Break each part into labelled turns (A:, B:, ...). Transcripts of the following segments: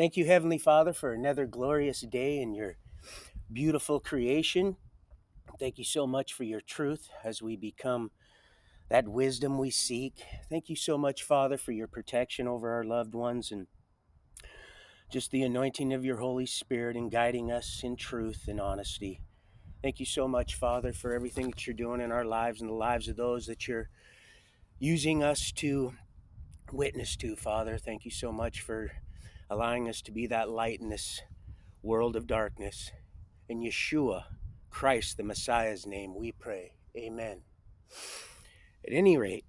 A: Thank you, Heavenly Father, for another glorious day in your beautiful creation. Thank you so much for your truth as we become that wisdom we seek. Thank you so much, Father, for your protection over our loved ones and just the anointing of your Holy Spirit and guiding us in truth and honesty. Thank you so much, Father, for everything that you're doing in our lives and the lives of those that you're using us to witness to, Father. Thank you so much for allowing us to be that light in this world of darkness. In Yeshua, Christ, the Messiah's name, we pray. Amen. At any rate,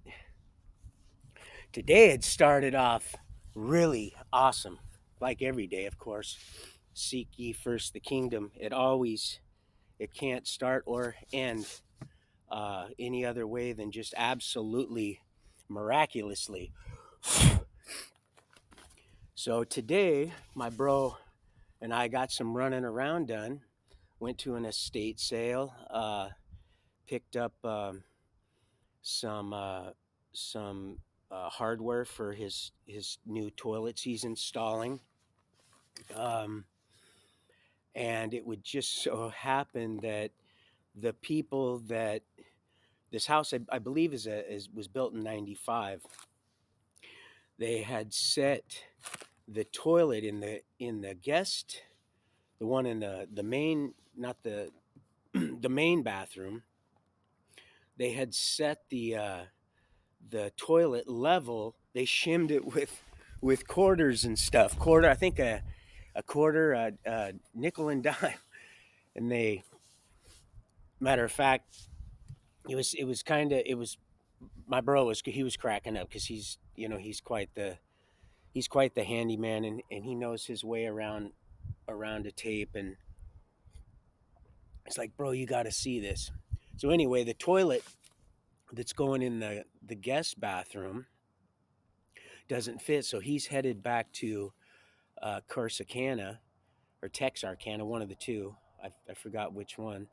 A: today had started off really awesome. Like every day, of course. Seek ye first the kingdom. It can't start or end any other way than just absolutely miraculously. So today, my bro and I got some running around done. Went to an estate sale. Picked up some some hardware for his new toilets he's installing, um, and it would just so happen that the people that this house I believe was built in '95. They had set the toilet in the guest, the one in the main, not the the main bathroom. They had set the toilet level. They shimmed it with quarters and stuff. Quarter, I think a quarter, a nickel and dime. And they, matter of fact, it was kind of it was my bro was he was cracking up because he's quite the handyman, and he knows his way around a tape. And it's like, bro, you got to see this. So anyway, the toilet that's going in the guest bathroom doesn't fit, so he's headed back to Corsicana or Texarkana, one of the two. I forgot which one.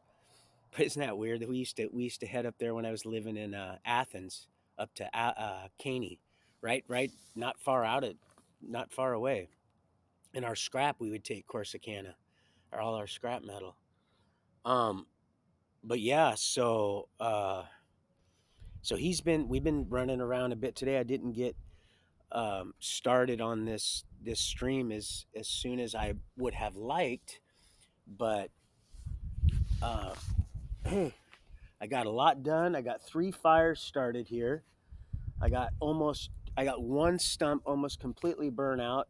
A: But isn't that weird that we used to head up there when I was living in Athens, up to Caney, right, not far away. And our scrap we would take Corsicana, or all our scrap metal. Um, but yeah, so we've been running around a bit today. I didn't get started on this stream as soon as I would have liked, but uh, I got a lot done. I got 3 fires started here. I got one stump almost completely burnt out.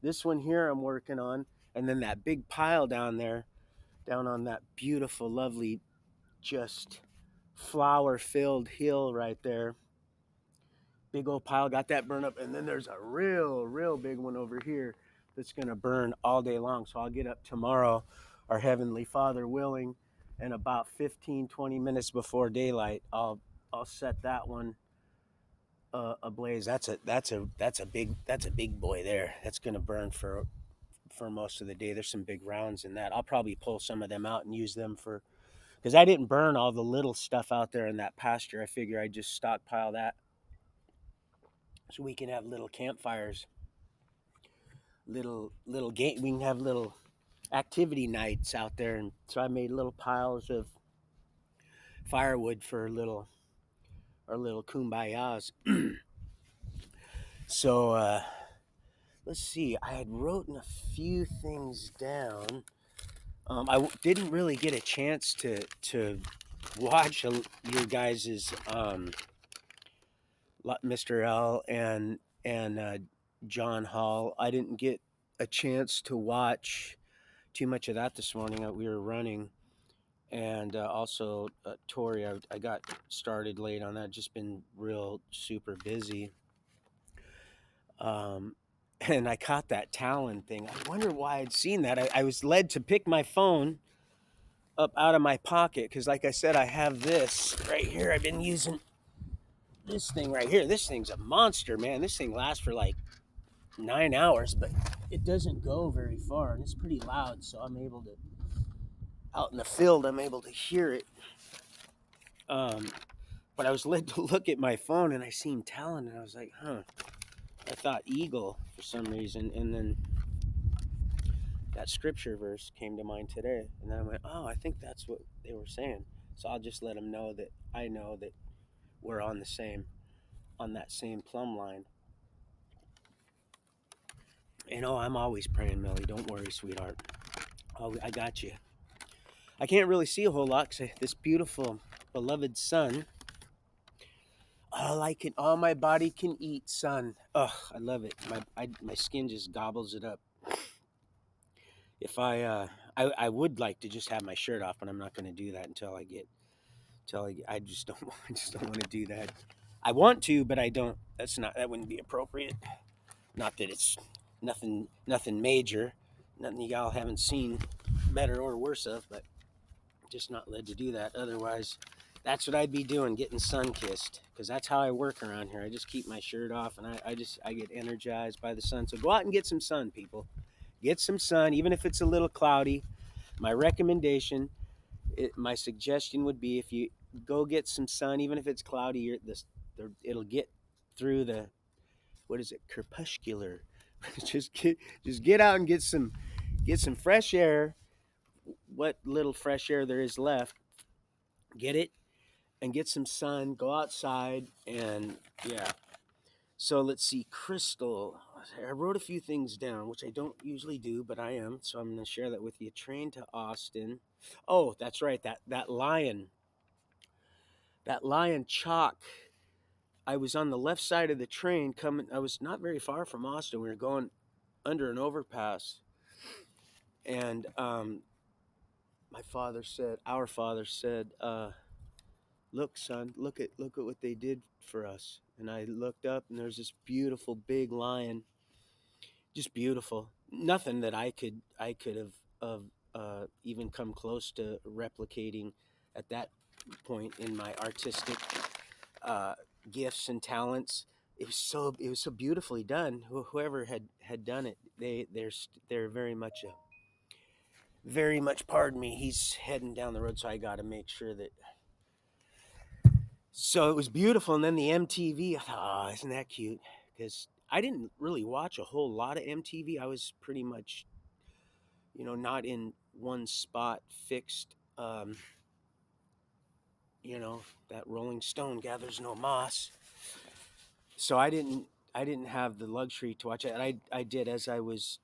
A: This one here I'm working on, and then that big pile down there, down on that beautiful, lovely, just flower-filled hill right there. Big old pile, got that burned up, and then there's a real big one over here that's gonna burn all day long. So I'll get up tomorrow, our Heavenly Father willing, and about 15-20 minutes before daylight, I'll set that one ablaze. That's a big boy there. That's gonna burn for most of the day. There's some big rounds in that. I'll probably pull some of them out and use them for, because I didn't burn all the little stuff out there in that pasture. I figure I just stockpile that so we can have little campfires, little game. We can have little activity nights out there, and so I made little piles of firewood for our little kumbayas. So let's see. I had written a few things down. Didn't really get a chance to watch your guys's Mr. L and John Hall. I didn't get a chance to watch too much of that this morning. We were running, and also Tori. I got started late on that. Just been real super busy. And I caught that Talon thing. I wonder why I'd seen that. I was led to pick my phone up out of my pocket because, like I said, I have this right here. I've been using this thing right here. This thing's a monster, man. This thing lasts for like 9 hours, but it doesn't go very far, and it's pretty loud. So I'm able to, out in the field, I'm able to hear it. But I was led to look at my phone, and I seen Talon, and I was like, huh. I thought eagle for some reason, and then that scripture verse came to mind today, and then I went, oh, I think that's what they were saying. So I'll just let them know that I know that we're on that same plumb line. And oh, I'm always praying, Millie. Don't worry, sweetheart. Oh, I got you. I can't really see a whole lot because this beautiful, beloved sun. All my body can eat sun. Oh, I love it. My skin just gobbles it up. If I would like to just have my shirt off, but I'm not going to do that I just don't, I just don't want to do that. I want to, but I don't. That wouldn't be appropriate. Not that it's nothing major, nothing y'all haven't seen better or worse of, but just not led to do that. Otherwise, that's what I'd be doing, getting sun kissed, because that's how I work around here. I just keep my shirt off, and I get energized by the sun. So go out and get some sun, people. Get some sun, even if it's a little cloudy. My recommendation, my suggestion would be if you go get some sun, even if it's cloudy, it'll get through the, what is it, crepuscular. just get out and get some fresh air. What little fresh air there is left, get it and get some sun. Go outside and yeah. So let's see, Crystal. I wrote a few things down, which I don't usually do, but I am. So I'm going to share that with you. Train to Austin. Oh, that's right. That lion chalk. I was on the left side of the train coming. I was not very far from Austin. We were going under an overpass, and our father said, "Look, son, look at what they did for us." And I looked up, and there's this beautiful big lion, just beautiful. Nothing that I could have even come close to replicating at that point in my artistic uh, gifts and talents. It was so beautifully done. Whoever had done it, they're very much. Pardon me. He's heading down the road, so I got to make sure that. So it was beautiful, and then the MTV. I thought, oh, isn't that cute? Because I didn't really watch a whole lot of MTV. I was pretty much, not in one spot fixed. That Rolling Stone gathers no moss. So I didn't have the luxury to watch it. And I did as I was.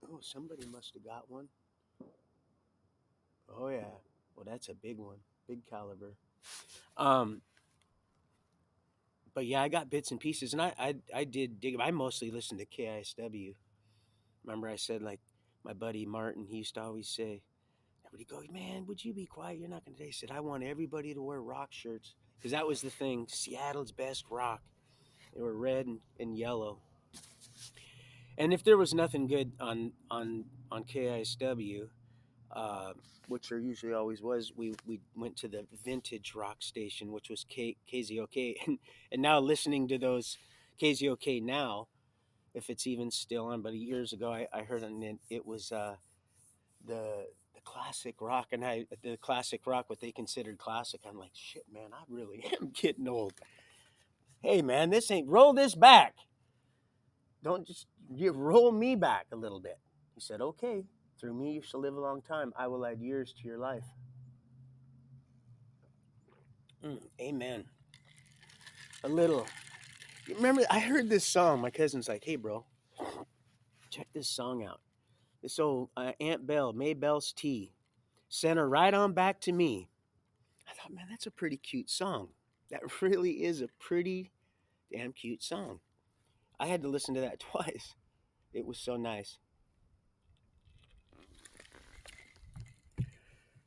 A: Oh, somebody must have got one. Oh yeah. Well, that's a big one, big caliber. Um, but yeah, I got bits and pieces, and I did dig. I mostly listened to KISW. Remember, I said like my buddy Martin. He used to always say, everybody go, man, would you be quiet? You're not going to. He said, I want everybody to wear rock shirts because that was the thing. Seattle's best rock. They were red and yellow. And if there was nothing good on KISW, uh, which there usually always was, we went to the vintage rock station, which was KZOK, and now listening to those KZOK now, if it's even still on, but years ago I heard it was the classic rock, and the classic rock, what they considered classic. I'm like, shit, man, I really am getting old. Hey, man, roll this back. Don't just you roll me back a little bit. He said, okay, through me you shall live a long time. I will add years to your life. Amen. A little. Remember, I heard this song. My cousin's like, hey, bro, check this song out. This old Aunt Belle, May Bell's Tea. Sent her right on back to me. I thought, man, that's a pretty cute song. That really is a pretty damn cute song. I had to listen to that twice. It was so nice.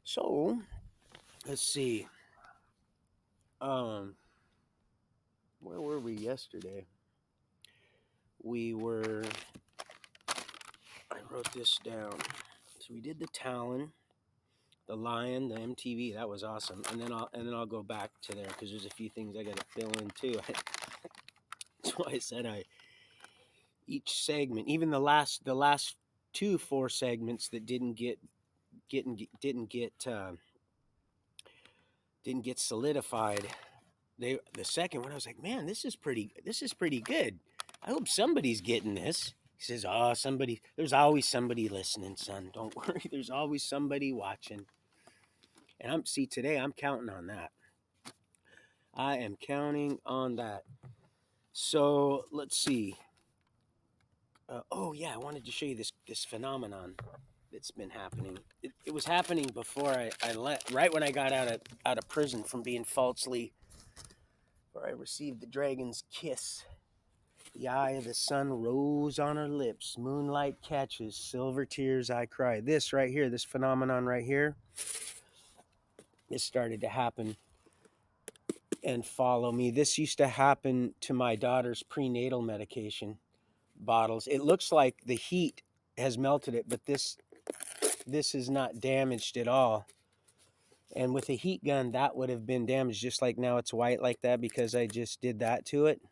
A: So, let's see. Um, where were we yesterday? We were. I wrote this down. So we did the Talon, the Lion, the MTV. That was awesome. And then I'll go back to there because there's a few things I got to fill in too. That's why I said each segment, even the last 4 segments that didn't get solidified. The second one, I was like, man, this is pretty good. I hope somebody's getting this. He says, "Oh, somebody. There's always somebody listening, son. Don't worry. There's always somebody watching." And today I'm counting on that. I am counting on that. So let's see. Oh yeah, I wanted to show you this phenomenon that's been happening. It was happening before I let right when I got out of prison from being falsely, where I received the dragon's kiss. The eye of the sun rose on her lips, moonlight catches, silver tears I cry. This right here, this phenomenon right here, it started to happen and follow me. This used to happen to my daughter's prenatal medication bottles. It looks like the heat has melted it, but this is not damaged at all. And with a heat gun, that would have been damaged, just like now it's white like that because I just did that to it.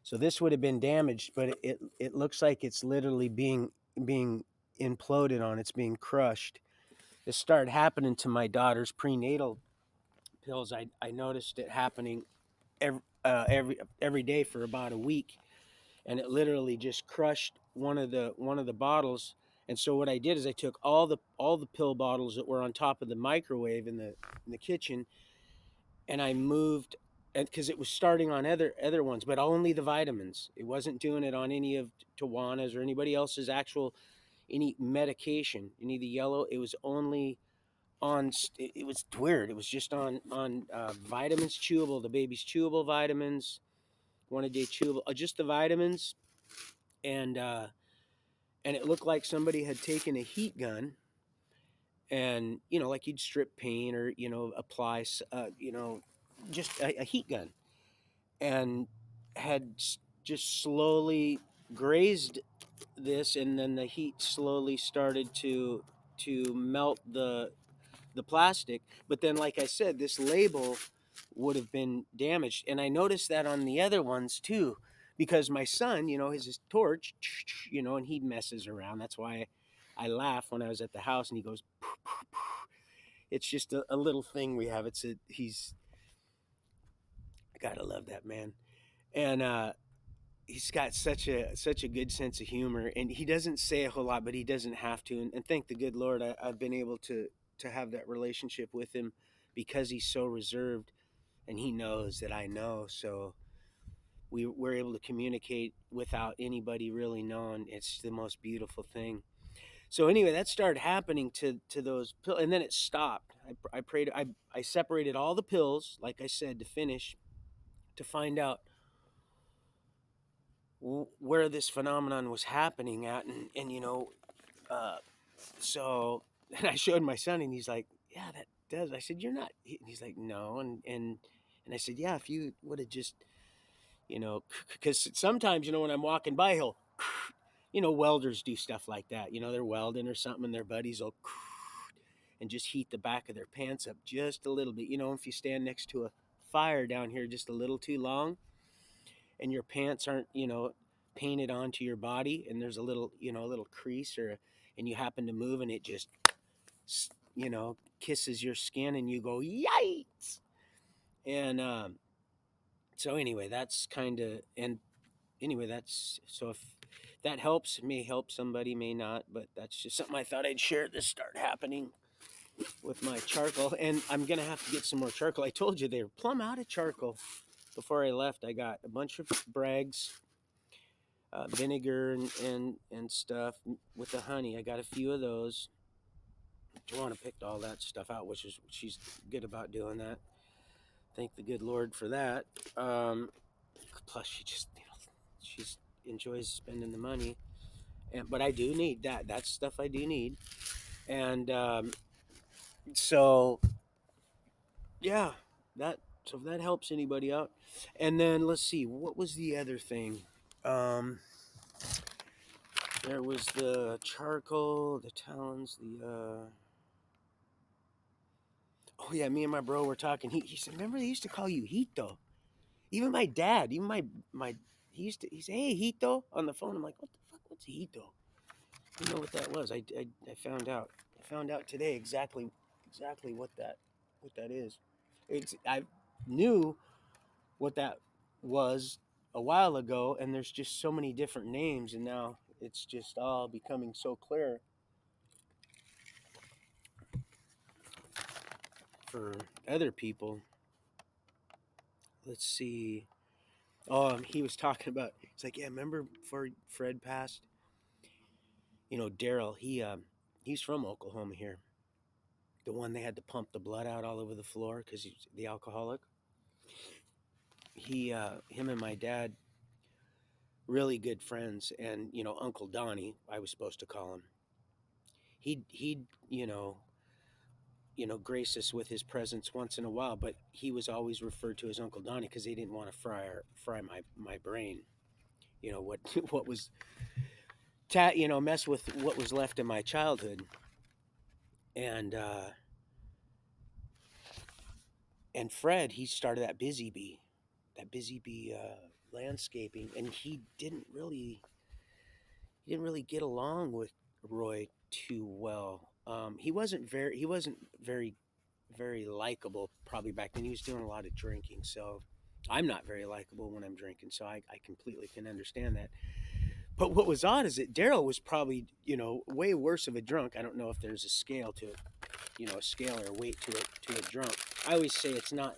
A: So this would have been damaged, but it looks like it's literally being imploded on. It's being crushed. This started happening to my daughter's prenatal pills. I noticed it happening every day for about a week, and it literally just crushed one of the bottles. And so what I did is I took all the pill bottles that were on top of the microwave in the kitchen, and I moved, and because it was starting on other ones, but only the vitamins. It wasn't doing it on any of Tawana's or anybody else's actual any medication, any of the yellow. It was only on. It was weird. It was just on vitamins, chewable, the baby's chewable vitamins, 1 a day chewable, just the vitamins, and it looked like somebody had taken a heat gun and like you'd strip paint or apply just a heat gun, and had just slowly grazed this, and then the heat slowly started to melt the plastic. But then, like I said, this label would have been damaged, and I noticed that on the other ones too, because my son, has his torch, and he messes around. That's why I laugh when I was at the house, and he goes, "Poof, poof, poof." It's just a little thing we have. I gotta love that man, and he's got such a good sense of humor, and he doesn't say a whole lot, but he doesn't have to. And thank the good Lord, I've been able to have that relationship with him because he's so reserved, and he knows that I know. So we're able to communicate without anybody really knowing. It's the most beautiful thing. So anyway, that started happening to those pills, and then it stopped. I prayed. I separated all the pills, like I said, to finish, to find out where this phenomenon was happening at, and uh, so and I showed my son, and he's like, "Yeah, that does." I said, "You're not." He's like, "No," and I said, "Yeah, if you would have just, because sometimes when I'm walking by, he'll, welders do stuff like that. They're welding or something, and their buddies will and just heat the back of their pants up just a little bit. If you stand next to a fire down here just a little too long, and your pants aren't painted onto your body, and there's a little crease, and you happen to move, and it just kisses your skin, and you go yikes. And so anyway, that's kind of, and anyway, that's, so if that helps, it may help somebody, may not, but that's just something I thought I'd share. This start happening with my charcoal, and I'm gonna have to get some more charcoal. I told you they were plumb out of charcoal. Before I left, I got a bunch of Bragg's vinegar and stuff with the honey. I got a few of those. Joanna picked all that stuff out, which is, she's good about doing that. Thank the good Lord for that. Plus, she enjoys spending the money, but I do need that. That's stuff I do need, and so yeah, that so if that helps anybody out. And then let's see, what was the other thing? Um, there was the charcoal, the talons, the oh yeah, me and my bro were talking. He said, "Remember they used to call you Hito." Even my dad, even my he said, "Hey Hito" on the phone. I'm like, "What the fuck? What's Hito?" I didn't know what that was. I found out. I found out today exactly what that is. I knew what that was a while ago, and there's just so many different names, and now It's just all becoming so clear for other people. Let's see. Oh, he was talking about. It's like, yeah, remember before Fred passed? You know, Daryl. He's from Oklahoma here. The one they had to pump the blood out all over the floor because he's the alcoholic. Him and my dad, really good friends, and Uncle Donnie, I was supposed to call him. He'd grace us with his presence once in a while, but he was always referred to as Uncle Donnie because they didn't want to fry my brain. What what was mess with what was left of my childhood, and Fred, he started that busy bee landscaping, and he didn't really get along with Roy too well. He wasn't very very likable probably back then. He was doing a lot of drinking, so I'm not very likable when I'm drinking, so I completely can understand that. But what was odd is that Daryl was probably way worse of a drunk. I don't know if there's a scale to it, a scale or a weight to a drunk. I always say it's not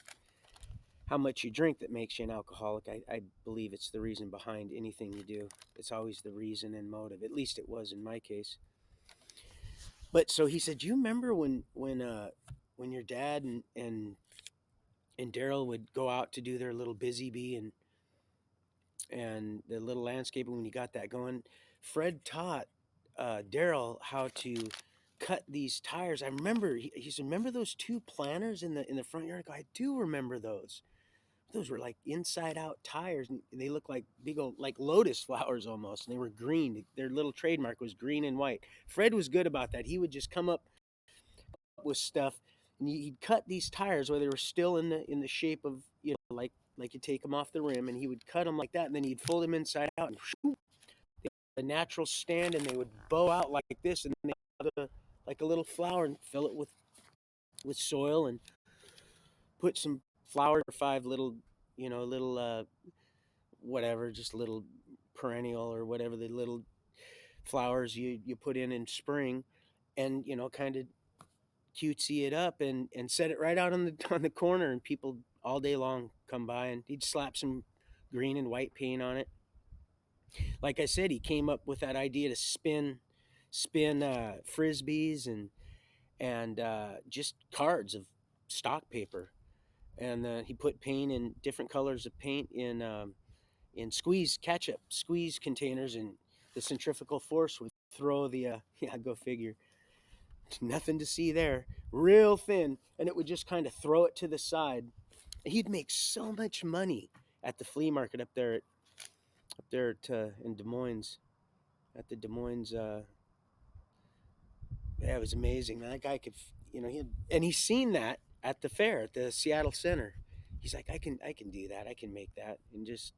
A: how much you drink that makes you an alcoholic. I believe it's the reason behind anything you do. It's always the reason and motive. At least it was in my case. But so he said, "Do you remember when your dad and Daryl would go out to do their little busy bee and the little landscaping when you got that going? Fred taught Daryl how to cut these tires. I remember he said, remember those two planters in the front yard? I go, I do remember those. Those were like inside out tires, and they looked like big old like lotus flowers almost. And they were green. Their little trademark was green and white. Fred was good about that. He would just come up with stuff, and he'd cut these tires where they were still in the shape of like you take them off the rim, and he would cut them like that, and then he'd fold them inside out, and whoosh, a natural stand, and they would bow out like this, and then they have like a little flower and fill it with soil and put some flour or five little whatever, just little perennial or whatever the little flowers you put in spring, and kind of cutesy it up and set it right out on the on the corner, and people all day long come by, and he'd slap some green and white paint on it. Like I said, he came up with that idea to spin frisbees and just cards of stock paper, and he put paint in different colors of paint in squeeze ketchup squeeze containers, and the centrifugal force would throw the yeah, go figure. Nothing to see there, real thin, and it would just kind of throw it to the side. He'd make so much money at the flea market up there in Des Moines, at the Des Moines. Yeah, it was amazing. That guy could, he's seen that at the fair at the Seattle Center. He's like, I can do that. I can make that, and just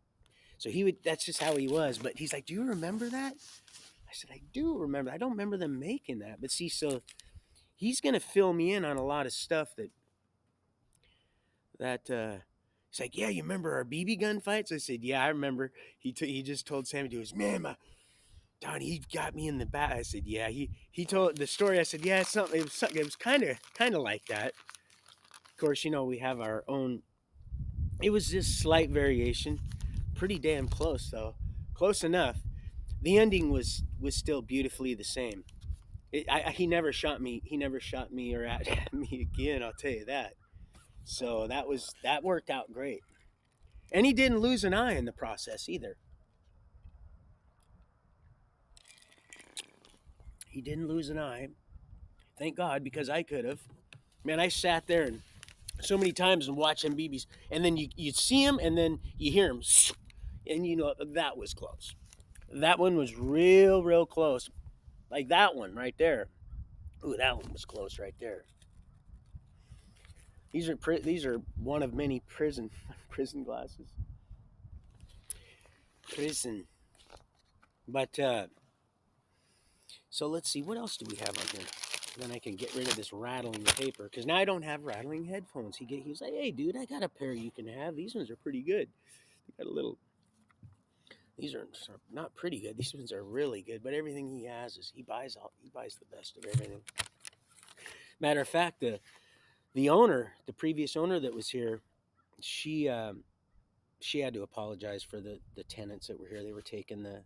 A: so he would. That's just how he was. But he's like, do you remember that? I said, I do remember. I don't remember them making that, but see, so he's gonna fill me in on a lot of stuff that. He's like, yeah, you remember our BB gun fights? I said, yeah, I remember. He just told Sammy to his man, Don, he got me in the back. I said, yeah. He told the story. I said, yeah, it's something. It was something. It was kind of like that. Of course, we have our own. It was just slight variation, pretty damn close though, close enough. The ending was still beautifully the same. He never shot me. He never shot me or at me again. I'll tell you that. So that worked out great, and he didn't lose an eye in the process either. He didn't lose an eye. Thank God, because I could have. Man, I sat there and so many times and watched them BBs, and then you see them, and then you hear them, and that was close. That one was real close, like that one right there. Ooh, that one was close right there. These are one of many prison prison glasses. Prison, but so let's see, what else do we have on here? Then I can get rid of this rattling paper, because now I don't have rattling headphones. He was like, hey dude, I got a pair you can have. These ones are pretty good. They got a These are not pretty good. These ones are really good. But everything he has is he buys the best of everything. Matter of fact, the owner, the previous owner that was here, she she had to apologize for the tenants that were here. They were taking the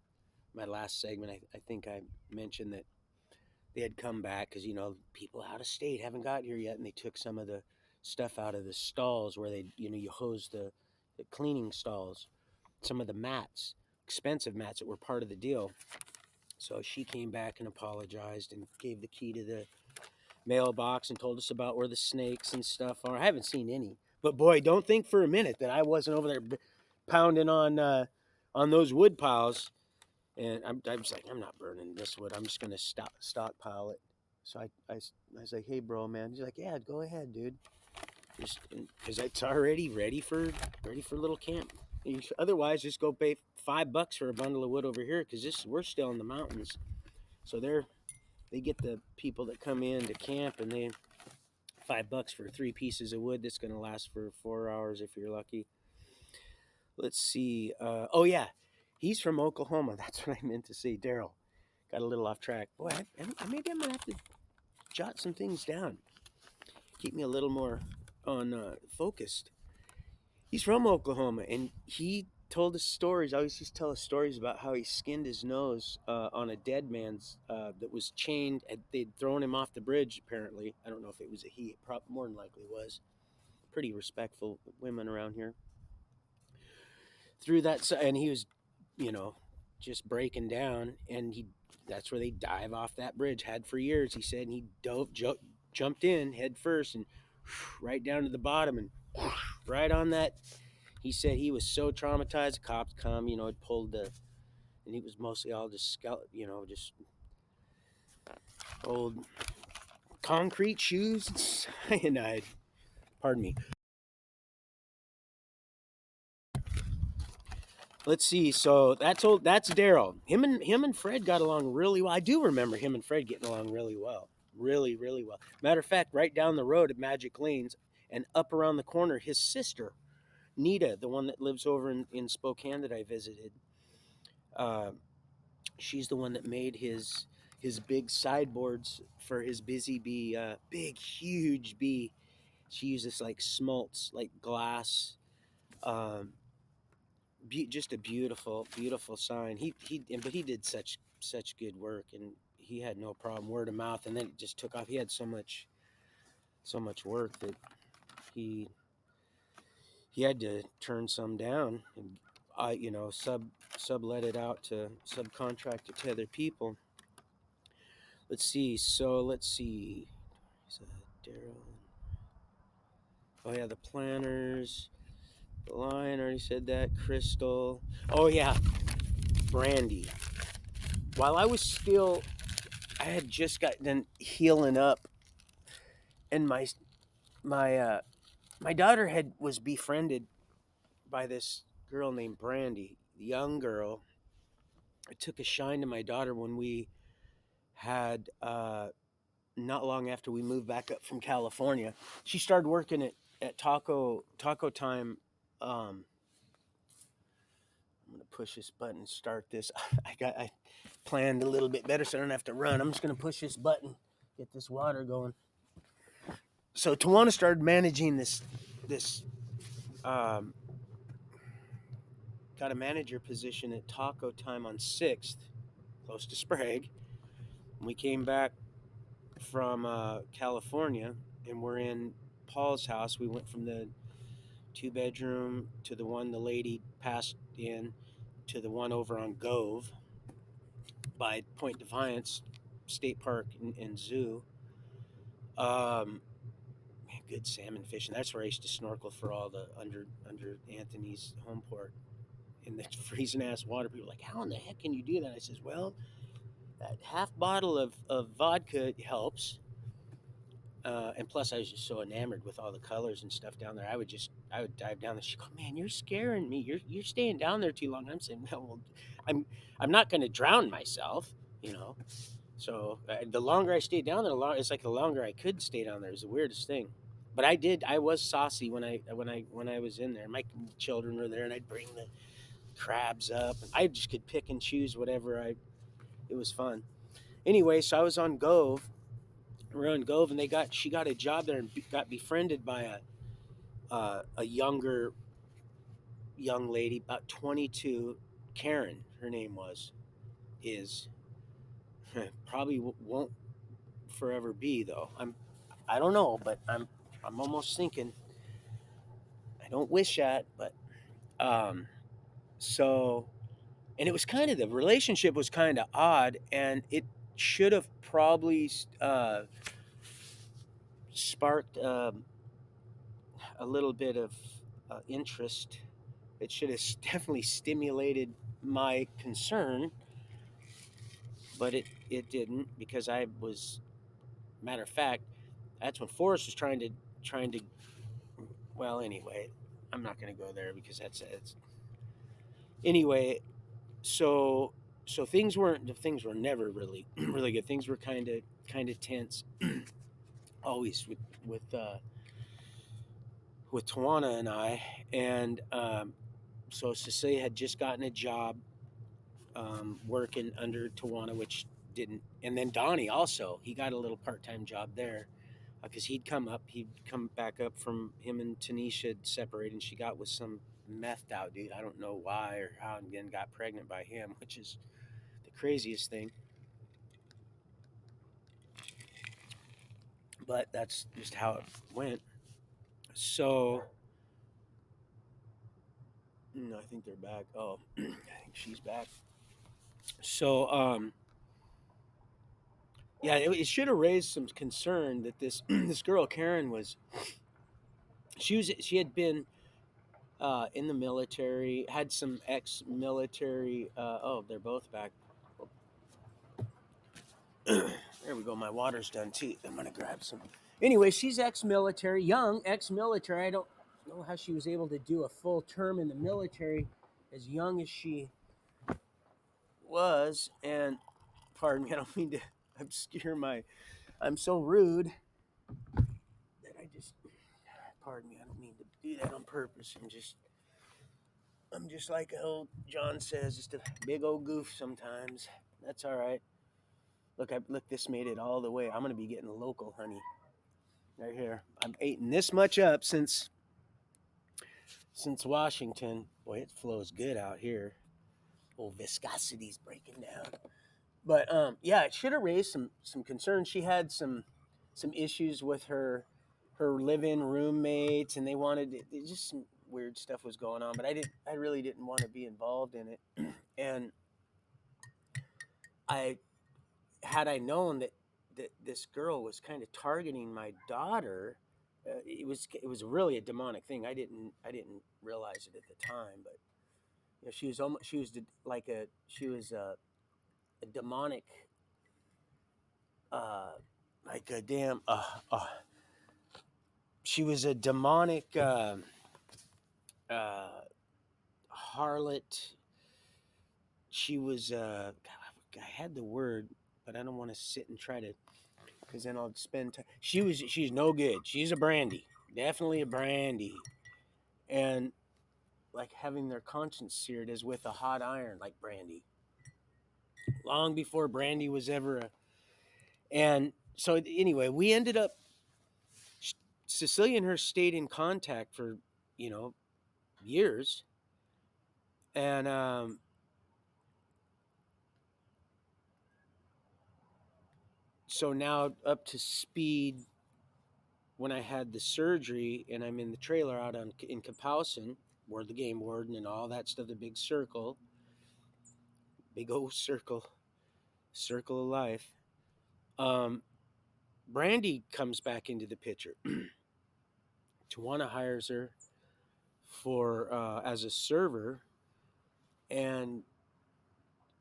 A: my last segment. I think I mentioned that they had come back because people out of state haven't got here yet, and they took some of the stuff out of the stalls where they you hose the cleaning stalls, some of the mats, expensive mats that were part of the deal. So she came back and apologized and gave the key to the mailbox and told us about where the snakes and stuff are. I haven't seen any, but boy, don't think for a minute that I wasn't over there pounding on those wood piles. And I was like, I'm not burning this wood. I'm just gonna stockpile it. So I was like, hey, bro, man. He's like, yeah, go ahead, dude. Just because it's already ready for a little camp. Otherwise, just go pay $5 for a bundle of wood over here because this we're still in the mountains. So they get the people that come in to camp and they $5 for 3 pieces of wood that's going to last for 4 hours if you're lucky. Let's see. Oh yeah, he's from Oklahoma. That's what I meant to say. Daryl got a little off track. Boy, maybe I'm gonna have to jot some things down. Keep me a little more on focused. He's from Oklahoma, and he told us stories. I always used to tell us stories about how he skinned his nose on a dead man's that was chained. They'd thrown him off the bridge. Apparently, I don't know if it was a he. It more than likely was. Pretty respectful women around here. Through that, and he was, you know, just breaking down, and he. That's where they dive off that bridge. Had for years, he said, and he jumped in head first, and right down to the bottom, and right on that. He said he was so traumatized. The cops come, had pulled and he was mostly all just just old concrete shoes and cyanide. Pardon me. Let's see. So that's Daryl. Him and Fred got along really well. I do remember him and Fred getting along really well. Really, really well. Matter of fact, right down the road at Magic Lanes and up around the corner, his sister, Nita, the one that lives over in Spokane that I visited, uh, she's the one that made his big sideboards for his busy bee, big huge bee. She uses like smolts, like glass. Um, just a beautiful sign. But he did such good work, and he had no problem word of mouth, and then it just took off. He had so much work that he he had to turn some down and sublet it out to subcontract it to other people. Let's see. So let's see. So Daryl. Oh yeah, the planners. The Lion already said that. Crystal. Oh yeah, Brandy. While I had just gotten healing up, and my my daughter was befriended by this girl named Brandy, the young girl. I took a shine to my daughter when we had not long after we moved back up from California. She started working at Taco Time. I'm gonna push this button and start this. I planned a little bit better so I don't have to run. I'm just gonna push this button, get this water going. So Tawana started managing this um, got a manager position at Taco Time on 6th, close to Sprague. And we came back from California, and we're in Paul's house. We went from the 2-bedroom to the one the lady passed in to the one over on Gove by Point Defiance State Park and Zoo. Um, Good salmon fishing. That's where I used to snorkel for all the under Anthony's home port in the freezing ass water. People were like, how in the heck can you do that? I says, well, that half bottle of vodka helps. And plus, I was just so enamored with all the colors and stuff down there. I would dive down there. She go, man, you're scaring me. You're staying down there too long. I'm saying, well, I'm I'm not going to drown myself, you know. So the longer I stayed down there, it's like the longer I could stay down there. It was the weirdest thing. But I was saucy when I was in there. My children were there, and I'd bring the crabs up. I just could pick and choose whatever I. It was fun. Anyway, so I was on Gove. We were on Gove, and she got a job there and got befriended by a younger young lady, about 22. Karen, her name is probably won't forever be though. I don't know, but I'm almost thinking. I don't wish that, but um, so and it was kind of the relationship was kind of odd, and it should have probably sparked a little bit of interest. It should have definitely stimulated my concern, but it didn't because I was matter of fact that's when Forrest was trying to well anyway I'm not going to go there because that's it's anyway so so things were never really really good. Things were kind of tense always with Tawana and I, and so Cecilia had just gotten a job working under Tawana, which didn't, and then Donnie also he got a little part-time job there because he'd come back up from him and Tanisha had separated, and she got with some methed out dude. I don't know why or how, and then got pregnant by him, which is the craziest thing. But that's just how it went. So I think they're back. Oh, I think she's back. So yeah, it should have raised some concern that this this girl Karen she had been in the military, had some ex-military. Oh, they're both back. There we go. My water's done too. I'm gonna grab some. Anyway, she's ex-military, young ex-military. I don't know how she was able to do a full term in the military as young as she was. And pardon me, I don't mean to obscure my. I'm so rude that I just. Pardon me, I don't mean to do that on purpose. I'm just like old John says, just a big old goof sometimes. That's all right. Look, this made it all the way. I'm gonna be getting local honey right here. I'm eating this much up since Washington. Boy, it flows good out here. Oh, viscosity's breaking down. But yeah, it should have raised some concerns. She had some issues with her live-in roommates, and they wanted just some weird stuff was going on. But I really didn't want to be involved in it, and I had I known that this girl was kind of targeting my daughter. It was really a demonic thing. I didn't realize it at the time, but she was like she was a demonic uh like a damn she was a demonic uh harlot. She was I had the word, but I don't want to sit and try to because then I'll spend time. She's no good. She's a brandy, definitely a brandy, and like having their conscience seared as with a hot iron, like brandy. Long before brandy was ever a. And so anyway, we ended up. Cecilia and her stayed in contact for you know years, and so now up to speed when I had the surgery and I'm in the trailer out in Kapowson, where the game warden and all that stuff, the big circle, big old circle of life. Um, Brandy comes back into the picture. Tawana hires her for as a server, and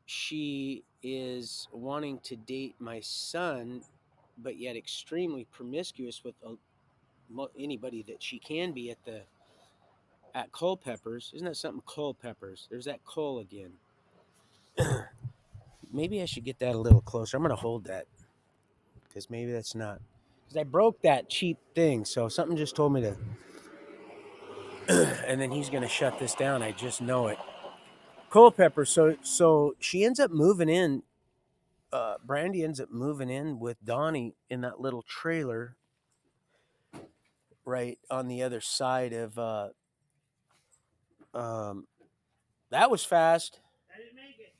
A: she is wanting to date my son, but yet extremely promiscuous with anybody that she can be at Culpeppers. Isn't that something? Culpeppers. There's that Cole again. Maybe I should get that a little closer. I'm gonna hold that because maybe that's not because I broke that cheap thing. So something just told me to, and then he's gonna shut this down. I just know it. Culpepper. So she ends up moving in. Brandy ends up moving in with Donnie in that little trailer right on the other side of. Um, that was fast.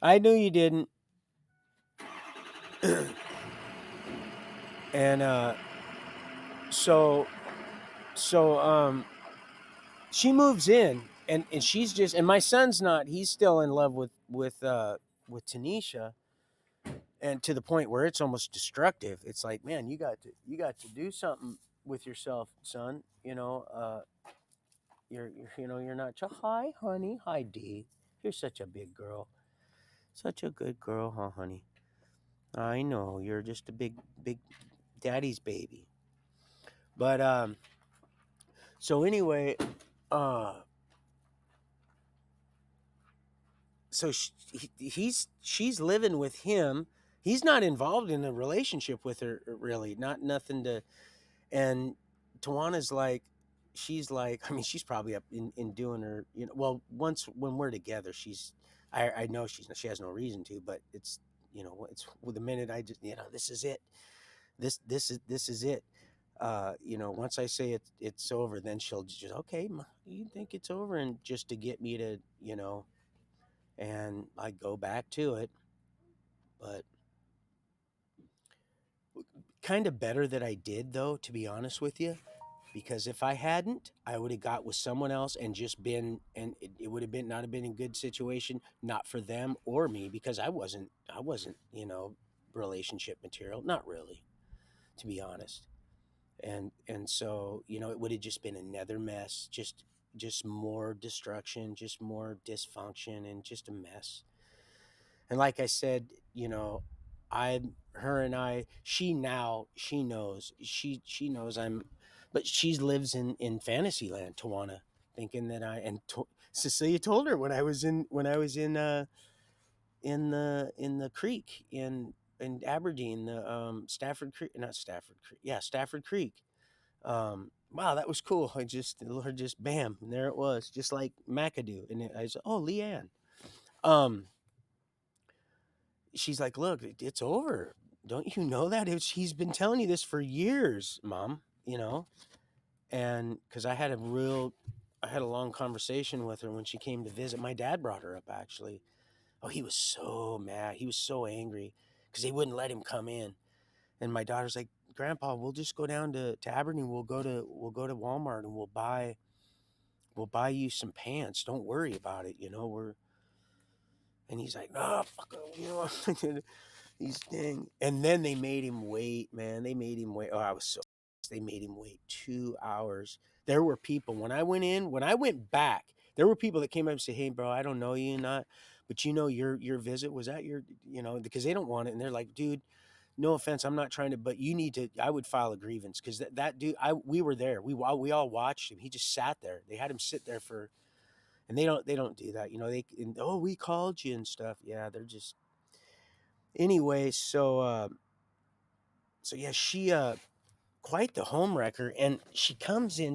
A: I knew you didn't. And so so she moves in, and she's just, and my son's not, he's still in love with Tanisha, and to the point where it's almost destructive. It's like, man, you got to do something with yourself, son. You're not. Hi, honey. Hi, D. You're such a big girl. Such a good girl, huh, honey? I know you're just a big daddy's baby. But so anyway, uh, so she's living with him. He's not involved in a relationship with her, really. Not nothing to. And Tawana's like, she's like, I mean, she's probably up in doing her, well, once when we're together, I know she has no reason to, but it's, it's with the minute I just, this is it. This is it. Once I say it's over, then she'll just, okay, you think it's over, and just to get me to, and I go back to it. But kind of better that I did, though, to be honest with you, because if I hadn't, I would have got with someone else and just been, and it would have been not have been a good situation, not for them or me, because I wasn't relationship material, not really, to be honest. And so it would have just been another mess, just more destruction, just more dysfunction, and just a mess. And like I said, I her and I she knows, she knows I'm, but she lives in Fantasyland, Tawana, thinking that Cecilia told her when I was in the creek in Aberdeen, the Stafford Creek, not Stafford Creek, yeah, Stafford Creek. Wow, that was cool. I just bam, and there it was, just like McAdoo. And I said, oh, Leanne. Um, she's like, look, it's over. Don't you know that? He's been telling you this for years, Mom. And because I had a long conversation with her when she came to visit. My dad brought her up, actually. Oh, he was so mad. He was so angry because they wouldn't let him come in. And my daughter's like, Grandpa, we'll just go down to Aberdeen. We'll go to Walmart, and we'll buy you some pants. Don't worry about it. We're. And he's like, no, fuck, he's dang. And then they made him wait, man. They made him wait. Oh, I was so. They made him wait 2 hours. There were people when I went back. There were people that came up and said, "Hey, bro, I don't know you, not, but your visit was at your, because they don't want it." And they're like, "Dude, no offense, I'm not trying to, but you need to." I would file a grievance because that dude, we were there. We all watched him. He just sat there. They had him sit there for, and they don't do that. Oh, we called you and stuff. Yeah, they're just anyway. So yeah, she quite the home wrecker, and she comes in.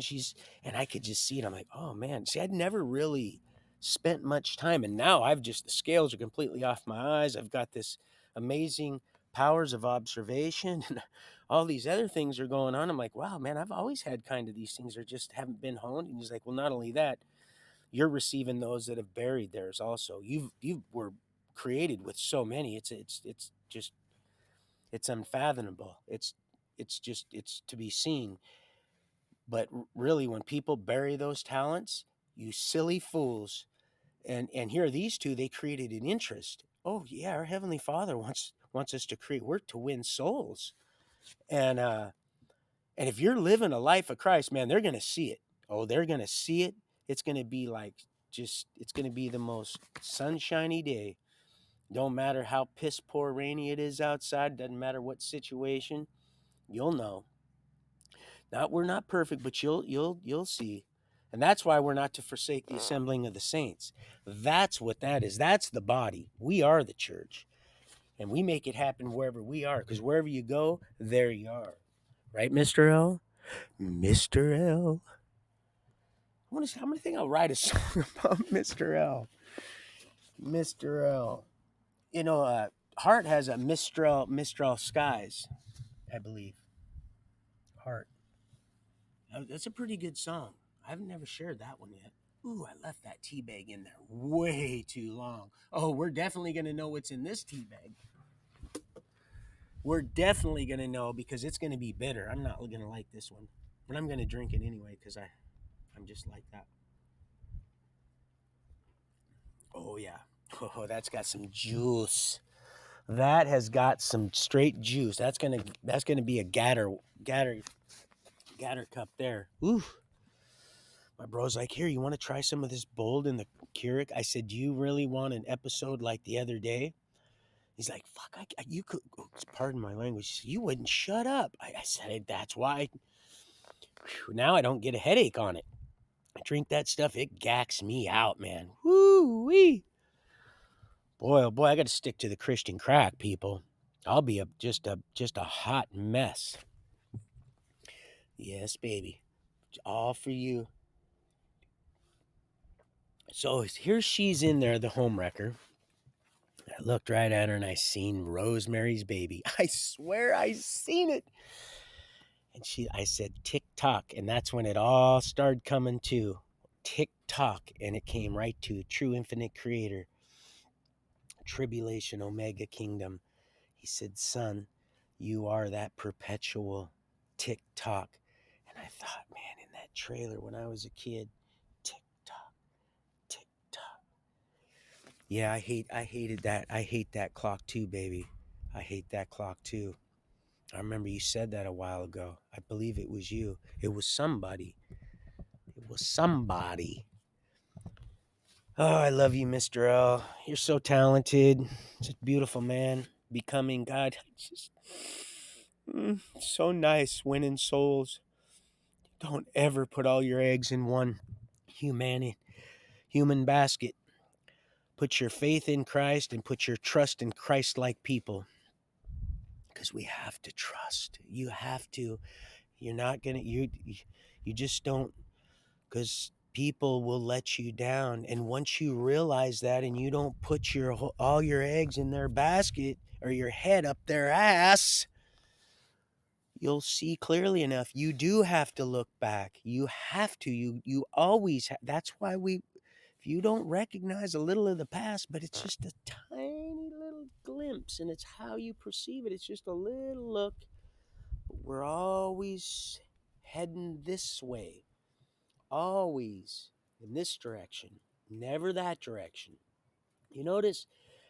A: And I could just see it. I'm like, oh man. See, I'd never really spent much time, and now the scales are completely off my eyes. I've got this amazing powers of observation, and all these other things are going on. I'm like, wow, man, I've always had kind of these things that just haven't been honed. And he's like, well, not only that, you're receiving those that have buried theirs also. You were created with so many. It's just, it's unfathomable. It's to be seen. But really, when people bury those talents, you silly fools. And here are these two, they created an interest. Oh yeah, our Heavenly Father wants us to create work to win souls. And if you're living a life of Christ, man, they're gonna see it. Oh, they're gonna see it. It's gonna be like, it's gonna be the most sunshiny day. Don't matter how piss poor rainy it is outside, doesn't matter what situation, you'll know. Not We're not perfect, but you'll see. And that's why we're not to forsake the assembling of the saints. That's what that is. That's the body. We are the church. And we make it happen wherever we are, because wherever you go, there you are. Right, Mr. L? Mr. L. I'm gonna think I'll write a song about Mr. L. Mr. L. You know, Heart has a Mistral Skies, I believe. Heart. That's a pretty good song. I've never shared that one yet. Ooh, I left that tea bag in there way too long. Oh, we're definitely going to know what's in this tea bag. We're definitely going to know because it's going to be bitter. I'm not going to like this one, but I'm going to drink it anyway because I'm just like that. Oh, yeah. Oh, that's got some juice. That has got some straight juice. That's gonna be a gatter cup there. Ooh. My bro's like, here, you want to try some of this bold in the Keurig? I said, do you really want an episode like the other day? He's like, fuck, you could, pardon my language, you wouldn't shut up. I said, that's why. Now I don't get a headache on it. I drink that stuff, it gacks me out, man. Woo wee. Boy, oh boy, I got to stick to the Christian crack, people. I'll be just a hot mess. Yes, baby. It's all for you. So here she's in there, the home wrecker. I looked right at her and I seen Rosemary's Baby. I swear I seen it. And I said, tick tock. And that's when it all started coming to tick tock. And it came right to true infinite creator, tribulation, omega kingdom. He said, son, you are that perpetual tick tock. And I thought, man, in that trailer when I was a kid, tick tock, tick tock. Yeah, I hated that. I hate that clock too, baby. I hate that clock too. I remember you said that a while ago. I believe it was you. It was somebody. It was somebody. Oh, I love you, Mr. L. You're so talented. Just beautiful, man. Becoming God. Just so nice winning souls. Don't ever put all your eggs in one human basket. Put your faith in Christ and put your trust in Christ-like people. Because we have to trust. You have to. You're not gonna. You just don't. Because people will let you down, and once you realize that, and you don't put all your eggs in their basket or your head up their ass, you'll see clearly enough. You do have to look back. You have to. You always. That's why we. If you don't recognize a little of the past, but it's just a tiny little glimpse, and it's how you perceive it. It's just a little look. But we're always heading this way, always in this direction, never that direction. You notice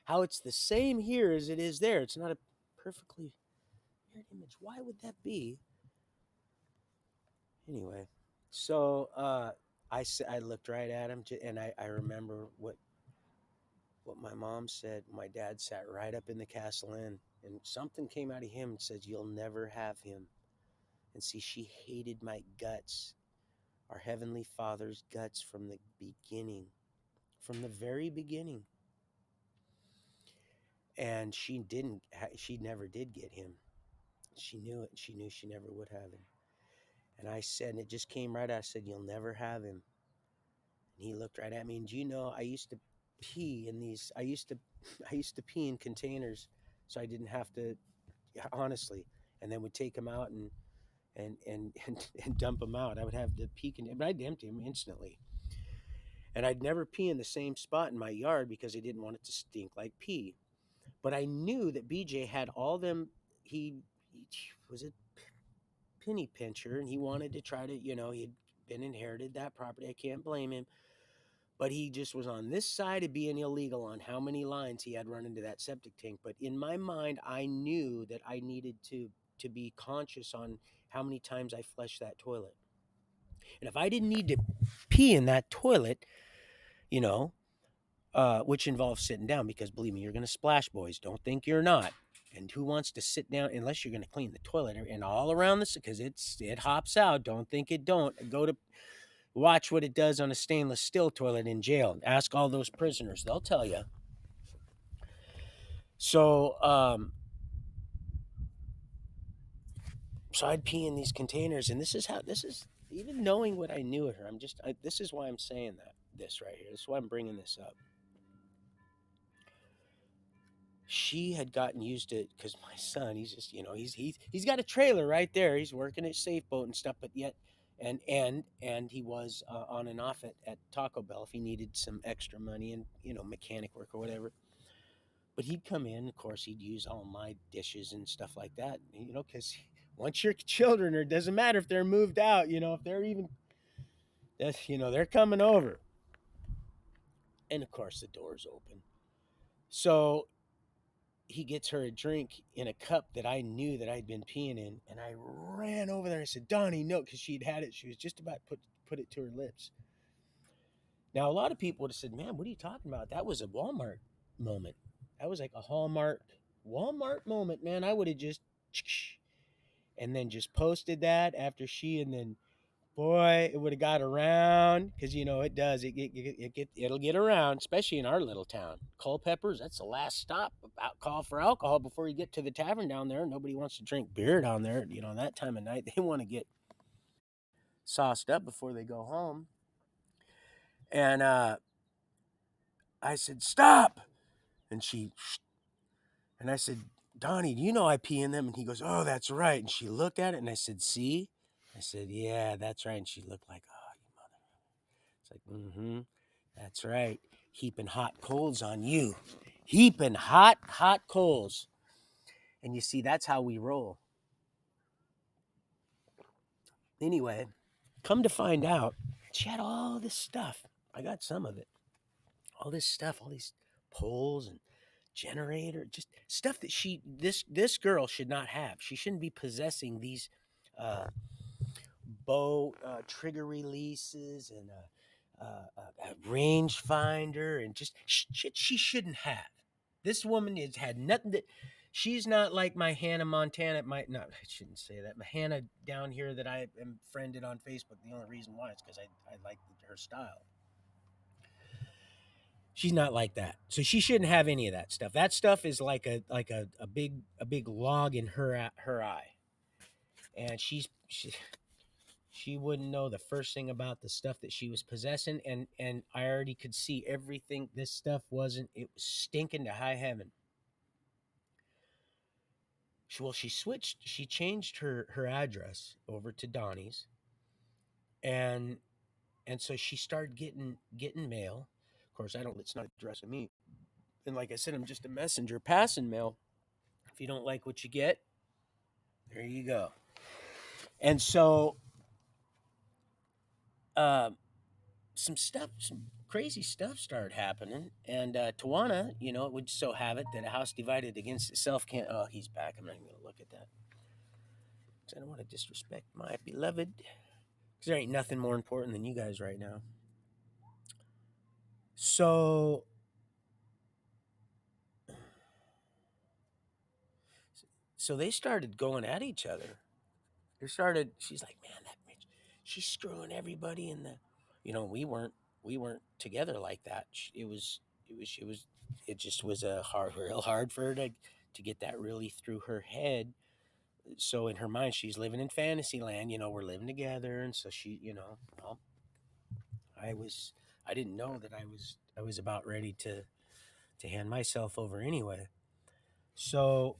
A: how it's the same here as it is there. It's not a perfectly mirrored image. Why would that be? Anyway, so I looked right at him, and I remember what my mom said. My dad sat right up in the Castle Inn, and something came out of him and says, "You'll never have him." And see, she hated my guts, our Heavenly Father's guts from the beginning, from the very beginning. And she never did get him. She knew it. She knew she never would have him. And I said, and it just came right out. I said, "You'll never have him." And he looked right at me. And do you know, I used to pee in these. I used to pee in containers, so I didn't have to. Honestly, and then would take them out and dump them out. I would have the pee container, but I'd empty them instantly. And I'd never pee in the same spot in my yard because I didn't want it to stink like pee. But I knew that BJ had all them. He was a penny pincher, and he wanted to try to, he'd been inherited that property. I can't blame him. But he just was on this side of being illegal on how many lines he had run into that septic tank. But in my mind, I knew that I needed to be conscious on how many times I flushed that toilet. And if I didn't need to pee in that toilet, you know, which involves sitting down, because believe me, you're going to splash, boys. Don't think you're not. And who wants to sit down unless you're going to clean the toilet and all around this, because it hops out. Don't think it don't. Go to watch what it does on a stainless steel toilet in jail. Ask all those prisoners; they'll tell you. So, so I'd pee in these containers, and this is even knowing what I knew of her. This is why I'm saying this right here. This is why I'm bringing this up. she had gotten used to it because my son, he's just, he's got a trailer right there. He's working at Safe Boat and stuff, but yet, and he was on and off at Taco Bell if he needed some extra money and mechanic work or whatever. But he'd come in, of course, he'd use all my dishes and stuff like that, because once your children, or it doesn't matter if they're moved out, if they're even, that's, they're coming over. And of course, the door's open. So he gets her a drink in a cup that I knew that I'd been peeing in, and I ran over there and said, "Donnie, no," because she'd had it. She was just about to put it to her lips. Now, a lot of people would have said, "Man, what are you talking about? That was a Walmart moment. That was like a Hallmark Walmart moment, man." I would have just and then just posted that after she, and then boy, it would have got around because it does. It'll get around, especially in our little town. Culpeppers, that's the last stop. About call for alcohol before you get to the tavern down there. Nobody wants to drink beer down there. That time of night they want to get sauced up before they go home. And I said, "Stop!" And and I said, "Donnie, do you know I pee in them?" And he goes, "Oh, that's right." And she looked at it, and I said, "See?" I said, "Yeah, that's right." And she looked like, "Oh, you mother." It's like, mm-hmm. That's right. Heaping hot coals on you. Heaping hot coals. And you see, that's how we roll. Anyway, come to find out, she had all this stuff. I got some of it. All this stuff, all these poles and generator, just stuff that this girl should not have. She shouldn't be possessing these uh, bow trigger releases and a range finder and just shit she shouldn't have. This woman has had nothing that she's not like my Hannah Montana. Might not. I shouldn't say that. My Hannah down here that I am friended on Facebook. The only reason why is because I like her style. She's not like that, so she shouldn't have any of that stuff. That stuff is like a big log in her eye, and she wouldn't know the first thing about the stuff that she was possessing, and I already could see everything. This stuff wasn't. It was stinking to high heaven. She changed her address over to Donnie's, and so she started getting mail. Of course, I don't. It's not addressed to me, and like I said, I'm just a messenger passing mail. If you don't like what you get, there you go. And so, uh, some crazy stuff started happening. And Tawana, it would so have it that a house divided against itself can't. Oh, he's back. I'm not even gonna look at that because I don't want to disrespect my beloved. Because there ain't nothing more important than you guys right now. So, they started going at each other. She's like, "Man, that bitch, she's screwing everybody in the." We weren't together like that. It just was real hard for her to get that really through her head. So in her mind, she's living in fantasy land. We're living together, and so well, I was, I didn't know that I was about ready to hand myself over anyway. So,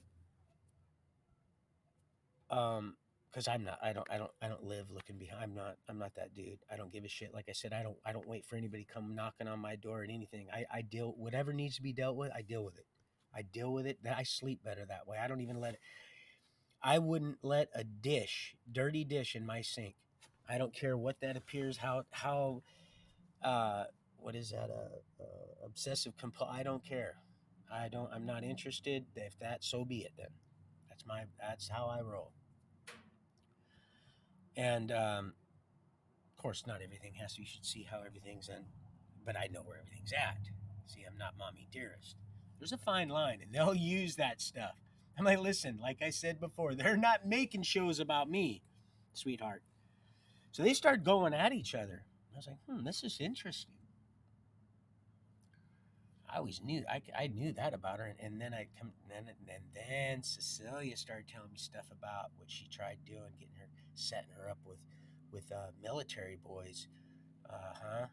A: because I don't live looking behind. I'm not that dude. I don't give a shit. Like I said, I don't wait for anybody to come knocking on my door and anything. I deal whatever needs to be dealt with. I deal with it. I deal with it. I sleep better that way. I don't even let it. I wouldn't let a dirty dish in my sink. I don't care what that appears. How uh, what is that? Obsessive compulsive. I don't care. I'm not interested. If that, so be it. Then that's how I roll. And of course, not everything has to. You should see how everything's in, but I know where everything's at. See, I'm not mommy dearest. There's a fine line, and they'll use that stuff. I'm like, listen, like I said before, they're not making shows about me, sweetheart. So they start going at each other. I was like, this is interesting. I always knew I knew that about her, and then I come and then Cecilia started telling me stuff about what she tried doing, setting her up with military boys, huh,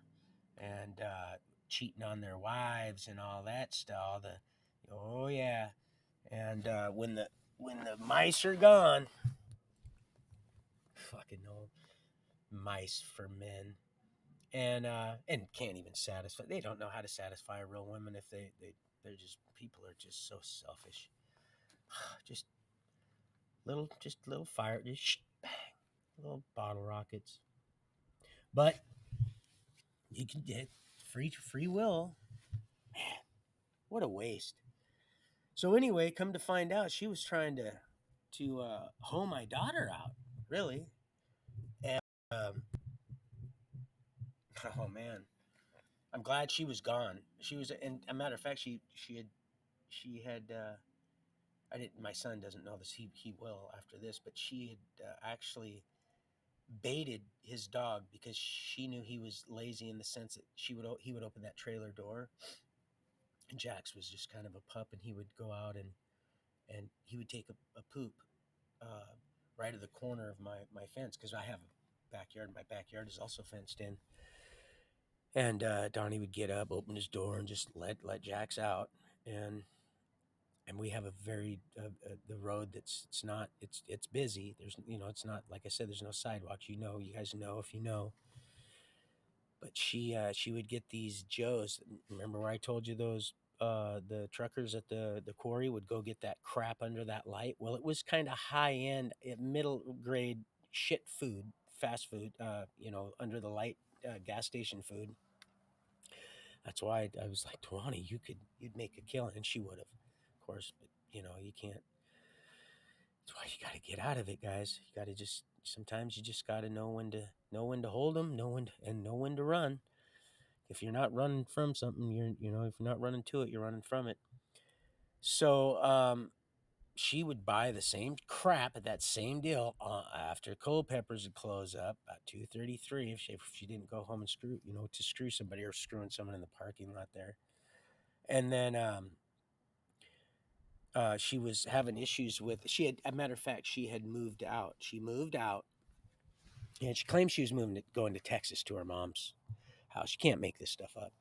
A: and cheating on their wives and all that stuff. All the Oh yeah. And when the mice are gone, fucking no mice for men. And can't even satisfy. They don't know how to satisfy a real woman if they're just people are just so selfish. just just little fire, just bang, little bottle rockets. But you can get free will. Man, what a waste. So anyway, come to find out, she was trying to hoe my daughter out, really. And oh man, I'm glad she was gone. She was, and a matter of fact, she had. I didn't. My son doesn't know this. He will after this. But she had actually baited his dog because she knew he was lazy in the sense that he would open that trailer door, and Jax was just kind of a pup, and he would go out and he would take a poop uh, right at the corner of my fence because I have a backyard. My backyard is also fenced in, and Donnie would get up, open his door, and just let Jax out, and we have a very the road that's it's busy. There's it's not like I said. There's no sidewalks. You guys know if you know. But she would get these Joes. Remember where I told you those the truckers at the quarry would go get that crap under that light? Well, it was kind of high end, middle grade shit food, fast food. Under the light gas station food. That's why I was like, Tawani, you'd make a killing, and she would have, of course. But you can't. That's why you got to get out of it, guys. You got to just sometimes you just got to know when to hold them, know when to run. If you're not running from something, if you're not running to it, you're running from it. So she would buy the same crap at that same deal after Culpeppers would close up about 2:33 if she didn't go home and screw somebody or screwing someone in the parking lot there. And then she was having issues with she had a matter of fact she had moved out. She moved out and she claimed she was going to Texas to her mom's house. You can't make this stuff up.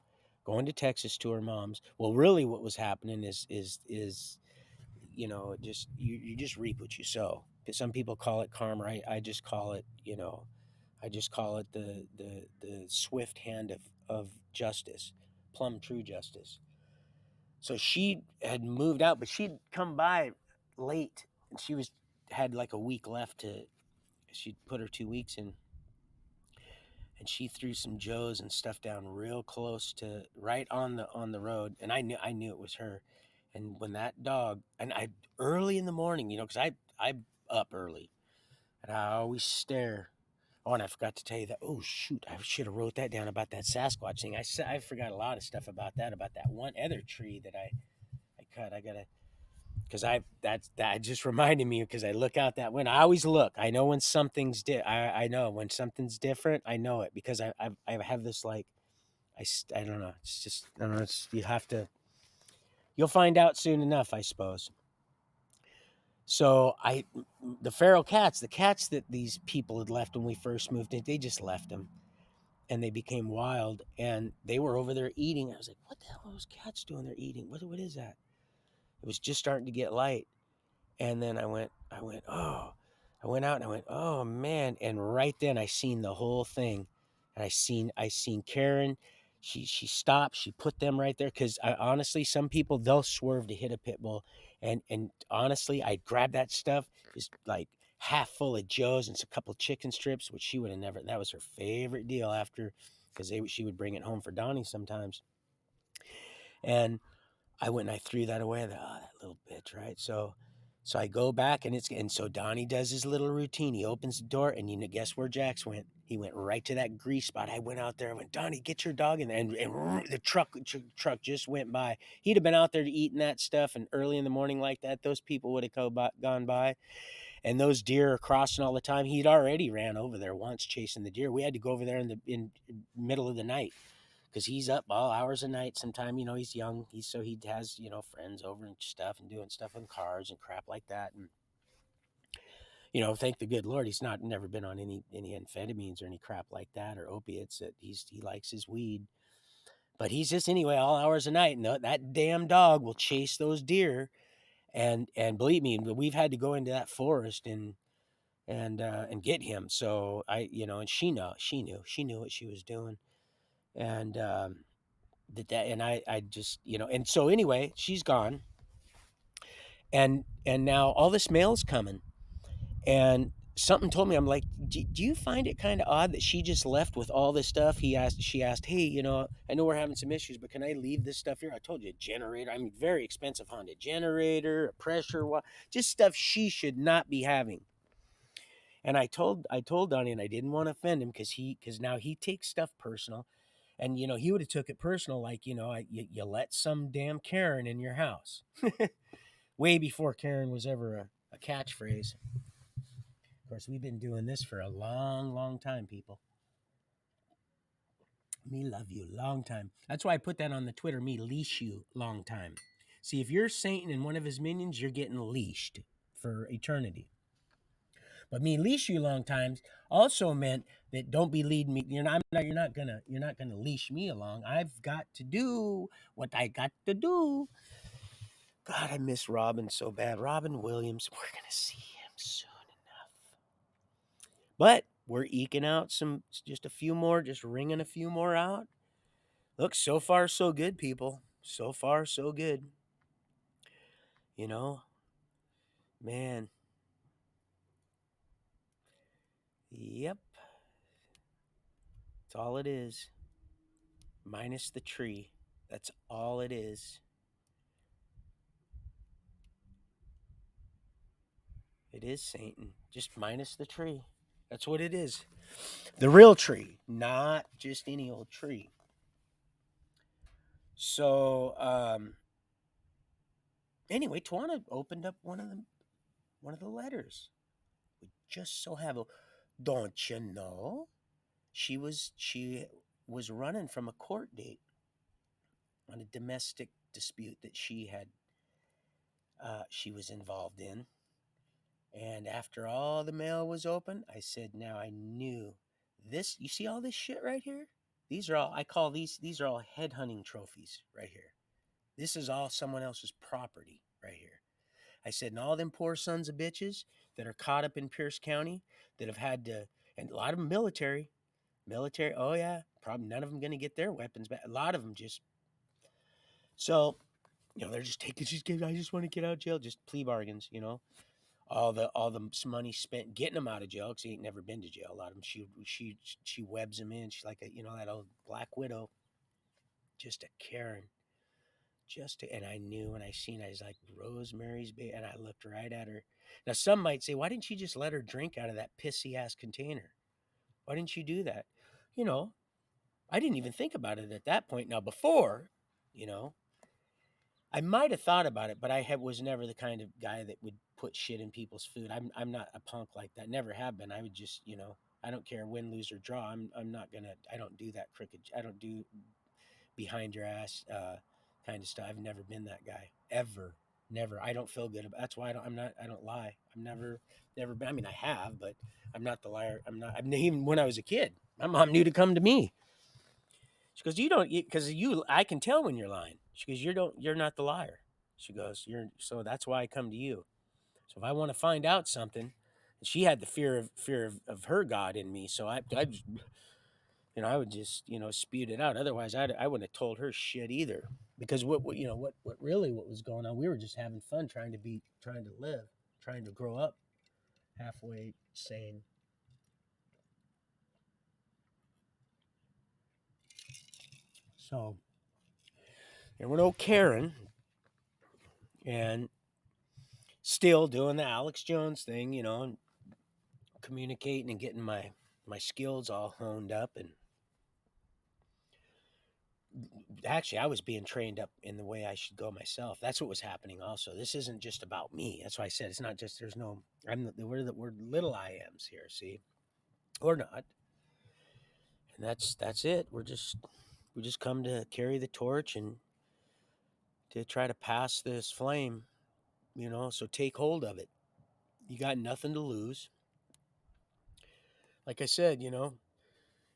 A: Going to Texas to her mom's. Well, really, what was happening is just you just reap what you sow. Some people call it karma. I just call it the swift hand of justice, plumb true justice. So she had moved out, but she'd come by late, and she had like a week left to. She'd put her 2 weeks in, and she threw some joes and stuff down real close to right on the road, and I knew it was her. And when that dog and I early in the morning, because I up early, and I always stare. Oh, and I forgot to tell you that. Oh shoot, I should have wrote that down about that Sasquatch thing. I forgot a lot of stuff about that one other tree that I cut. I gotta because that just reminded me because I look out that window. I always look. I know when something's I know when something's different. I know it because I have this like I don't know. It's just I don't know. You'll find out soon enough, I suppose. So the feral cats, the cats that these people had left when we first moved in, they just left them and they became wild and they were over there eating. I was like, what the hell are those cats doing? They're eating. What is that? It was just starting to get light. And then oh, I went out and I went, oh man. And right then I seen the whole thing. And I seen Karen. She stopped. She put them right there. Cause honestly, some people they'll swerve to hit a pit bull. And honestly, I grabbed that stuff, just like half full of Joe's and a couple chicken strips, which she would have never, that was her favorite deal after, because she would bring it home for Donnie sometimes. And I went and I threw that away. That little bitch, right? So I go back and so Donnie does his little routine. He opens the door and guess where Jax went? He went right to that grease spot. I went out there. I went, Donnie, get your dog in there. And the truck just went by. He'd have been out there eating that stuff and early in the morning like that. Those people would have gone by. And those deer are crossing all the time. He'd already ran over there once chasing the deer. We had to go over there in middle of the night because he's up all hours of night. Sometime, he's young. He has, friends over and stuff and doing stuff on cars and crap like that. And, thank the good Lord, he's never been on any amphetamines or any crap like that or opiates. That he likes his weed. But he's just anyway all hours of night, and that damn dog will chase those deer. And believe me, we've had to go into that forest and get him. So and she knew what she was doing, and and I just and so anyway, she's gone, and now all this mail's coming, and something told me, I'm like, do you find it kind of odd that she just left with all this stuff? She asked, hey, I know we're having some issues, but can I leave this stuff here? I told you, a generator. I mean, very expensive Honda generator, a pressure, just stuff she should not be having. And I told Donnie, and I didn't want to offend him because now he takes stuff personal, and he would have took it personal, like you let some damn Karen in your house, way before Karen was ever a catchphrase. Of course, we've been doing this for a long, long time, people. Me love you, long time. That's why I put that on the Twitter. Me leash you, long time. See, if you're Satan and one of his minions, you're getting leashed for eternity. But me leash you long times also meant that don't be leading me. You're not gonna leash me along. I've got to do what I got to do. God, I miss Robin so bad. Robin Williams. We're gonna see him soon enough. But we're eking out just a few more, just ringing a few more out. Look, so far so good, people. So far so good. You know, man. Yep, that's all it is. Minus the tree. That's all it is. It is Satan, just minus the tree. That's what it is. The real tree, not just any old tree. So, anyway, Tawana opened up one of the letters. We just so have a. Don't you know? She was running from a court date on a domestic dispute that she was involved in. And after all the mail was open, I said, now I knew this. You see all this shit right here? These are all, I call these are all headhunting trophies right here. This is all someone else's property right here. I said, and all them poor sons of bitches that are caught up in Pierce County that have had to, and a lot of them military. Oh yeah, probably none of them going to get their weapons back. A lot of them just, so, they're just taking, I just want to get out of jail, just plea bargains. All the money spent getting them out of jail because he ain't never been to jail. A lot of them, she webs them in. She's like that old Black Widow, just a Karen, and I knew when I seen, I was like, Rosemary's Baby, and I looked right at her. Now some might say, why didn't you just let her drink out of that pissy ass container? Why didn't you do that? You know, I didn't even think about it at that point. Now before, you know, I might have thought about it, but was never the kind of guy that would put shit in people's food. I'm not a punk like that. Never have been. I would just, I don't care, win, lose, or draw. I'm not gonna. I don't do that crooked. I don't do behind your ass kind of stuff. I've never been that guy ever. Never. I don't feel good about. That's why I don't. I'm not. I don't lie. I'm never been. I mean, I have, but I'm not the liar. I'm not. Even when I was a kid, my mom knew to come to me. She goes, you don't, because I can tell when you're lying. She goes, you're not the liar. She goes, so that's why I come to you. So if I want to find out something, and she had the fear of her God in me. So I just, I would just, spewed it out. Otherwise I wouldn't have told her shit either, because what was going on, we were just having fun trying to live, trying to grow up halfway sane. So there were no Karen, and still doing the Alex Jones thing, and communicating and getting my skills all honed up. And actually, I was being trained up in the way I should go myself. That's what was happening. Also, this isn't just about me. That's why I said it's not just. There's no. We're little I ams here. See, or not. And that's it. We just come to carry the torch and to try to pass this flame. So take hold of it. You got nothing to lose. Like I said,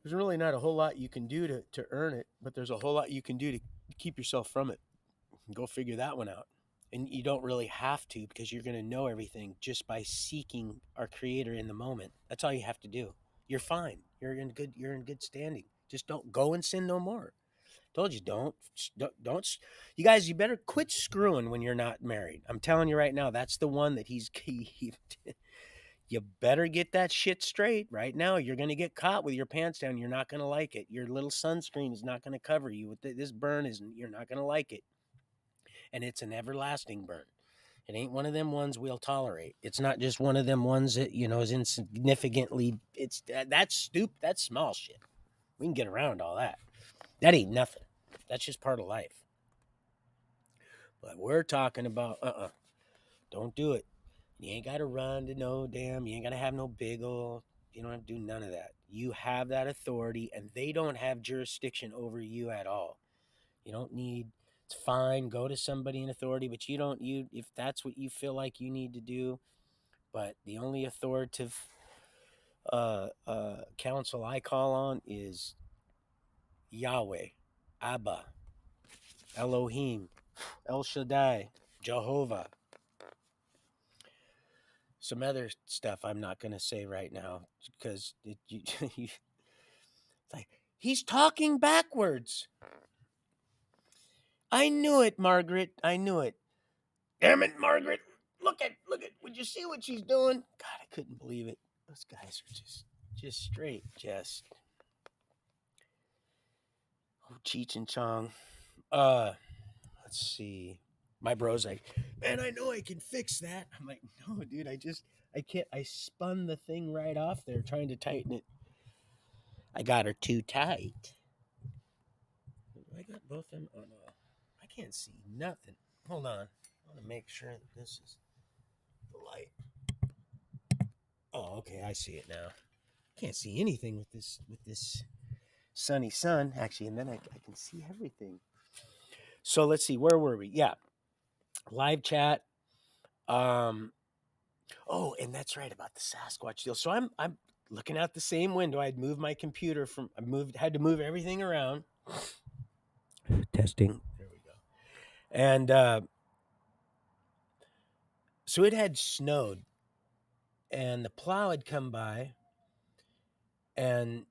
A: There's really not a whole lot you can do to earn it, but there's a whole lot you can do to keep yourself from it. Go figure that one out. And you don't really have to, because you're going to know everything just by seeking our creator in the moment. That's all you have to do. You're fine. You're in good standing. Just don't go and sin no more. Told you don't you guys, you better quit screwing when you're not married. I'm telling you right now, that's the one that you better get that shit straight right now. You're going to get caught with your pants down. You're not going to like it. Your little sunscreen is not going to cover you with this burn. Isn't You're not going to like it, and it's an everlasting burn. It ain't one of them ones we'll tolerate. It's not just one of them ones that is insignificantly. It's that's stupid. That's small shit. We can get around all that. That ain't nothing. That's just part of life. But we're talking about don't do it. You ain't got to run to no damn. You ain't got to have no big old. You don't have to do none of that. You have that authority, and they don't have jurisdiction over you at all. You don't need. It's fine. Go to somebody in authority, but you don't. You if that's what you feel like you need to do. But the only authoritative counsel I call on is Yahweh, Abba, Elohim, El Shaddai, Jehovah. Some other stuff I'm not going to say right now because it's like he's talking backwards. I knew it, Margaret. I knew it. Damn it, Margaret. Look at. Would you see what she's doing? God, I couldn't believe it. Those guys are just straight. Oh, Cheech and Chong. Let's see. My bro's like, man, I know I can fix that. I'm like, no, dude, I can't. I spun the thing right off there trying to tighten it. I got her too tight. I got both of them. Oh no, I can't see nothing. Hold on. I want to make sure that this is the light. Oh, okay, I see it now. Can't see anything with this sunny sun actually, and then I can see everything. So let's see, where were we? Yeah, live chat. Um, Oh, and that's right about the Sasquatch deal. So I'm looking out the same window. I'd moved my computer from. Had to move everything around. Testing. There we go. And so it had snowed, and the plow had come by and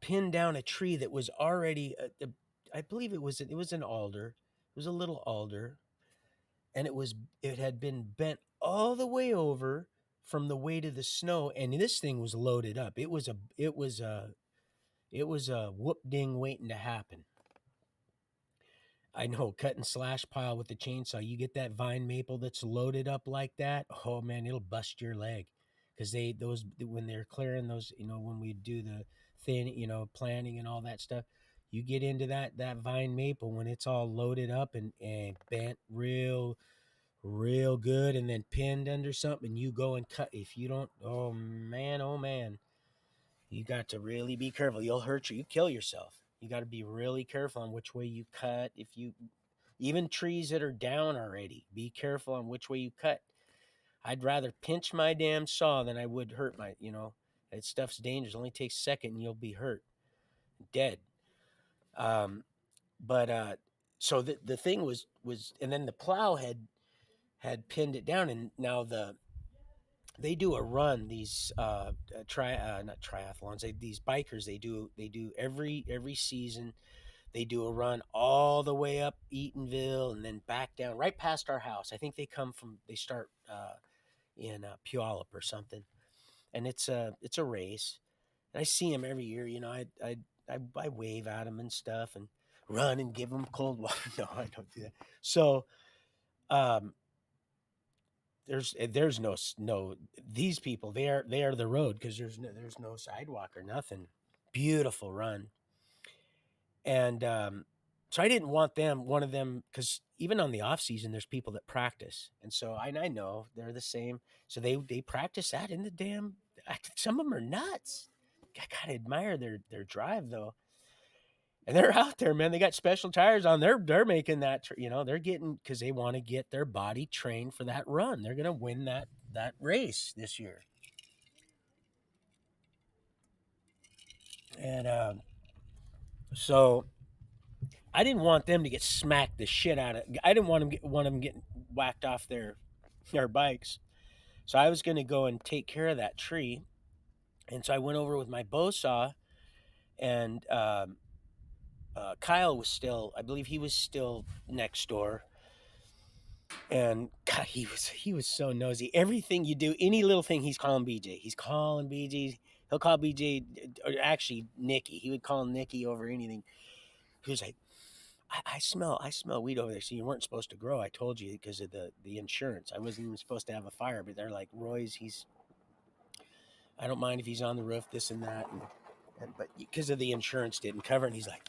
A: pinned down a tree that was already. I believe it was an alder. It was a little alder, and it had been bent all the way over from the weight of the snow, and this thing was loaded up. It was a whoop ding waiting to happen. I know, cut and slash pile with the chainsaw. You get that vine maple that's loaded up like that. Oh man, it'll bust your leg. Because those when they're clearing those, when we do the thin, planting and all that stuff, you get into that vine maple when it's all loaded up and bent real good and then pinned under something. You go and cut. If you don't, oh man, you got to really be careful. You'll hurt you. You kill yourself. You got to be really careful on which way you cut. Even trees that are down already, be careful on which way you cut. I'd rather pinch my damn saw than I would hurt that stuff's dangerous. It only takes a second and you'll be hurt, dead. But so the thing was, and then the plow had pinned it down, and now they do a run. These not triathlons. These bikers. They do every season. They do a run all the way up Eatonville and then back down right past our house. I think they start in Puyallup or something, and it's a race. And I see them every year. I wave at them and stuff and run and give them cold water. No, I don't do that. So um, there's no these people. They are the road because there's no sidewalk or nothing. Beautiful run. And so I didn't want one of them, because even on the off season, there's people that practice, and so I know they're the same. So they practice that in the damn. Some of them are nuts. I gotta admire their drive though, and they're out there, man. They got special tires on. They're making that. They're getting, because they want to get their body trained for that run. They're gonna win that race this year. And so I didn't want them to get smacked the shit out of. I didn't want them getting whacked off their bikes. So I was going to go and take care of that tree. And so I went over with my bow saw, and Kyle was still, I believe he was still next door. And God, he was so nosy. Everything you do, any little thing, he's calling BJ. He's calling BJ. He'll call BJ, or actually Nikki. He would call Nikki over anything. He was like, I smell weed over there. So you weren't supposed to grow. I told you because of the insurance. I wasn't even supposed to have a fire. But they're like, Roy's. I don't mind if he's on the roof, this and that, but because of the insurance didn't cover it. And he's like,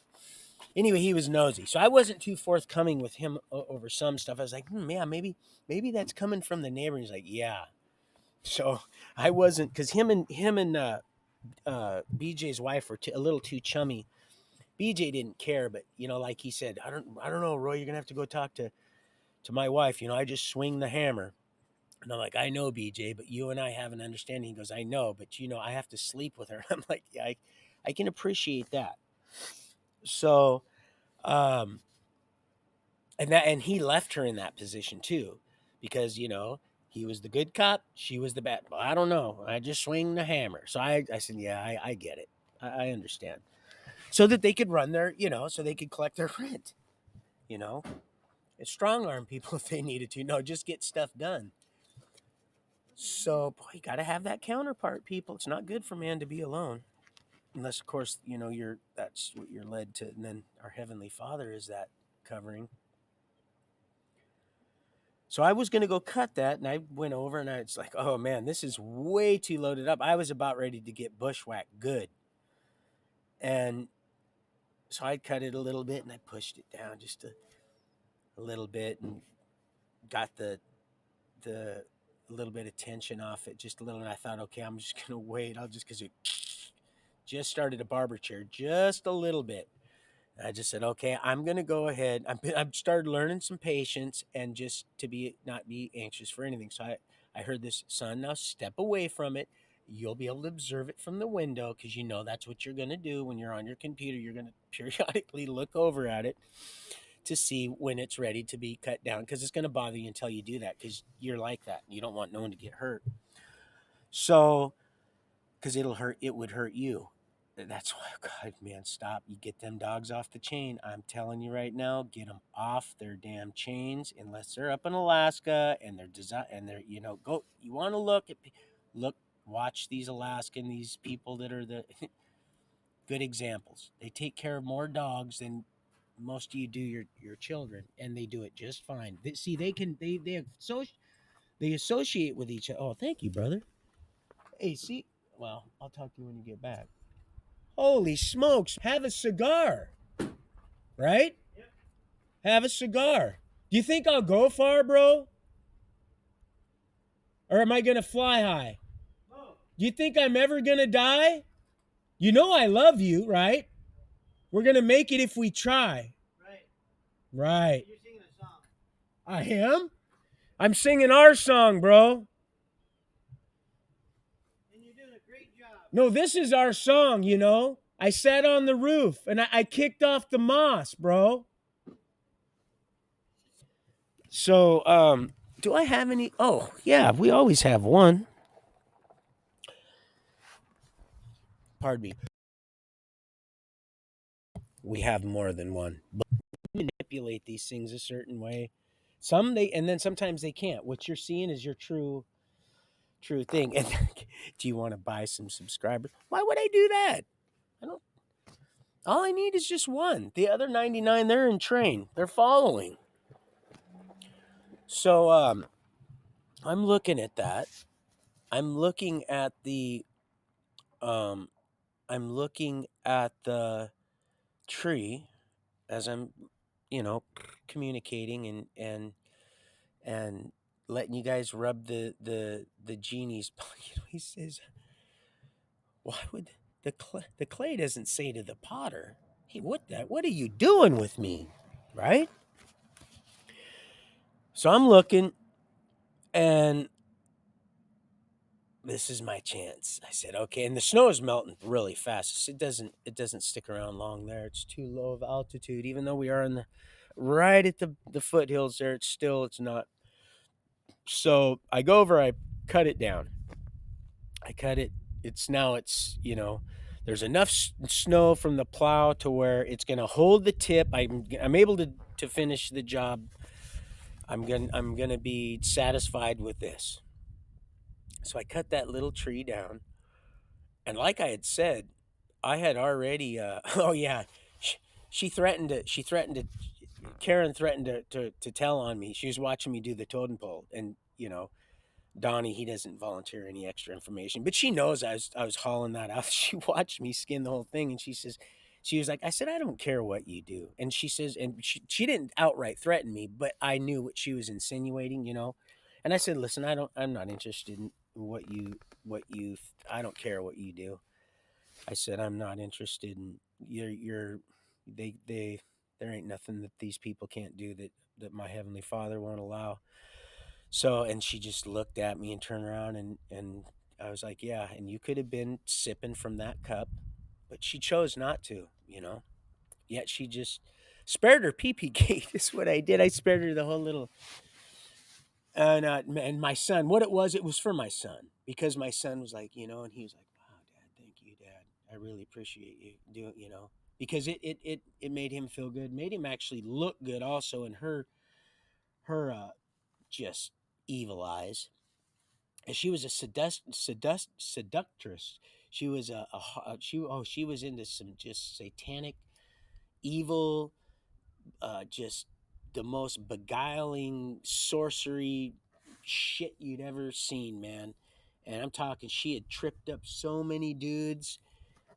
A: anyway, he was nosy. So I wasn't too forthcoming with him over some stuff. I was like, yeah, maybe that's coming from the neighbor. And he's like, yeah. So I wasn't, because him and BJ's wife were a little too chummy. BJ didn't care, but like he said, I don't know, Roy. You're gonna have to go talk to my wife. I just swing the hammer. And I'm like, I know, BJ, but you and I have an understanding. He goes, I know, but I have to sleep with her. I'm like, yeah, I can appreciate that. So, um, and he left her in that position too, because he was the good cop, she was the bad. Well, I don't know. I just swing the hammer. So I said, yeah, I get it. I understand. So that they could run so they could collect their rent. You know, and strong arm people if they needed to. No, just get stuff done. So, boy, you got to have that counterpart, people. It's not good for man to be alone, unless, of course, that's what you're led to. And then our heavenly Father is that covering. So I was going to go cut that, and I went over, and I was like, "Oh man, this is way too loaded up." I was about ready to get bushwhacked good, and so I cut it a little bit, and I pushed it down just a little bit, and got the little bit of tension off it just a little. And I thought, okay, I'm just gonna wait. I'll just because it just started a barber chair just a little bit. And I just said, okay, I'm gonna go ahead. I've started learning some patience and just to be not be anxious for anything. So I heard this, son. Now step away from it. You'll be able to observe it from the window because that's what you're gonna do when you're on your computer. You're gonna periodically look over at it to see when it's ready to be cut down because it's going to bother you until you do that because you're like that. You don't want no one to get hurt. So, because it would hurt you. That's why, God, man, stop. You get them dogs off the chain. I'm telling you right now, get them off their damn chains unless they're up in Alaska and they're go. You want to watch these these people that are the good examples. They take care of more dogs than most of you do your children, and they do it just fine. See, they associate with each other. Oh, thank you, brother. Hey, see, well, I'll talk to you when you get back. Holy smokes! Have a cigar, right? Yep. Have a cigar. Do you think I'll go far, bro? Or am I gonna fly high? No. Do you think I'm ever gonna die? You know I love you, right? We're gonna make it if we try. Right. Right. You're singing a song. I am? I'm singing our song, bro. And you're doing a great job. No, this is our song, I sat on the roof and I kicked off the moss, bro. So, do I have any? Oh, yeah, we always have one. Pardon me. We have more than one. But we manipulate these things a certain way. And then sometimes they can't. What you're seeing is your true thing. And do you want to buy some subscribers? Why would I do that? I don't. All I need is just one. The other 99, they're in train. They're following. So I'm looking at that. I'm looking at the tree as I'm, communicating and letting you guys rub the genie's. He says, why would the clay doesn't say to the potter, hey, what are you doing with me? Right? So I'm looking, and this is my chance. I said, okay. And the snow is melting really fast. It doesn't stick around long there. It's too low of altitude. Even though we are in the right at the foothills there, it's not. So I go over, I cut it down. I cut it. It's there's enough snow from the plow to where it's gonna hold the tip. I'm able to finish the job. I'm gonna be satisfied with this. So I cut that little tree down, and like I had said, I had already. Oh yeah, she, she threatened to. Karen threatened to tell on me. She was watching me do the totem pole, and Donnie, he doesn't volunteer any extra information, but she knows I was hauling that out. She watched me skin the whole thing, and she was like, I said, I don't care what you do. And she says, and she didn't outright threaten me, but I knew what she was insinuating. And I said, listen, I'm not interested in what you, I don't care what you do. I said, I'm not interested in they, there ain't nothing that these people can't do that my Heavenly Father won't allow. So, and she just looked at me and turned around, and I was like, yeah, and you could have been sipping from that cup, but she chose not to. Yet she just spared her pee-pee gate is what I did. I spared her the whole little, and my son, what it was for my son, because my son was like, and he was like, wow, Dad, thank you, Dad. I really appreciate you doing. Because it made him feel good, made him actually look good also in her just evil eyes. And she was a seductress. She was she was into some just satanic evil, just the most beguiling sorcery shit you'd ever seen, man. And I'm talking, she had tripped up so many dudes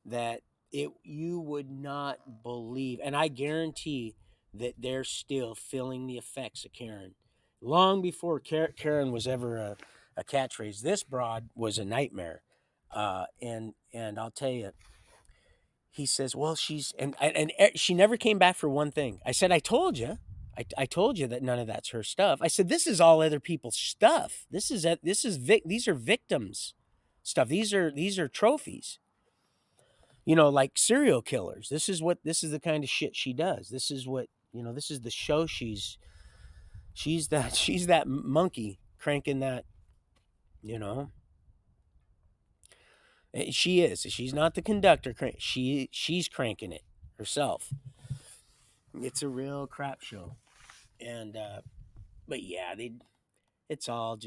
A: that it you would not believe, and I guarantee that they're still feeling the effects of Karen. Long before Karen was ever a catchphrase, this broad was a nightmare. And I'll tell you, he says, "Well, she never came back for one thing." I said, "I told you." I told you that none of that's her stuff. I said, "This is all other people's stuff. These are victims stuff. These are trophies. Like serial killers. This is the kind of shit she does. This is the show she's that monkey cranking that, you know. She is. She's not the conductor she's cranking it herself. It's a real crap show. And but yeah, it's all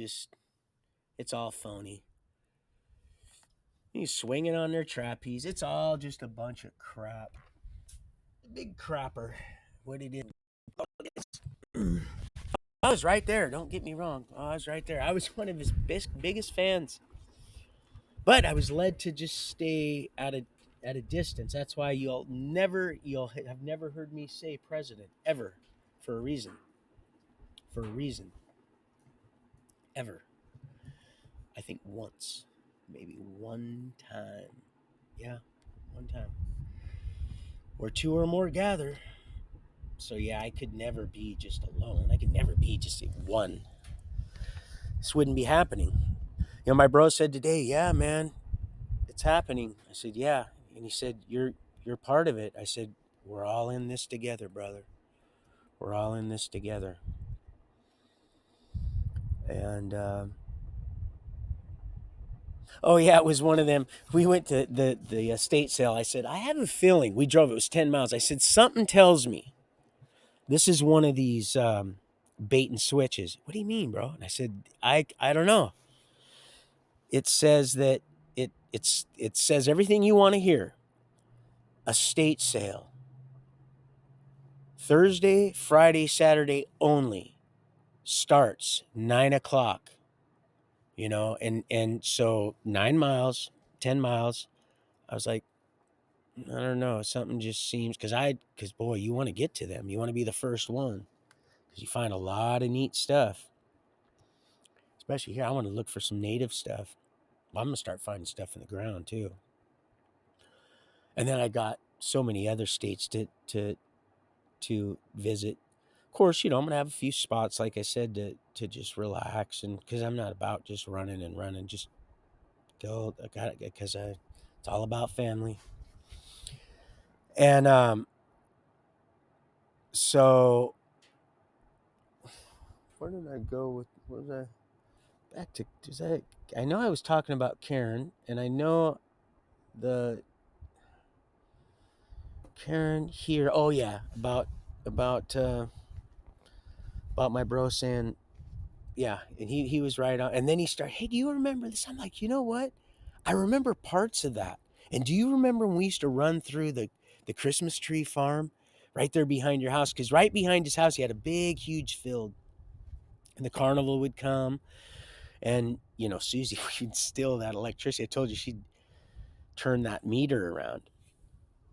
A: phony. He's swinging on their trapeze. It's all just a bunch of crap. Big crapper. What it is. I was right there. Don't get me wrong. I was right there. I was one of his biggest fans, but I was led to just stay at a distance. That's why you'll have never heard me say president ever, for a reason. For a reason, ever. I think once, maybe one time. Yeah, one time. Where two or more gather. So yeah, I could never be just alone. I could never be just one. This wouldn't be happening. My bro said today, yeah, man, it's happening. I said, yeah. And he said, you're part of it. I said, we're all in this together, brother. We're all in this together. And oh yeah, it was one of them. We went to the estate sale. I said, I have a feeling. We drove. It was 10 miles. I said, something tells me this is one of these bait and switches. What do you mean, bro? And I said, I don't know. It says that it says everything you want to hear. Estate sale. Thursday, Friday, Saturday only. Starts 9 o'clock. And so 9 miles, 10 miles. I was like, I don't know. Something just seems because boy, you want to get to them. You want to be the first one because you find a lot of neat stuff. Especially here, I want to look for some native stuff. I'm gonna start finding stuff in the ground too. And then I got so many other states to visit. Of course, I'm gonna have a few spots, like I said, to just relax, and because I'm not about just running and running. Just Go, I got it because it's all about family. And so where did I go with? What was I back to? Is that? I know I was talking about Karen, and I know the Karen here. Oh yeah, about uh, about my bro saying, yeah, and he was right on. And then he started, hey, do you remember this? I'm like, you know what? I remember parts of that. And do you remember when we used to run through the Christmas tree farm right there behind your house? Because right behind his house, he had a big, huge field, and the carnival would come. And Susie would steal that electricity. I told you she'd turn that meter around,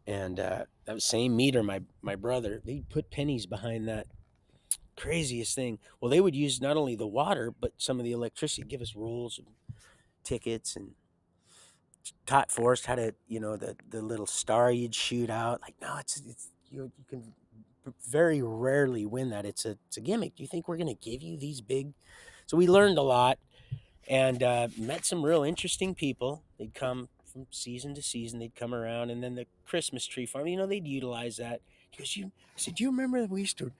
A: and that same meter, my brother, they'd put pennies behind that craziest thing. Well, they would use not only the water but some of the electricity, give us rules and tickets, and taught Forrest how to, the little star you'd shoot out. Like, no, it's you can very rarely win that. It's a gimmick. Do you think we're gonna give you these big? So we learned a lot, and met some real interesting people. They'd come from season to season. They'd come around, and then the Christmas tree farm. They'd utilize that. He goes, I said, do you remember that we used to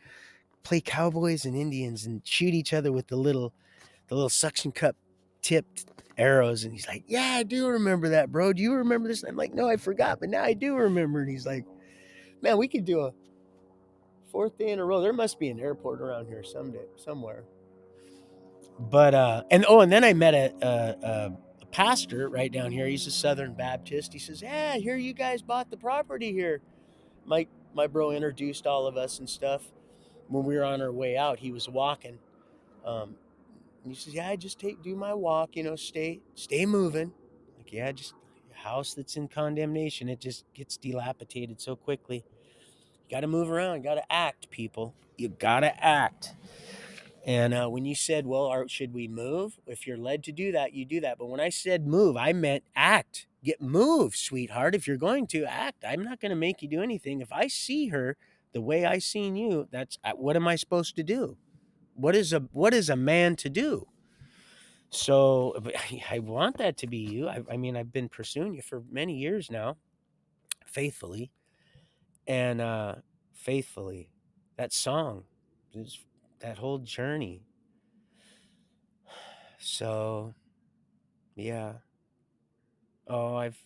A: play cowboys and Indians and shoot each other with the little suction cup tipped arrows? And he's like, yeah, I do remember that, bro. Do you remember this? And I'm like, no, I forgot, but now I do remember. And he's like, man, we could do a fourth day in a row. There must be an airport around here someday, somewhere. But and then I met a pastor right down here. He's a Southern Baptist. He says, yeah, I hear you guys bought the property here. My bro introduced all of us and stuff. When we were on our way out, he was walking. And he says, yeah, I just do my walk, stay moving. Like, yeah, just a house that's in condemnation, it just gets dilapidated so quickly. You got to move around, you got to act, people. You got to act. And when you said, well, should we move? If you're led to do that, you do that. But when I said move, I meant act. Get moved, sweetheart. If you're going to act, I'm not going to make you do anything. If I see her the way I seen you, that's what am I supposed to do? What is a man to do? So I want that to be you. I mean, I've been pursuing you for many years now, faithfully, and faithfully. That song, that whole journey. So yeah. Oh, I've.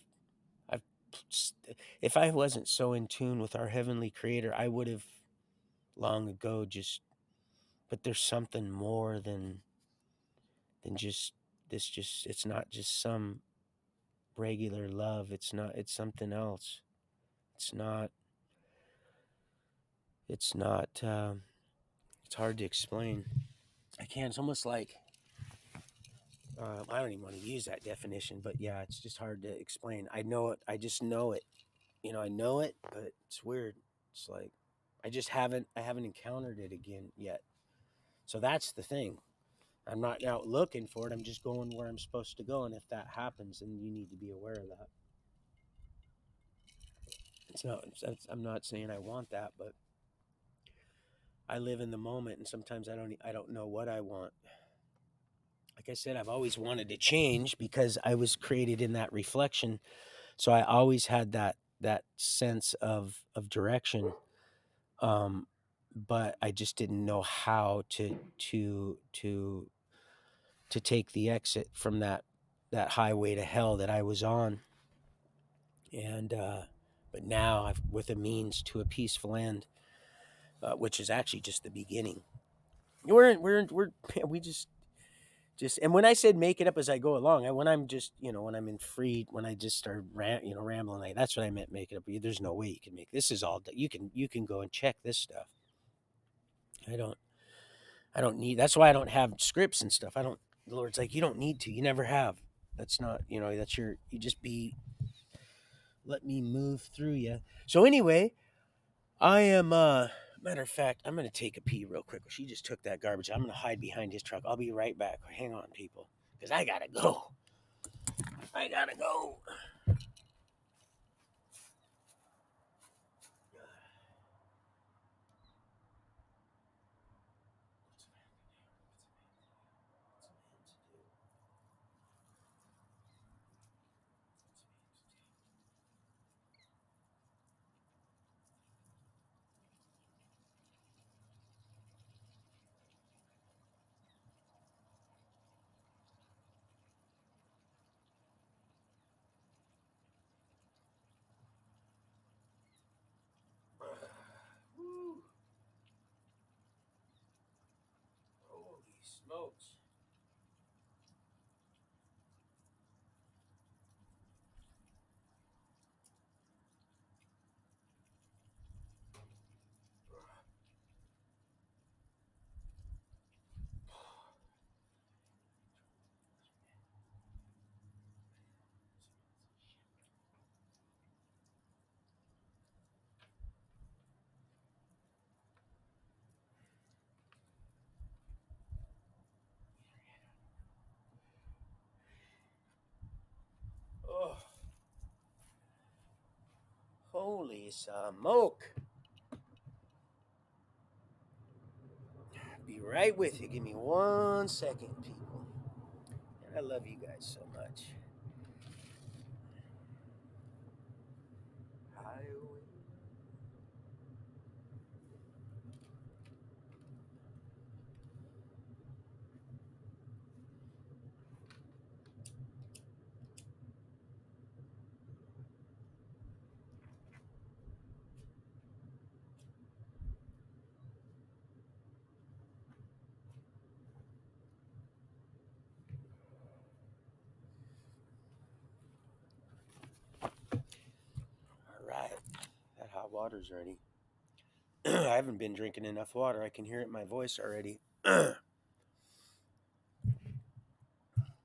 A: If I wasn't so in tune with our heavenly Creator, I would have long ago just. But there's something more than just this. Just it's not just some regular love. It's not. It's something else. It's not. It's not. It's hard to explain. I can't. It's almost like I don't even want to use that definition, but yeah, it's just hard to explain. I know it. I just know it. I know it, but it's weird. It's like I haven't encountered it again yet. So that's the thing. I'm not out looking for it. I'm just going where I'm supposed to go, and if that happens, then you need to be aware of that. I'm not saying I want that, but I live in the moment, and sometimes I don't know what I want. Like I said, I've always wanted to change because I was created in that reflection. So I always had that sense of direction. Um, but I just didn't know how to take the exit from that highway to hell that I was on. And but now I've with a means to a peaceful end, which is actually just the beginning. We're we just and when I said make it up as I go along, when I'm just when I'm in free, when I just start rambling, like that's what I meant, make it up. There's no way you can make this is all you can go and check this stuff. I don't I don't need. That's why I don't have scripts and stuff. I don't. The Lord's like, you don't need to. You never have. That's not. That's your. You just be. Let me move through you. So anyway, I am. Matter of fact, I'm gonna take a pee real quick. She just took that garbage. I'm gonna hide behind his truck. I'll be right back. Hang on, people, because I gotta go. I gotta go. Holy smoke. Be right with you. Give me 1 second, people. And I love you guys so much. Highway. All right. That hot water's ready. I haven't been drinking enough water. I can hear it in my voice already.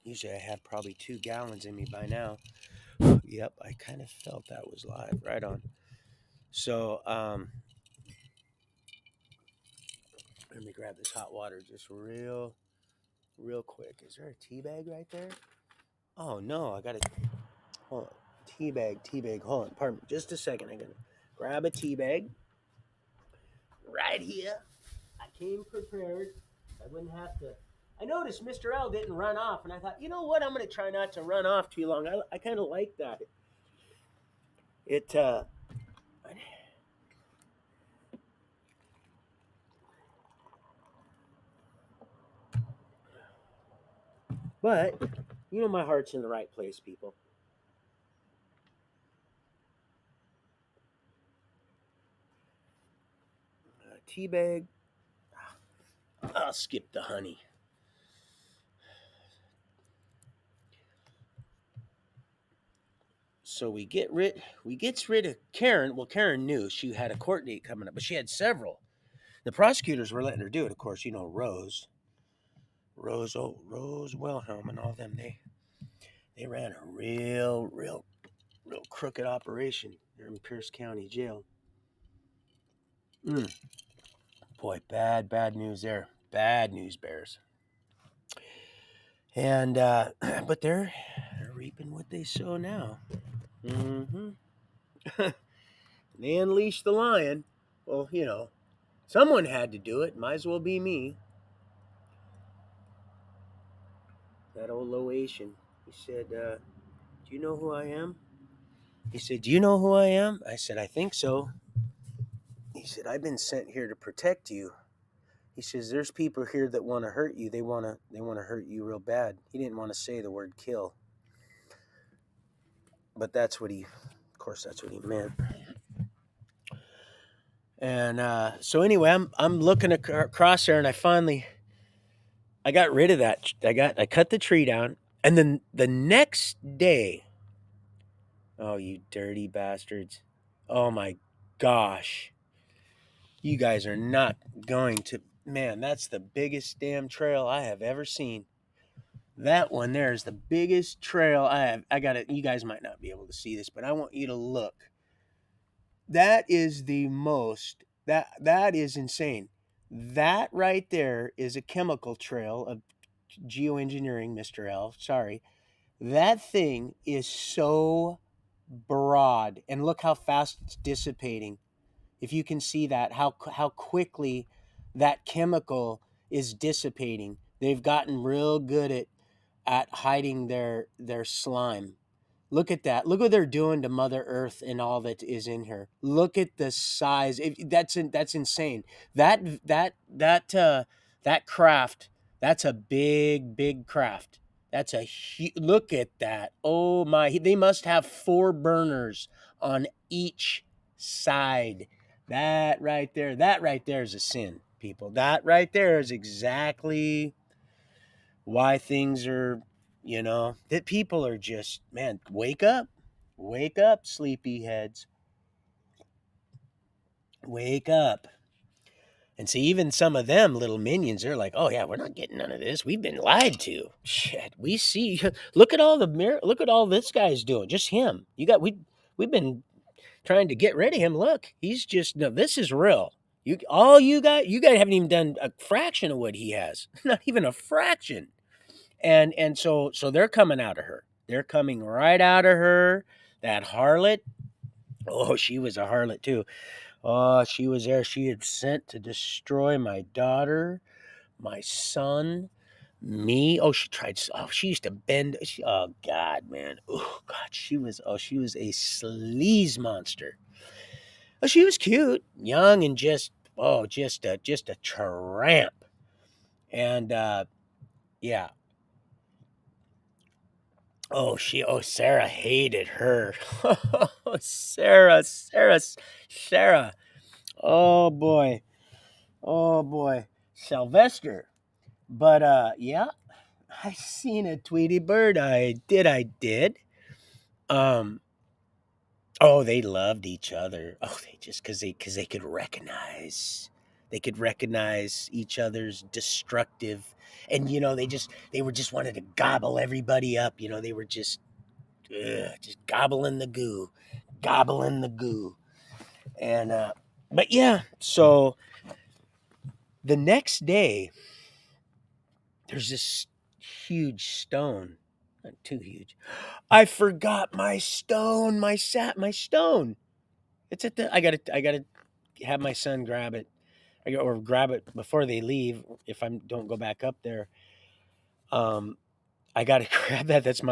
A: Usually I have probably 2 gallons in me by now. Yep, I kind of felt that was live. Right on. So, let me grab this hot water just real quick. Is there a tea bag right there? Oh no, I gotta hold on. Tea bag. Hold on, pardon me. Just a second. I'm gonna grab a tea bag right here. I came prepared. I wouldn't have to. I noticed Mr. L didn't run off, and I thought, you know what? I'm gonna try not to run off too long. I kind of like that. It but you know my heart's in the right place, people. Tea bag. I'll skip the honey. So we gets rid of Karen. Well, Karen knew she had a court date coming up, but she had several. The prosecutors were letting her do it. Of course, you know Rose Wilhelm and all them. They ran a real crooked operation there in Pierce County Jail. Mm. Boy, bad news there. Bad news bears. And but they're reaping what they sow now. Mm-hmm. They unleashed the lion. Well, you know, someone had to do it. Might as well be me. That old Loatian. He said, "Do you know who I am?" He said, "Do you know who I am?" I said, "I think so." He said, "I've been sent here to protect you." He says, "There's people here that want to hurt you. They want to hurt you real bad." He didn't want to say the word kill, but of course, that's what he meant. And so anyway, I'm looking across there, and I got rid of that. I cut the tree down, and then the next day, oh you dirty bastards! Oh my gosh, you guys are not going to. Man, that's the biggest damn trail I have ever seen. That one there is the biggest trail I have. I got it. You guys might not be able to see this, but I want you to look. That is the most. That is insane. That right there is a chemical trail of geoengineering, Mr. L. Sorry. That thing is so broad, and look how fast it's dissipating. If you can see that, how quickly that chemical is dissipating. They've gotten real good at hiding their slime. Look at that. Look what they're doing to Mother Earth and all that is in her. Look at the size. That's insane. That craft. That's a big craft. That's a look at that. Oh my! They must have 4 burners on each side. That right there. That right there is a sin, people. That right there is exactly why things are, that people are just, man, wake up, sleepyheads, wake up. And see, even some of them little minions, they're like, oh yeah, we're not getting none of this. We've been lied to. Shit, we see. Look at look at all this guy's doing. Just him. We've been trying to get rid of him. Look, he's just, no, this is real. You guys haven't even done a fraction of what he has. Not even a fraction. And so they're coming out of her. They're coming right out of her. That harlot. Oh, she was a harlot too. Oh, she was there. She had sent to destroy my daughter, my son, me. Oh, she tried. Oh, she used to bend. Oh God, man. Oh God, she was. Oh, she was a sleaze monster. Oh, she was cute, young, and just just a tramp. And yeah. Oh, Sarah hated her. Sarah. Oh boy. Oh boy. Sylvester. But yeah, I seen a Tweety bird. I did. Um oh, they loved each other. Oh, they just cuz they could recognize each other's destructive, and they were just wanted to gobble everybody up. They were just gobbling the goo, gobbling the goo. And but yeah, so the next day there's this huge stone, not too huge. I forgot my stone, my stone. It's at the I gotta have my son grab it. Or grab it before they leave if I don't go back up there. Um I gotta grab that. That's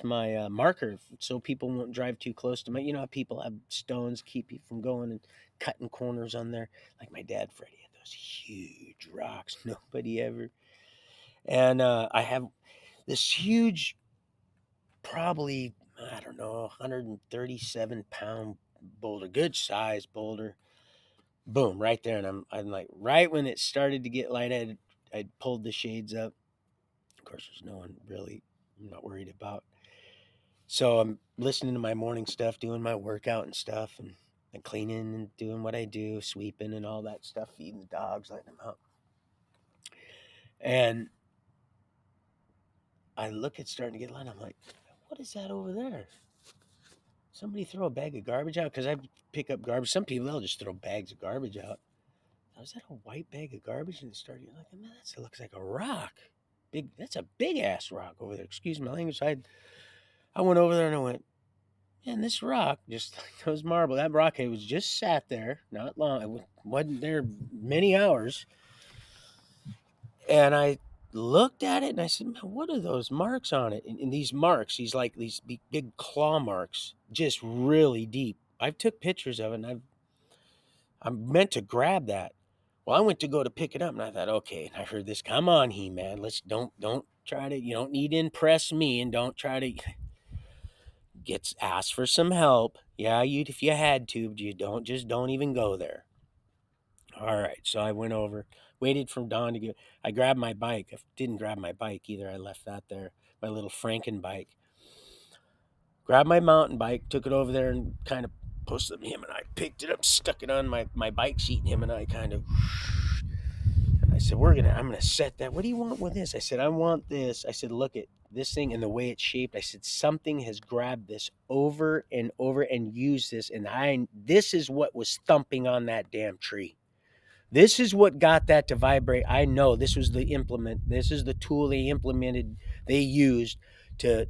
A: my marker, so people won't drive too close to my. You know how people have stones keep you from going and cutting corners on there. Like my dad, Freddie, had those huge rocks. Nobody ever. And I have this huge, probably I don't know, 137-pound boulder, good size boulder. Boom, right there, and I'm like, right when it started to get light, I pulled the shades up. Of course, there's no one really. I'm not worried about. So I'm listening to my morning stuff, doing my workout and stuff, and cleaning and doing what I do, sweeping and all that stuff, feeding the dogs, letting them out. And I look at starting to get light. I'm like, what is that over there? Somebody throw a bag of garbage out? Because I pick up garbage. Some people, they'll just throw bags of garbage out. Was that a white bag of garbage? And it started like, man, that looks like a rock. Big. That's a big ass rock over there. Excuse my language. I went over there and I went, man, this rock, just like those marble, that rock, it was just sat there, not long. It wasn't there many hours. And I looked at it and I said, man, what are those marks on it? And these marks, these big claw marks, just really deep. I took pictures of it, and I'm meant to grab that. Well, I went to go to pick it up, and I thought, okay. And I heard this, come on, He-Man, let's don't try to, you don't need to impress me, and don't try to get ask for some help. Yeah, you if you had to, but you don't even go there. All right, so I went over, waited for Dawn to get. I grabbed my bike. I didn't grab my bike either. I left that there, my little Franken bike. Grabbed my mountain bike, took it over there, and kind of posted him. And I picked it up, stuck it on my bike seat, and him and I kind of. And I said, I'm gonna set that. What do you want with this? I said, I want this. I said, look at this thing and the way it's shaped. I said, something has grabbed this over and over and used this, and this is what was thumping on that damn tree. This is what got that to vibrate. I know this was the implement. This is the tool they used to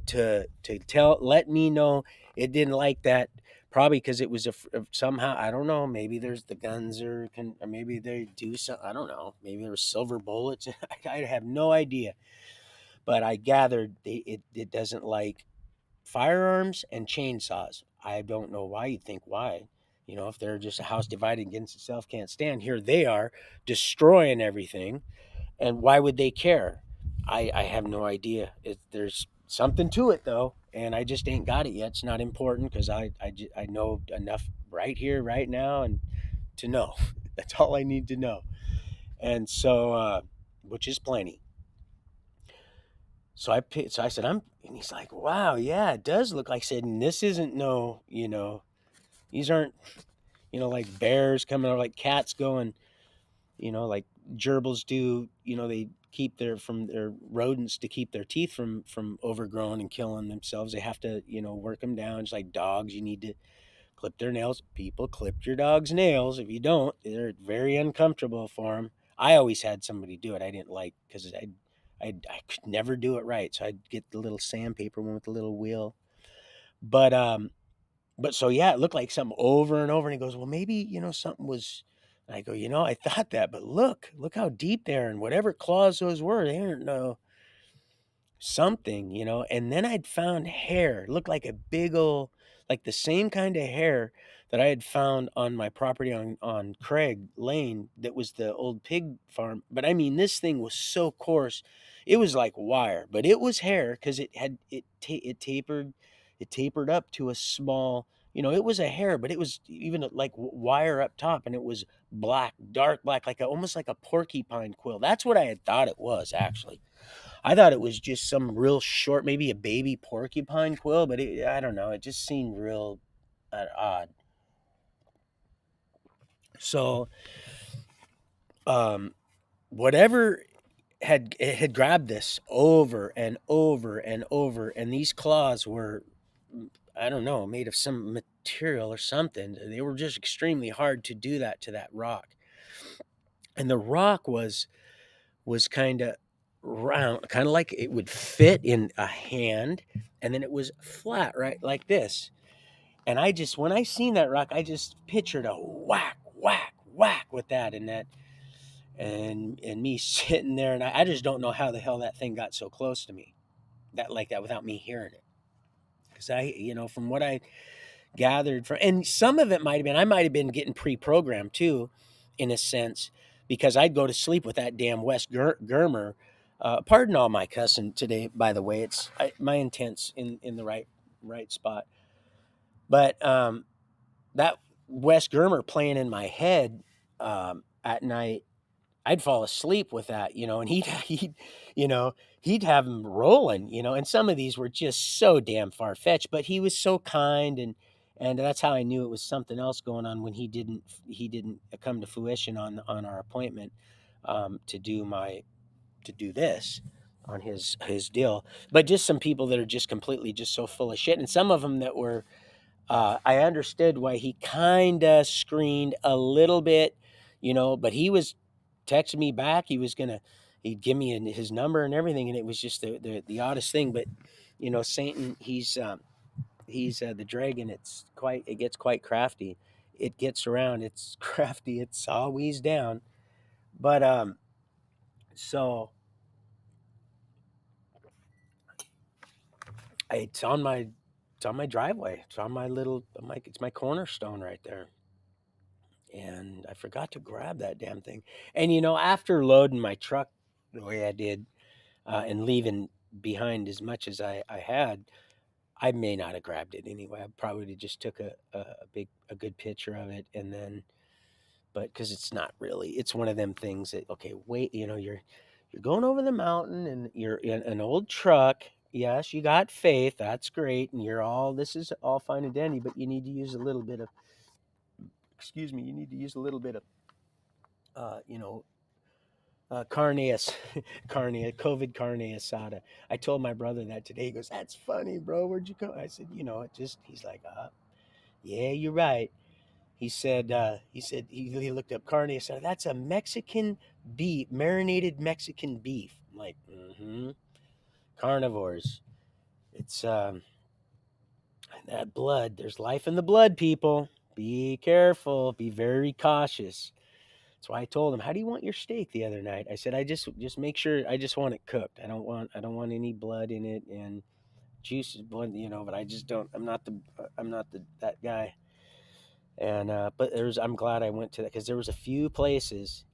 A: let me know it didn't like that. Probably because it was somehow, I don't know. Maybe there's the guns, or maybe they do some. I don't know. Maybe there were silver bullets. I have no idea. But I gathered it doesn't like firearms and chainsaws. I don't know why. You'd think why. If they're just a house divided against itself can't stand. Here they are destroying everything, and why would they care? I have no idea. There's something to it though, and I just ain't got it yet. It's not important because I know enough right here, right now, and to know. That's all I need to know. And so, which is plenty. So I said, and he's like, wow, yeah, it does look like. I said, and this isn't no, these aren't, like bears coming or like cats going, like gerbils do. They keep their rodents to keep their teeth from overgrown and killing themselves. They have to, work them down. It's like dogs. You need to clip their nails. People clip your dog's nails. If you don't, they're very uncomfortable for them. I always had somebody do it. I didn't like because I could never do it right. So I'd get the little sandpaper one with the little wheel. But But so yeah, it looked like something over and over. And he goes, well, maybe, something was. And I go, I thought that, but look how deep there, and whatever claws those were, they aren't no something, and then I'd found hair. It looked like a big old, like the same kind of hair that I had found on my property on Craig Lane that was the old pig farm. But I mean, this thing was so coarse. It was like wire, but it was hair because it tapered up to a small, it was a hair, but it was even like wire up top, and it was black, dark black, almost like a porcupine quill. That's what I had thought it was, actually. I thought it was just some real short, maybe a baby porcupine quill, but I don't know. It just seemed real odd. So, um, whatever had grabbed this over and over and over, and these claws were, I don't know, made of some material or something. They were just extremely hard to do that to that rock, and the rock was kind of round, kind of like it would fit in a hand, and then it was flat, right, like this. And when I seen that rock, I just pictured a whack, whack, whack with that and that, and me sitting there, and I just don't know how the hell that thing got so close to me, that like that, without me hearing it, because from what I gathered from, and some of it I might have been getting pre-programmed too, in a sense, because I'd go to sleep with that damn West Germer. Pardon all my cussing today, by the way. My intent's in the right spot, but that West Germer playing in my head at night, I'd fall asleep with that, and you know, he'd have him rolling, and some of these were just so damn far fetched, but he was so kind, and that's how I knew it was something else going on when he didn't come to fruition on our appointment to do this on his deal. But just some people that are just completely just so full of shit, and some of them that were I understood why he kind of screened a little bit, but he was texting me back. He'd give me his number and everything, and it was just the oddest thing. But Satan, he's the dragon. It gets quite crafty. It gets around. It's crafty. It's always down. But it's on my driveway. It's on my little, it's my cornerstone right there. And I forgot to grab that damn thing. And after loading my truck the way I did, and leaving behind as much as I had, I may not have grabbed it anyway. I probably just took a good picture of it, and then, but because it's not really, it's one of them things that, okay, wait, you're going over the mountain, and you're in an old truck. Yes, you got faith. That's great, and this is all fine and dandy, but you need to use a little bit of, excuse me, you need to use a little bit of, uh, you know, carneus, COVID carne asada. I told my brother that today. He goes, "That's funny, bro. Where'd you go?" I said, it just. He's like, yeah, you're right. He looked up carne asada. That's a Mexican beef, marinated Mexican beef. I'm like, mm-hmm. Carnivores. It's that blood. There's life in the blood, people. Be careful. Be very cautious. That's why I told him, "How do you want your steak?" the other night. I said, "I just make sure. I just want it cooked. I don't want any blood in it, and juice is blood, But I just don't. I'm not the that guy." And but I'm glad I went to that, because there was a few places,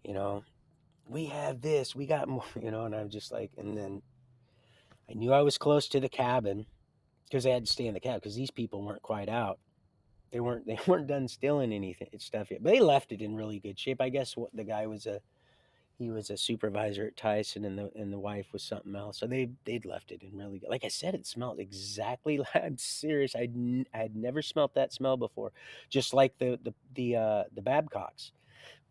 A: you know. We have this. We got more, And I'm just like, and then I knew I was close to the cabin because I had to stay in the cabin because these people weren't quite out. They weren't done stealing anything stuff yet, but they left it in really good shape. I guess what the guy was he was a supervisor at Tyson, and the wife was something else. So they'd left it in really good. Like I said, it smelled exactly. I'm serious. I'd never smelt that smell before. Just like the Babcocks,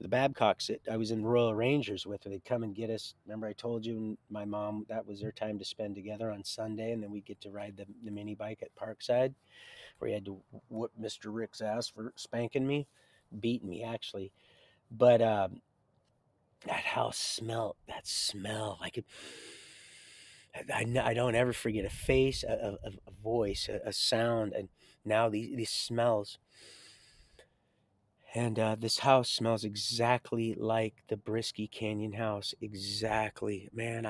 A: that I was in Royal Rangers with. They'd come and get us. Remember, I told you, and my mom, that was their time to spend together on Sunday, and then we'd get to ride the mini bike at Parkside, where you had to whoop Mr. Rick's ass for spanking me, beating me actually. But that smell, like it, I don't ever forget a face, a voice, a sound, and now these smells. And this house smells exactly like the Brisky Canyon house. Exactly, man.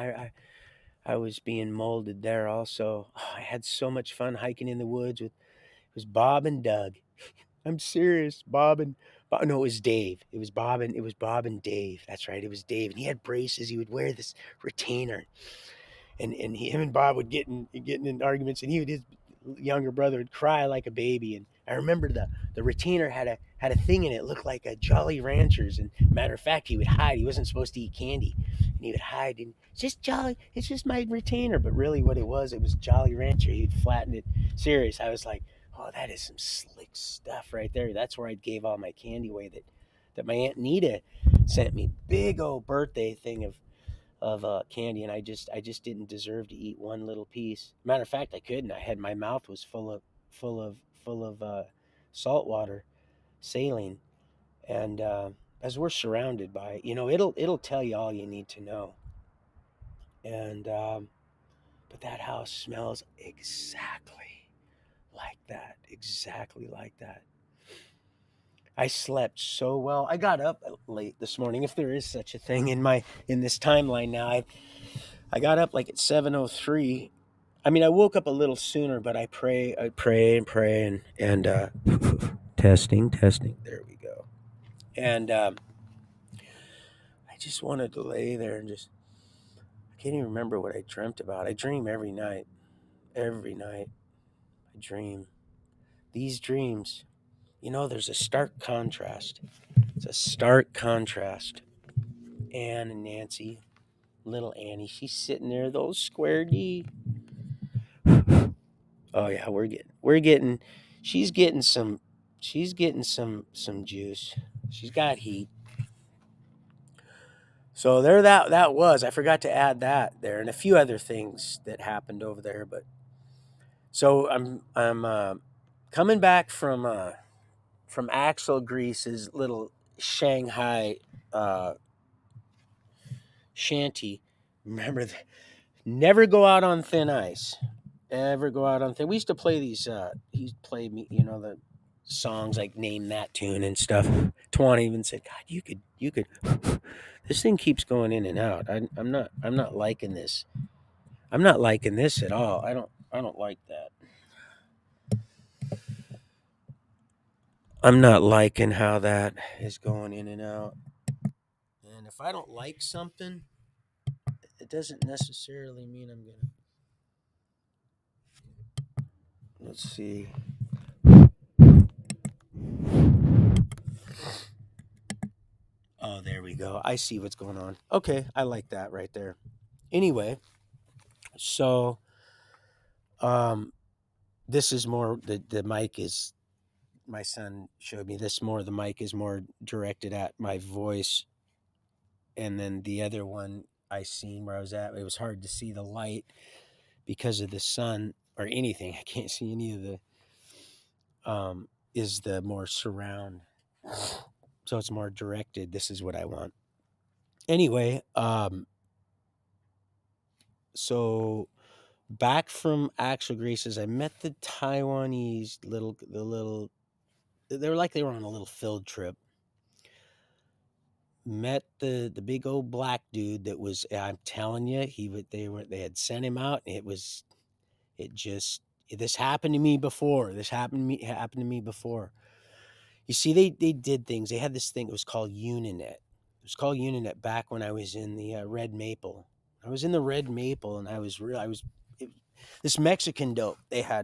A: I was being molded there also. Oh, I had so much fun hiking in the woods with it was Bob and Doug. I'm serious, Bob. No, it was Dave. It was Bob and Dave. That's right. It was Dave, and he had braces. He would wear this retainer, and him and Bob would get in arguments, and his younger brother would cry like a baby. And I remember the retainer had a thing in it, looked like a Jolly Ranchers. And matter of fact, he would hide. He wasn't supposed to eat candy, and he would hide. And it's just Jolly. It's just my retainer. But really, what it was Jolly Rancher. He'd flatten it. Serious. I was like, oh, that is some slick stuff right there. That's where I gave all my candy away. That my aunt Nita sent me big old birthday thing of candy, and I just didn't deserve to eat one little piece. Matter of fact, I couldn't. I had my mouth was full of full of salt water, saline, and as we're surrounded by it, it'll tell you all you need to know. And but that house smells exactly like that. I slept so well. I got up late this morning, if there is such a thing in this timeline now. I got up like at 7:03. I mean, I woke up a little sooner, but I pray and pray and testing. There we go. And I just wanted to lay there and just I can't even remember what I dreamt about. I dream every night. Every night I dream. These dreams, there's a stark contrast. It's a stark contrast. Anne and Nancy, little Annie, she's sitting there, those square D. Oh yeah, we're getting she's getting some juice. She's got heat. So there that was. I forgot to add that there and a few other things that happened over there, but so I'm coming back from Axel Grease's little Shanghai uh shanty. Remember that never go out on thin ice. Ever go out on thin. We used to play these he played me, the songs like Name That Tune and stuff. Twan even said, God, you could this thing keeps going in and out. I'm not liking this. I'm not liking this at all. I don't like that. I'm not liking how that is going in and out. And if I don't like something, it doesn't necessarily mean I'm gonna. Let's see. Oh, there we go. I see what's going on. Okay, I like that right there. Anyway, so um, this is more the mic is. My son showed me this more. The mic is more directed at my voice, and then the other one I seen where I was at. It was hard to see the light because of the sun or anything. I can't see any of the is the more surround. So it's more directed. This is what I want. Anyway, so back from Axel Greases, I met the Taiwanese little they were like they were on a little field trip. Met the big old black dude that was I'm telling you, they had sent him out, and it just this happened to me before. This happened to me before. You see, they did things. They had this thing. It was called Uninet. It was called Uninet back when I was in the Red Maple. I was in the Red Maple, and I was real. It, this Mexican dope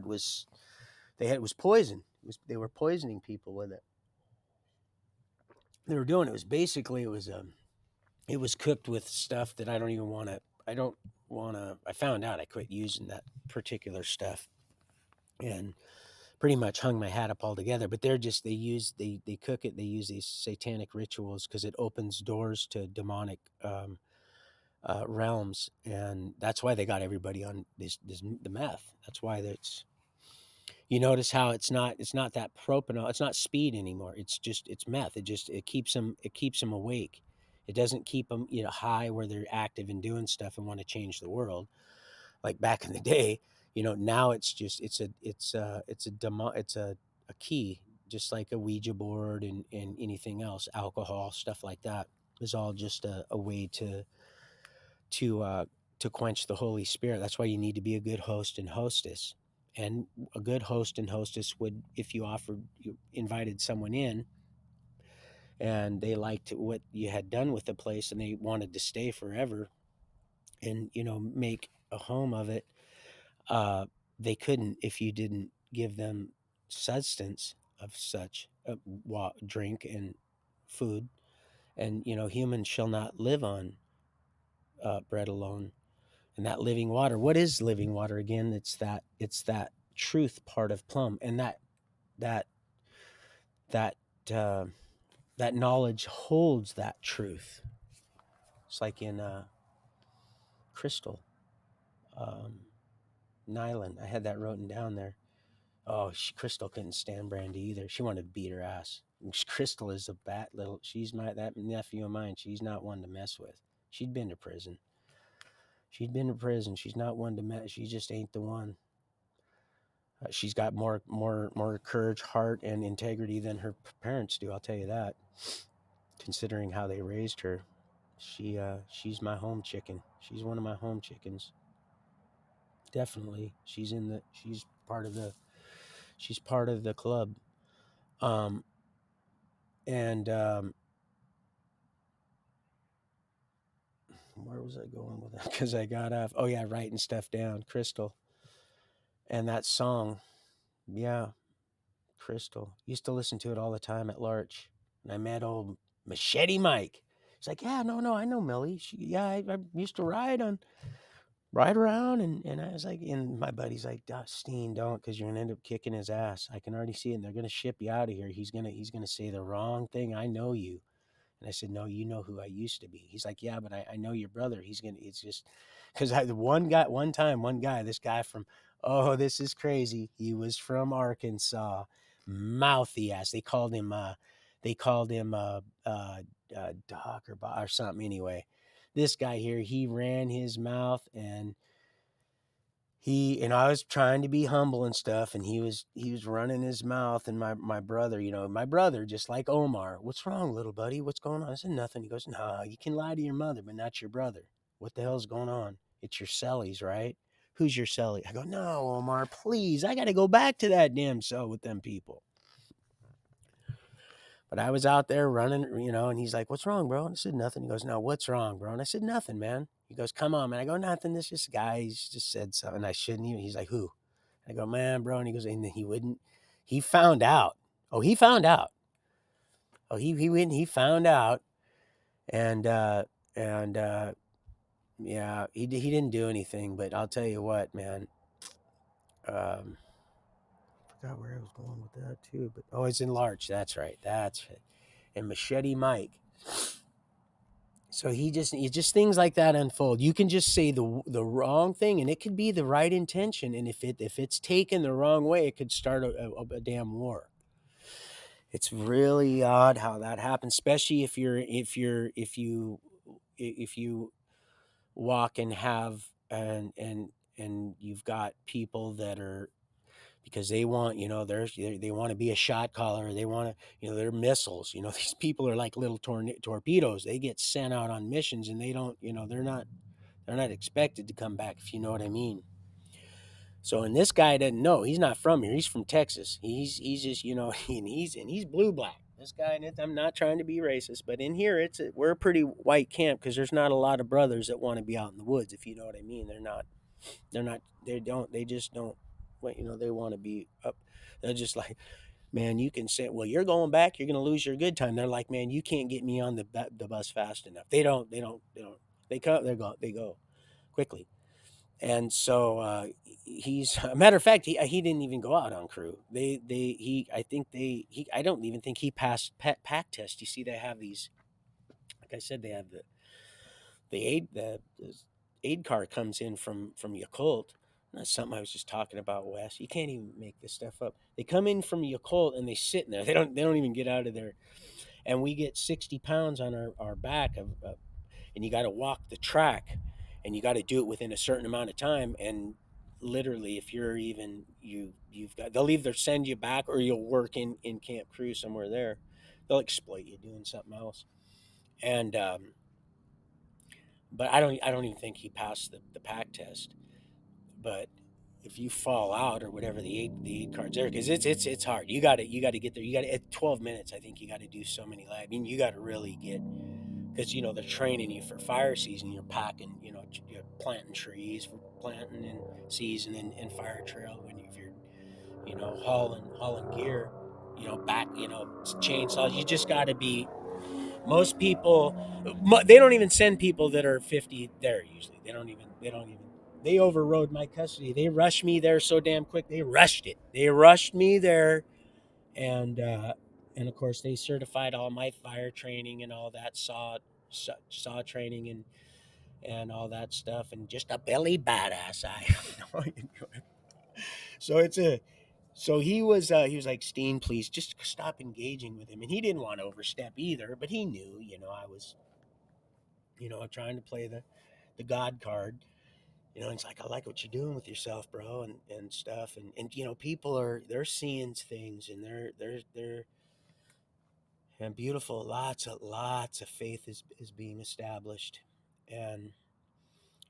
A: was poison. They were poisoning people with it. They were doing it was basically it was cooked with stuff that I don't even want to. I don't want to. I found out I quit using that particular stuff, and pretty much hung my hat up altogether. But they cook it. They use these satanic rituals because it opens doors to demonic realms, and that's why they got everybody on this the meth. That's why that's. You notice how it's not that propanol. It's not speed anymore. It's meth. It keeps them awake. It doesn't keep them high where they're active and doing stuff and want to change the world. like back in the day. Now it's just it's a key, just like a Ouija board and anything else, alcohol, stuff like that is all just a way to uh, to quench the Holy Spirit. That's why you need to be a good host and hostess. And a good host and hostess would, if you invited someone in and they liked what you had done with the place and they wanted to stay forever and make a home of it, uh, they couldn't if you didn't give them substance of such drink and food. And humans shall not live on bread alone, and that living water. What is living water again? It's that truth part of plum, and that that uh, that knowledge holds that truth. It's like in crystal, um, nylon. I had that written down there. Oh, Crystal couldn't stand Brandy either. She wanted to beat her ass. Crystal is a bat little. That nephew of mine. She's not one to mess with. She'd been to prison. She's not one to mess. She just ain't the one. She's got more courage, heart, and integrity than her parents do. I'll tell you that. Considering how they raised her, she's my home chicken. She's one of my home chickens. Definitely, she's part of the club. Um, and Where was I going with that? Because I got off. Oh yeah, writing stuff down. Crystal and that song. Yeah, Crystal. Used to listen to it all the time at Larch. And I met old Machete Mike. He's like, yeah, no, I know Millie. I used to ride around, and I was like, and my buddy's like, Steen, don't, because you're gonna end up kicking his ass. I can already see it. And they're gonna ship you out of here. He's gonna say the wrong thing. I know you. And I said, no, you know who I used to be. He's like, yeah, but I know your brother. It's just because one guy, this guy from, oh, this is crazy. He was from Arkansas, mouthy ass. They called him Doc or something. Anyway, this guy here, he ran his mouth, and I was trying to be humble and stuff, and he was running his mouth, and my brother, just like Omar, what's wrong, little buddy? What's going on? I said nothing. He goes, no, you can lie to your mother, but not your brother. What the hell's going on? It's your cellies, right? Who's your cellie? I go, no, Omar, please. I got to go back to that damn cell with them people. But I was out there running, and he's like, what's wrong, bro? And I said, nothing. He goes, no, what's wrong, bro? And I said, nothing, man. He goes, come on, man. I go, nothing. This just guy, he's just said something. I shouldn't even. He's like, who? I go, man, bro. And he goes, and he wouldn't. He found out. Oh, he found out. Oh, he went. He found out, and yeah, he didn't do anything. But I'll tell you what, man. I forgot where I was going with that too. But it's in Larch. That's right. That's it. And Machete Mike. So it's just things like that unfold. You can just say the wrong thing, and it could be the right intention. And if it's taken the wrong way, it could start a damn war. It's really odd how that happens, especially if you walk and have and you've got people that are, because they want, they want to be a shot caller. They want to, they're missiles. These people are like little torpedoes. They get sent out on missions, and they don't, they're not expected to come back, if you know what I mean. So, and this guy doesn't know. He's not from here. He's from Texas. He's just, and he's blue black. This guy, and I'm not trying to be racist, but in here we're a pretty white camp, because there's not a lot of brothers that want to be out in the woods, if you know what I mean. They just don't. They want to be up. They're just like, man, you can say, well, you're going back, you're going to lose your good time. They're like, man, you can't get me on the bus fast enough. They go quickly. And so he's a matter of fact, he didn't even go out on crew. I don't even think he passed pack test. You see, they have these, like I said, they have the aid car comes in from Yakult. That's something I was just talking about, Wes. You can't even make this stuff up. They come in from Yakult, and they sit in there. They don't even get out of there. And we get 60 pounds on our back and you got to walk the track. and you got to do it within a certain amount of time. And literally, if you're even you've got, they'll either send you back or you'll work in Camp Crew somewhere there. They'll exploit you doing something else. And but I don't even think he passed the pack test. But if you fall out or whatever, the eight cards there, because it's hard. You got to get there. You got to at 12 minutes. I think you got to do so many laps. I mean, you got to really get, because they're training you for fire season. You're packing, you're planting trees for planting in season and fire trail when if you're hauling gear, back, chainsaws. You just got to be. Most people, they don't even send people that are 50 there usually. They don't even. They overrode my custody. They rushed me there so damn quick. They rushed it. They rushed me there, and and of course they certified all my fire training and all that saw training and all that stuff, and just a belly badass I. so it's a so he was like, Steen, please just stop engaging with him. And he didn't want to overstep either, but he knew, I was, trying to play the God card. It's like, I like what you're doing with yourself, bro, and stuff. And people they're seeing things, and they're and beautiful. Lots of faith is being established. And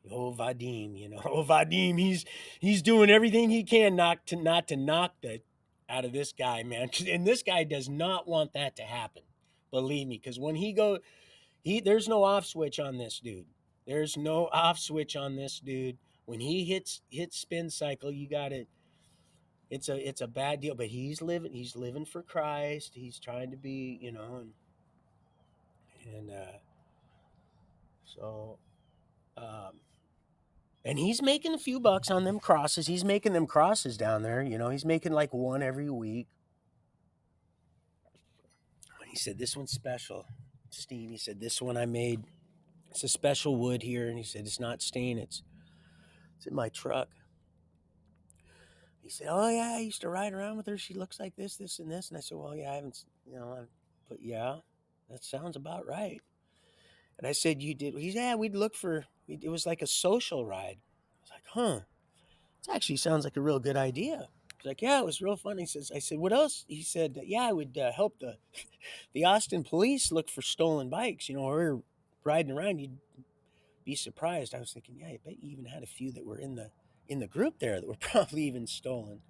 A: Vadim, Vadim, he's doing everything he can not to knock the out of this guy, man. And this guy does not want that to happen. Believe me, because when there's no off switch on this dude. There's no off switch on this dude. When he hits spin cycle, you got it. It's a bad deal. But he's living for Christ. He's trying to be, and so um, and he's making a few bucks on them crosses. He's making them crosses down there. He's making like one every week. He said this one's special, Steve. He said this one I made. It's a special wood here, and he said it's not stained. It's in my truck. He said, "Oh yeah, I used to ride around with her. She looks like this, and this." And I said, "Well, yeah, I haven't, but yeah, that sounds about right." And I said, "You did?" He said, "Yeah, we'd look for. It was like a social ride." I was like, "Huh? It actually sounds like a real good idea." He's like, "Yeah, it was real fun." He says, "I said, what else?" He said, "Yeah, I would help the Austin police look for stolen bikes. We're riding around. You'd be surprised." I was thinking, yeah, I bet you even had a few that were in the group there that were probably even stolen.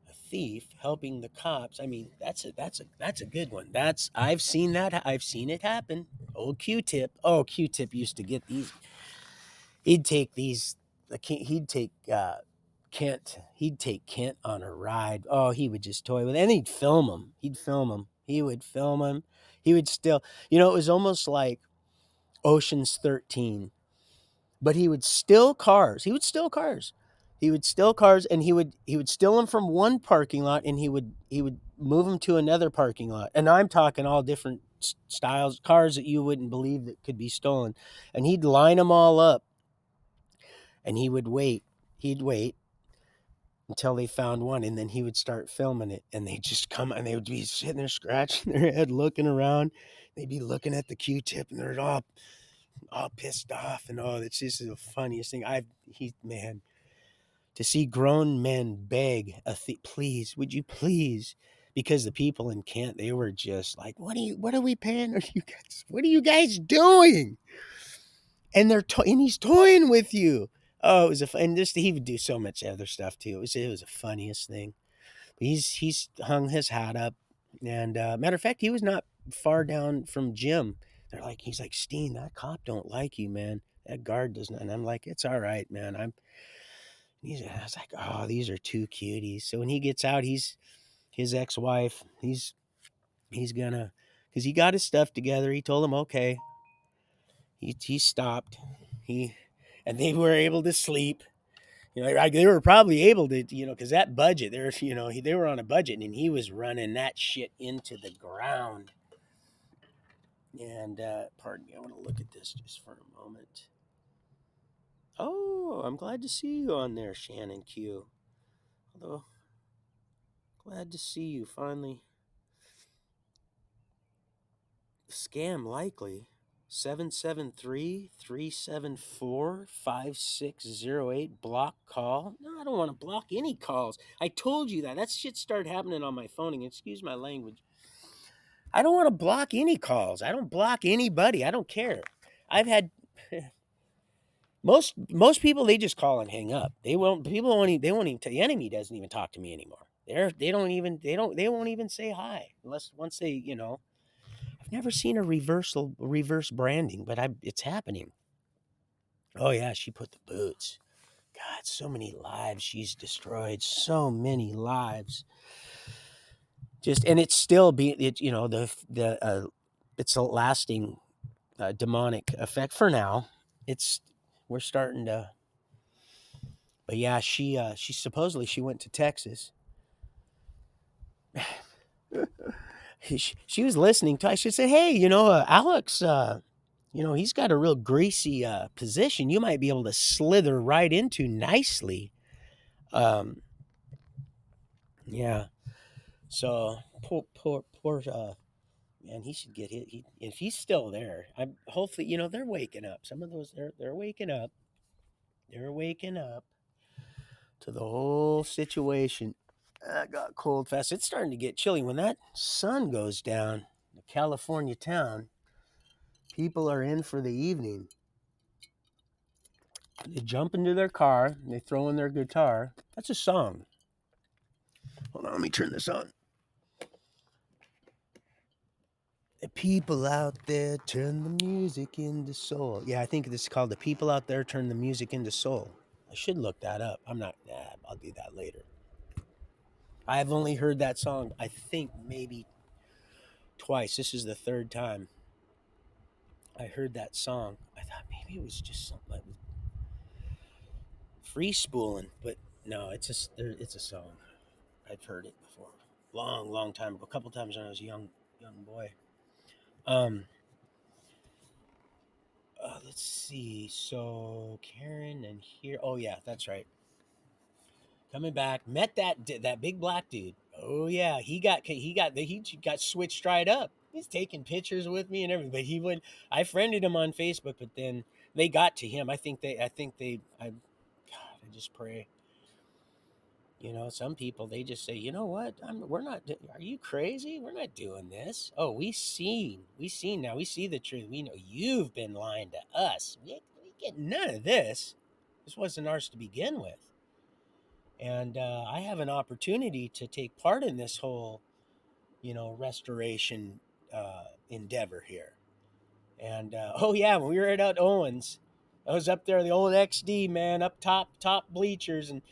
A: A thief helping the cops. I mean, that's a good one. I've seen that. I've seen it happen. Old Q-Tip. Oh, Q-Tip used to get these. He'd take these. He'd take Kent. He'd take Kent on a ride. Oh, he would just toy with, and he'd film him. He'd film him. He would film him. He would still. It was almost like Ocean's 13, but he would steal cars. He would steal cars. He would steal cars, and he would steal them from one parking lot, and he would move them to another parking lot. And I'm talking all different styles, cars that you wouldn't believe that could be stolen. And he'd line them all up, and he would wait. He'd wait until they found one, and then he would start filming it. And they'd just come, and they would be sitting there scratching their head, looking around. They'd be looking at the Q-Tip, and they're all pissed off, and it's just the funniest thing. Man, to see grown men beg please, would you please? Because the people in Kent, they were just like, what are we paying? What are you guys doing? And and he's toying with you. Oh, it was and just he would do so much other stuff too. It was the funniest thing. He's hung his hat up, and matter of fact, he was not far down from Jim. He's like, Steen, that cop don't like you, man. That guard doesn't. And I'm like, it's all right, man. I was like, oh, these are two cuties. So when he gets out, his ex-wife. He's gonna, because he got his stuff together. He told him, okay. He stopped. He and they were able to sleep. They were probably able to, because that budget, they were on a budget, and he was running that shit into the ground. And pardon me, I want to look at this just for a moment. Oh, I'm glad to see you on there, Shannon Q. Although, glad to see you finally. Scam likely. 773-374-5608. Block call. No, I don't want to block any calls. I told you that. That shit started happening on my phone. And excuse my language. I don't want to block any calls. I don't block anybody. I don't care. I've had most people, they just call and hang up. They won't. People won't. They won't even. The enemy doesn't even talk to me anymore. They don't even. They don't. They won't even say hi unless once they. I've never seen a reverse branding, but it's happening. Oh yeah, she put the boots. God, so many lives she's destroyed. So many lives. Just and it's still being. It's a lasting demonic effect for now. It's we're starting to. But yeah, she supposedly she went to Texas. She was listening to. I should say, hey, Alex. He's got a real greasy position. You might be able to slither right into nicely. Um, yeah. So poor. Man, he should get hit. If he's still there, I'm hopefully. They're waking up. Some of those they're waking up. They're waking up to the whole situation. I got cold fast. It's starting to get chilly when that sun goes down. The California town, people are in for the evening. They jump into their car, they throw in their guitar. That's a song. Hold on, let me turn this on. The people out there turn the music into soul. Yeah, I think this is called The People Out There Turn the Music into Soul. I should look that up. I'll do that later. I've only heard that song, I think, maybe twice. This is the third time I heard that song. I thought maybe it was just something like free spooling, but no, it's a song. I've heard it before, long time ago. A couple times when I was a young boy. Um, let's see. So Karen and here. Oh yeah, that's right. Coming back, met that big black dude. Oh yeah, he got switched right up. He's taking pictures with me and everything. But he would. I friended him on Facebook, but then they got to him. God, I just pray. Some people they just say, you know what? We're not. Are you crazy? We're not doing this. Oh, we seen now. We see the truth. We know you've been lying to us. We get none of this. This wasn't ours to begin with. And I have an opportunity to take part in this whole, restoration endeavor here. And oh yeah, when we were at Owens, I was up there, the old XD man, up top bleachers, and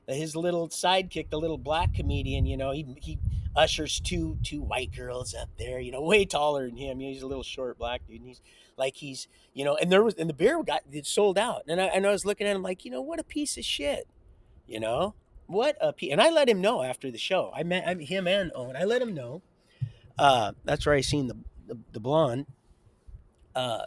A: his little sidekick, the little black comedian, he ushers two white girls up there, way taller than him. He's a little short black dude, and and the beer got it sold out, and I was looking at him like, what a piece of shit, you know, and I let him know after the show. Him and Owen. I let him know. That's where I seen the blonde. Uh,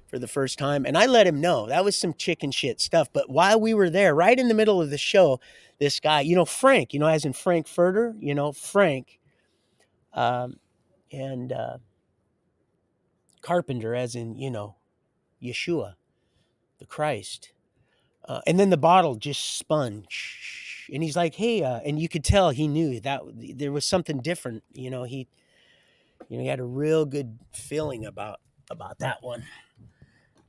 A: for the first time. And I let him know that was some chicken shit stuff. But while we were there, right in the middle of the show, this guy, Frank, as in Frankfurter, Frank, um, and Carpenter, as in, Yeshua, the Christ. And then the bottle just spun. And he's like, hey, and you could tell he knew that there was something different. He had a real good feeling about that one.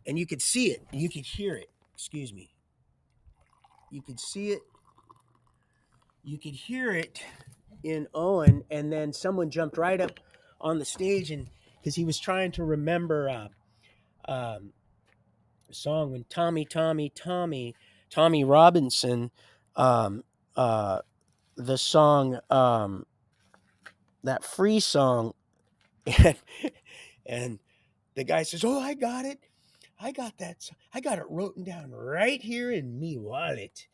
A: And you could see it. You could hear it. Excuse me. You could see it. You could hear it in Owen, and then someone jumped right up on the stage, and because he was trying to remember a song when Tommy Robinson, um, uh, the song, that free song, and, and the guy says, "Oh, I got it. I got that. I got it written down right here in me wallet."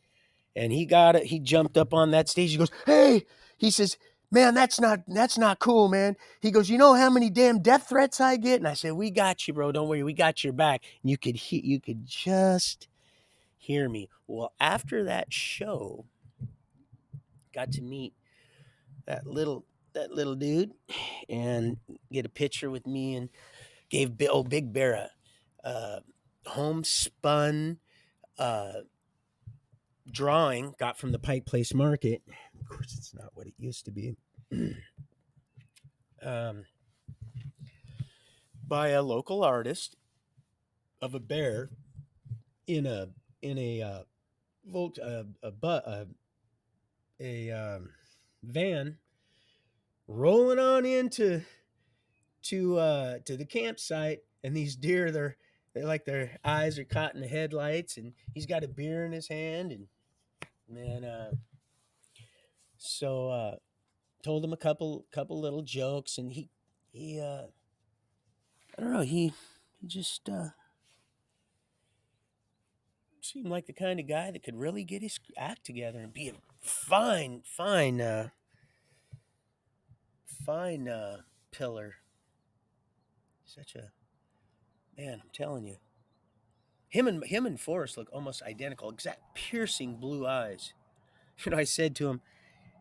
A: And he got it. He jumped up on that stage. He goes, "Hey," he says, "man, that's not cool, man." He goes, "You know how many damn death threats I get?" And I said, "We got you, bro. Don't worry. We got your back." And you could just hear me. Well, after that show, got to meet that little dude and get a picture with me and Gave Big Bear a homespun uh, drawing, got from the Pike Place Market. Of course, it's not what it used to be. um, by a local artist of a bear in a volt a van rolling on into to the campsite, and these deer, they're like their eyes are caught in the headlights, and he's got a beer in his hand, and man, so told him a couple little jokes, and he I don't know, he just seemed like the kind of guy that could really get his act together and be a fine pillar. Such a man, I'm telling you. Him and Forrest look almost identical, exact piercing blue eyes. You know, I said to him,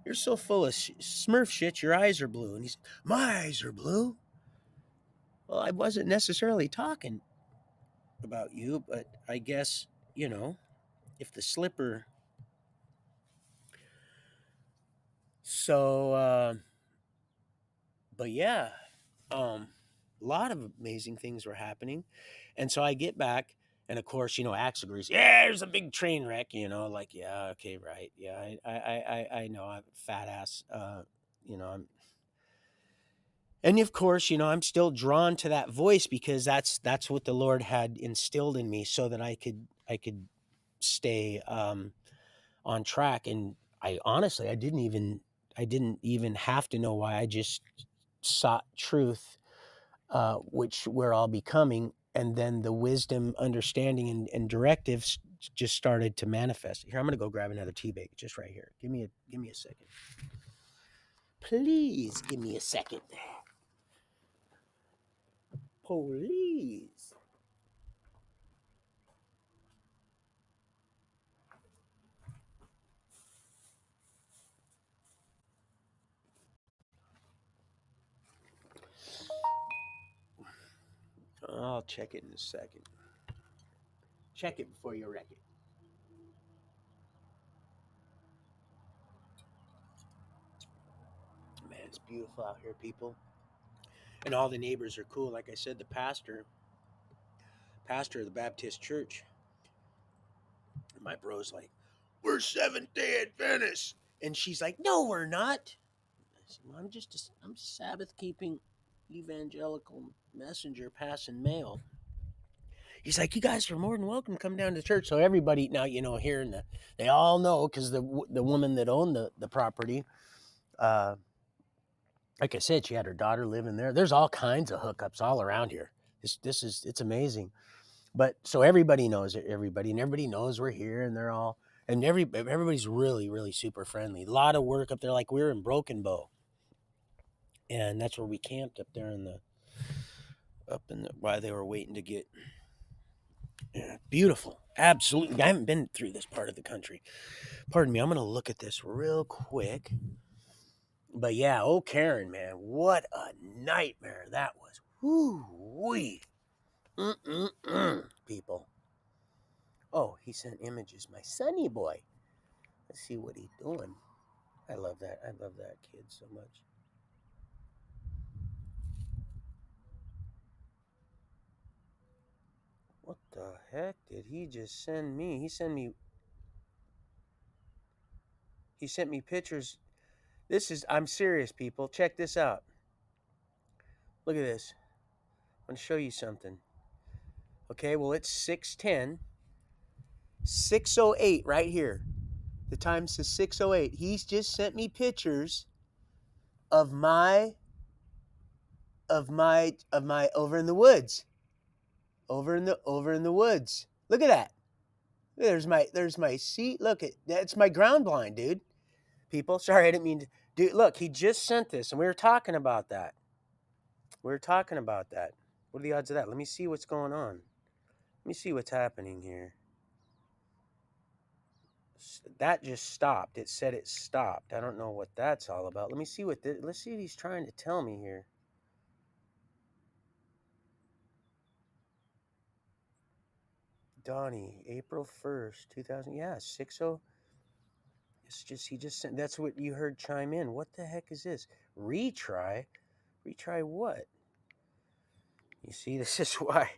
A: "You're so full of Smurf shit. Your eyes are blue." And he said, "My eyes are blue." Well, I wasn't necessarily talking about you, but I guess if the slipper. So, but yeah, a lot of amazing things were happening, and so I get back, and of course, Axe agrees. Yeah, there's a big train wreck. Like, yeah, okay, right, yeah, I know, I'm a fat ass. I'm, and of course, I'm still drawn to that voice because that's what the Lord had instilled in me, so that I could stay on track. And I honestly, I didn't even have to know why. I just sought truth, which we're all becoming, and then the wisdom, understanding, and directives just started to manifest. Here, I'm gonna go grab another tea bag, just right here. Give me a second, please. Give me a second, please. I'll check it in a second. Check it before you wreck it. Man, it's beautiful out here, people, and all the neighbors are cool. Like I said, the pastor of the Baptist church, my bro's like, "We're Seventh Day Adventists," and she's like, "No, we're not." I said, "Well, I'm just Sabbath keeping evangelical messenger passing mail." He's like, "You guys are more than welcome to come down to church." So everybody now, here in they all know, because the woman that owned the property, uh, like I said, she had her daughter living there. There's all kinds of hookups all around here. It's amazing. But so everybody knows everybody, and everybody knows we're here, and they're all, and everybody's really, really super friendly. A lot of work up there. Like, we were in Broken Bow, and that's where we camped up there while they were waiting to get. Yeah, beautiful, absolutely. I haven't been through this part of the country. Pardon me. I'm gonna look at this real quick. But yeah, oh Karen, man, what a nightmare that was. Whoo wee. People. Oh, he sent images. My sonny boy. Let's see what he's doing. I love that. I love that kid so much. What the heck did he just send me? He sent me pictures. I'm serious, people. Check this out. Look at this. I'm going to show you something. Okay, well, it's 6:10. 6:08 right here. The time says 6:08. He's just sent me pictures of my over in the woods. Over in the woods. Look at that. There's my seat. Look, that's my ground blind, dude. People, sorry, I didn't mean to. Dude, look, he just sent this, and we were talking about that. What are the odds of that? Let me see what's going on. Let me see what's happening here. That just stopped. It said it stopped. I don't know what that's all about. Let's see what he's trying to tell me here. Donnie, April 1st, 2000. Yeah, 60. It's just, he just sent, that's what you heard chime in. What the heck is this? Retry? Retry what? You see, this is why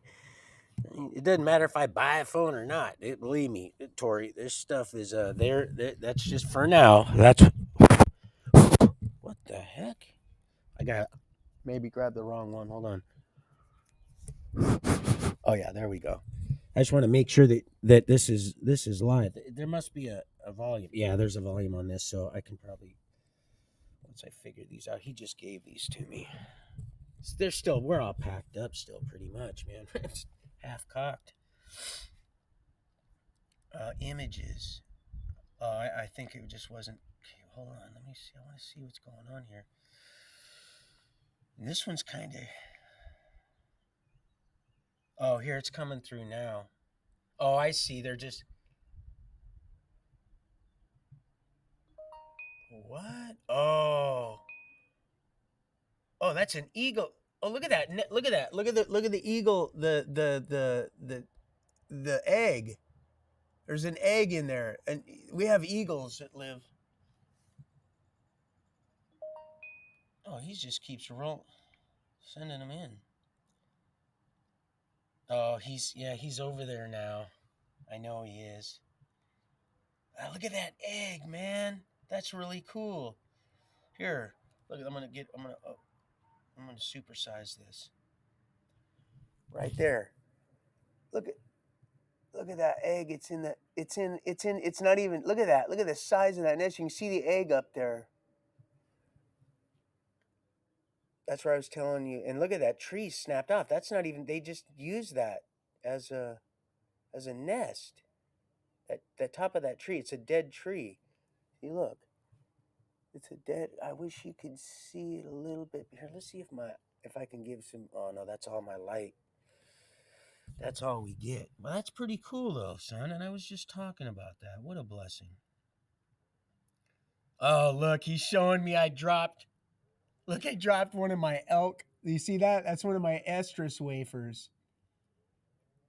A: it doesn't matter if I buy a phone or not. Believe me, Tori, this stuff is there. That's just for now. That's what the heck. I got maybe grab the wrong one. Hold on. Oh yeah, there we go. I just want to make sure that this is live. There must be a volume. Yeah, there's a volume on this, so I can probably once I figure these out. He just gave these to me. They're still we're all packed up still pretty much, man. It's half cocked. Images. I think it just wasn't. Okay, hold on. Let me see. I want to see what's going on here. This one's kind of. Oh, here it's coming through now. Oh, I see. They're just. What? Oh. Oh, that's an eagle. Oh, look at that. Look at that. Look at the eagle. The egg. There's an egg in there, and we have eagles that live. Oh, he just keeps sending them in. Oh, he's over there now. I know he is. Look at that egg, man. That's really cool. Here, look. I'm gonna supersize this. Right there. Look at look at that egg. It's not even. Look at that. Look at the size of that nest. You can see the egg up there. That's what I was telling you. And look at that tree snapped off. That's not even. They just use that as a nest. That top of that tree. It's a dead tree. See, look. It's a dead. I wish you could see it a little bit. Here, let's see if I can give some. Oh no, that's all my light. That's all we get. Well, that's pretty cool though, son. And I was just talking about that. What a blessing. Oh, look, he's showing me I dropped. Look, I dropped one of my elk. Do you see that? That's one of my estrus wafers.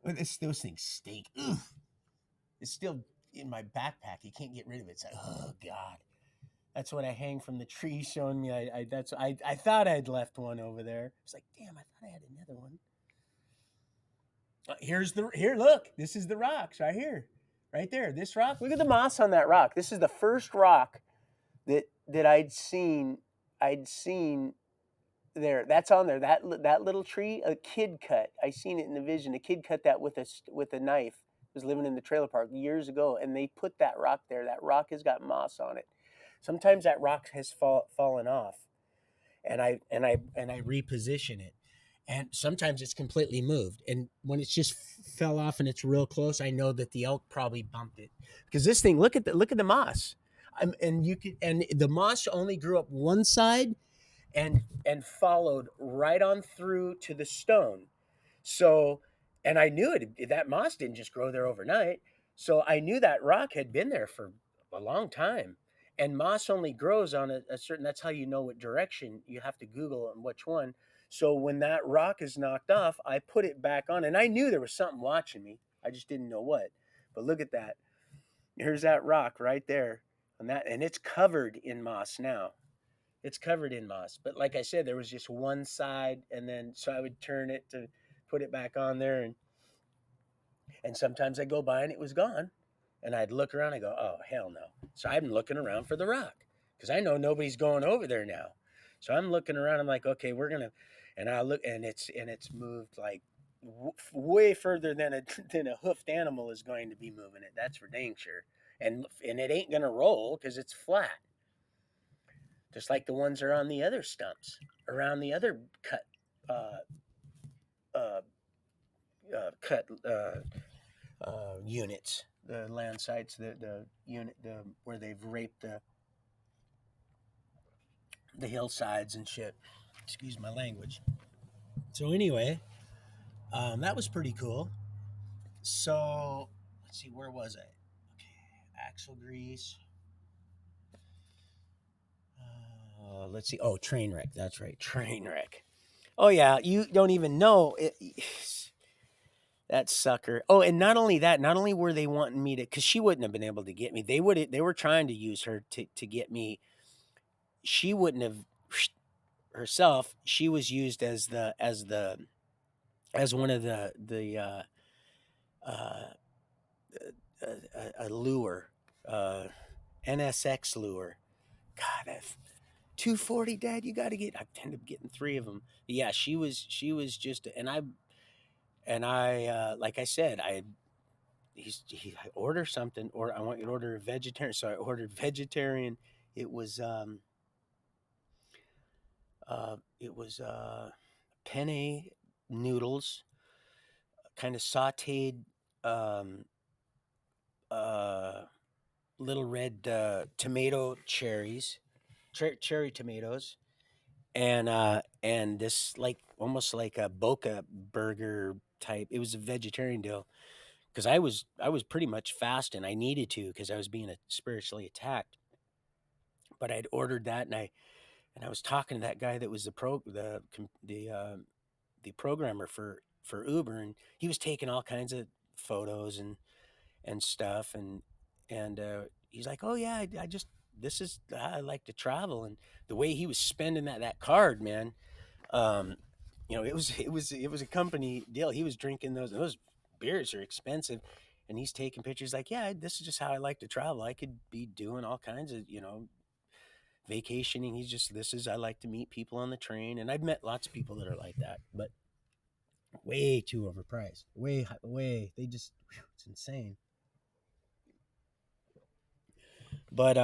A: Those things stink. Ugh. It's still in my backpack. You can't get rid of it. It's like, oh God. That's what I hang from the tree, showing me. I thought I'd left one over there. It's like, damn, I thought I had another one. Here. Look, this is the rocks right here, right there. This rock. Look at the moss on that rock. This is the first rock that I'd seen. I'd seen there. That's on there. That little tree, a kid cut. I seen it in the vision. A kid cut that with a knife. Was living in the trailer park years ago, and they put that rock there. That rock has got moss on it. Sometimes that rock has fallen off, and I reposition it, and sometimes it's completely moved. And when it's just fell off and it's real close, I know that the elk probably bumped it because this thing. Look at the moss, and the moss only grew up one side and followed right on through to the stone. So, and I knew that moss didn't just grow there overnight. So I knew that rock had been there for a long time. And moss only grows on a certain, that's how you know what direction. You have to Google and which one. So when that rock is knocked off, I put it back on. And I knew there was something watching me. I just didn't know what. But look at that. Here's that rock right there. And it's covered in moss now. It's covered in moss. But like I said, there was just one side, and then so I would turn it to put it back on there, and sometimes I go by and it was gone, and I'd look around. I go, oh hell no! So I'm looking around for the rock because I know nobody's going over there now. So I'm looking around. I'm like, okay, and I look, and it's moved like way further than a than a hoofed animal is going to be moving it. That's for dang sure. And it ain't gonna roll because it's flat, just like the ones are on the other stumps around the other uh, uh, cut units, the land sites, the unit, where they've raped the hillsides and shit. Excuse my language. So anyway, that was pretty cool. So let's see, where was I? Okay, axle grease. Let's see. Oh, train wreck. That's right, train wreck. Oh yeah, you don't even know it. that sucker. Oh, and not only that, not only were they wanting me to, because she wouldn't have been able to get me. They were trying to use her to get me. She wouldn't have herself. She was used as one of the uh, a lure, uh, NSX lure. God, 240, Dad. You got to get. I end up getting three of them. But yeah, she was just, and I like I said, I order something, or I want you to order a vegetarian. So I ordered vegetarian. It was penne noodles, kind of sautéed um, uh, little red tomato cherries, cherry tomatoes, and this like almost like a boca burger type. It was a vegetarian deal because I was pretty much fasting. I needed to because I was being spiritually attacked. But I'd ordered that, and I was talking to that guy that was the programmer for Uber, and he was taking all kinds of photos and stuff, and he's like, "Oh yeah, I just this is I like to travel," and the way he was spending that card, man, um, it was a company deal. He was drinking those beers are expensive, and he's taking pictures like, "Yeah, this is just how I like to travel. I could be doing all kinds of vacationing." He's just this is I like to meet people on the train, and I've met lots of people that are like that, but way too overpriced. Way. They just it's insane. But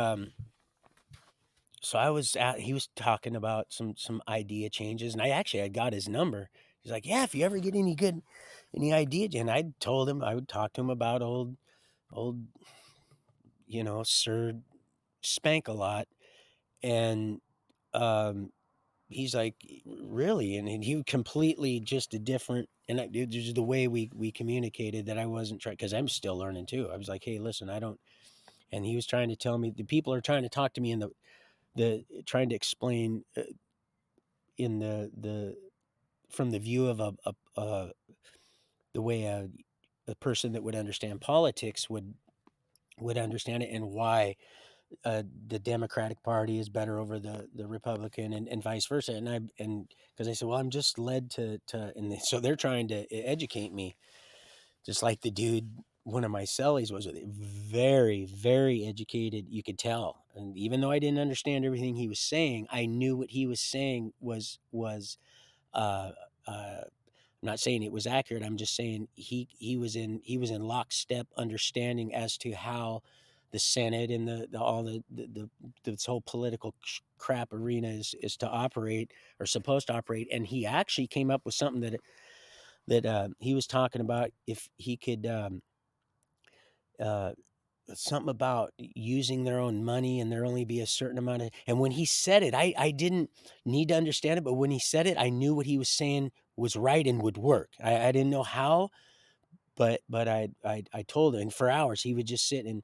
A: so he was talking about some idea changes, and I actually I got his number. He's like, "Yeah, if you ever get any idea," and I told him I would talk to him about old Sir Spank a lot, and um he's like, "Really?" And he completely just a different, and just the way we communicated, that I wasn't trying, because I'm still learning too. I was like, "Hey, listen, I don't," and he was trying to tell me the people are trying to talk to me in the trying to explain in the from the view of the way a person that would understand politics would understand it, and why the Democratic Party is better over the Republican, and vice versa. And because I said, well, I'm just led so they're trying to educate me, just like the dude, one of my cellies was very, very educated. You could tell, and even though I didn't understand everything he was saying, I knew what he was saying was. Uh, uh, I'm not saying it was accurate. I'm just saying he was in lockstep understanding as to how the Senate and the all the this whole political crap arena is to operate, or supposed to operate. And he actually came up with something that he was talking about, if he could uh, something about using their own money, and there only be a certain amount of, and when he said it, I didn't need to understand it, but when he said it, I knew what he was saying was right and would work. I didn't know how, but I told him, and for hours he would just sit and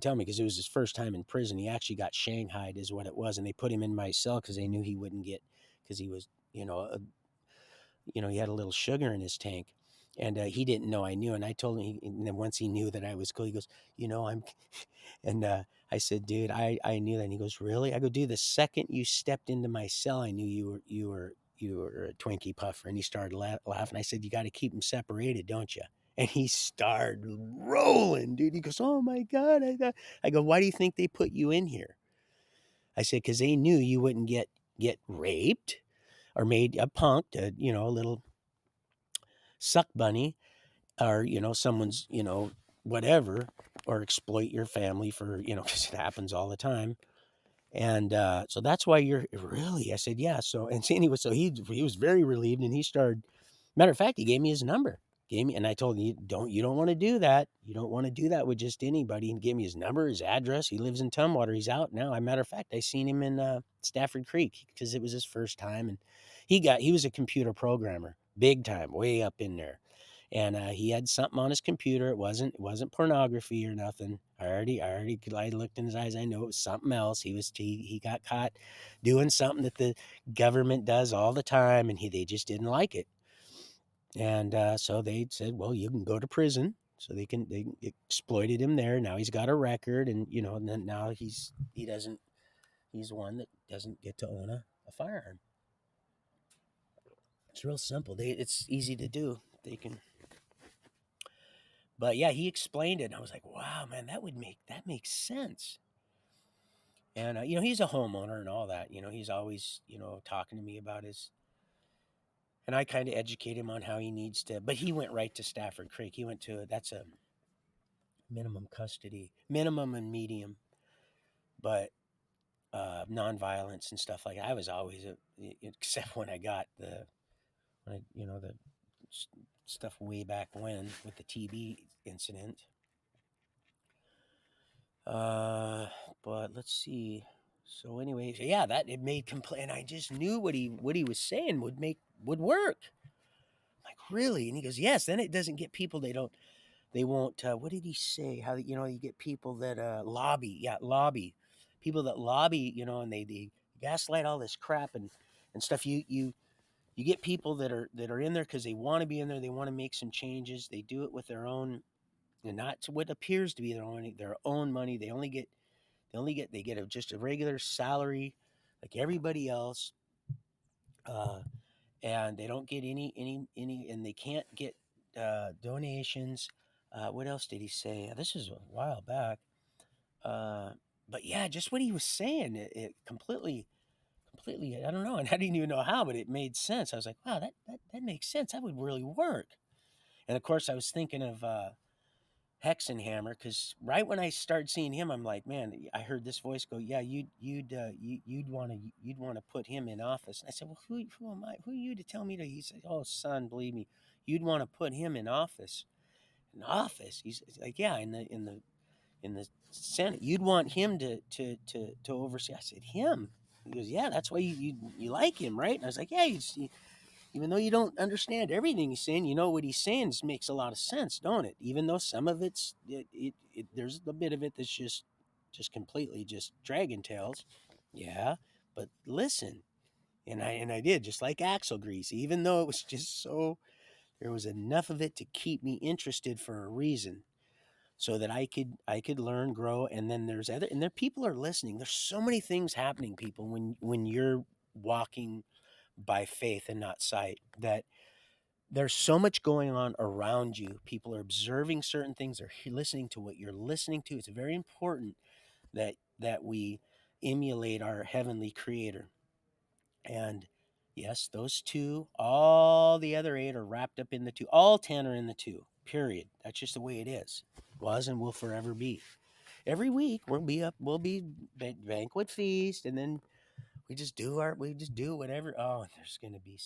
A: tell me, because it was his first time in prison. He actually got shanghaied is what it was, and they put him in my cell because they knew he wouldn't get, because he was he had a little sugar in his tank, and he didn't know I knew. And I told him, and then once he knew that I was cool, he goes, I'm, and I said, dude, I knew that. And he goes, really? I go, dude, the second you stepped into my cell, I knew you were a Twinkie puffer. And he started laughing. I said, you got to keep them separated, don't you? And he started rolling, dude. He goes, oh my God. I go, why do you think they put you in here? I said, because they knew you wouldn't get raped or made a punk, a little suck bunny, or someone's whatever, or exploit your family for because it happens all the time. And so that's why you're really, I said, yeah. So, and anyway, so he was very relieved, and he started, matter of fact, he gave me his number, gave me, and I told him, you don't want to do that. You don't want to do that with just anybody. And gave me his number, his address. He lives in Tumwater. He's out now. As a matter of fact, I seen him in Stafford Creek, because it was his first time, and he was a computer programmer, big time, way up in there. And he had something on his computer. It wasn't pornography or nothing. I looked in his eyes. I know it was something else. He got caught doing something that the government does all the time, and they just didn't like it. And so they said, well, you can go to prison. So they exploited him there. Now he's got a record, and and then now he's one that doesn't get to own a firearm. It's real simple. It's easy to do. They can, but yeah, he explained it. And I was like, wow, man, that makes sense. And he's a homeowner and all that. He's always talking to me about his, and I kind of educate him on how he needs to. But he went right to Stafford Creek. He went to that's a minimum custody, minimum and medium, but nonviolence and stuff like that. I was always except when I got the stuff way back when with the TB incident. Uh, but let's see. So anyway, yeah, that it made complete. And I just knew what he was saying would work. Like really, and he goes, yes. Then it doesn't get people. They won't. What did he say? How you get people that lobby? Yeah, lobby. People that lobby, and they gaslight all this crap and stuff. You get people that are in there because they want to be in there. They want to make some changes. They do it with their own, and not what appears to be their own money. They get just a regular salary, like everybody else, uh, and they don't get any, and they can't get donations. What else did he say? This is a while back. Uh, but yeah, just what he was saying, it completely. I don't know, and I didn't even know how, but it made sense. I was like, wow, that makes sense. That would really work. And of course, I was thinking of Hexenhammer, because right when I started seeing him, I'm like, man, I heard this voice go, yeah, you'd want to put him in office. And I said, well, who am I? Who are you to tell me to? He said, oh, son, believe me, you'd want to put him in office. In office, he's like, yeah, in the Senate, you'd want him to oversee. I said, him. He goes, yeah, that's why you like him, right? And I was like, yeah, even though you don't understand everything he's saying, what he's saying makes a lot of sense, don't it? Even though some of there's a bit of it that's just completely just dragon tails. Yeah, but listen, and I did just like axle grease, even though it was just so there was enough of it to keep me interested for a reason, so that I could learn, grow, and then there's other and there people are listening. There's so many things happening, people, when you're walking by faith and not sight, that there's so much going on around you. People are observing certain things. They're listening to what you're listening to. It's very important that we emulate our heavenly Creator. And yes, those two, all the other eight are wrapped up in the two. All 10 are in the two. Period. That's just the way it is. Was and will forever be. Every week we'll be banquet feast, and then we just do whatever. Oh, there's going to be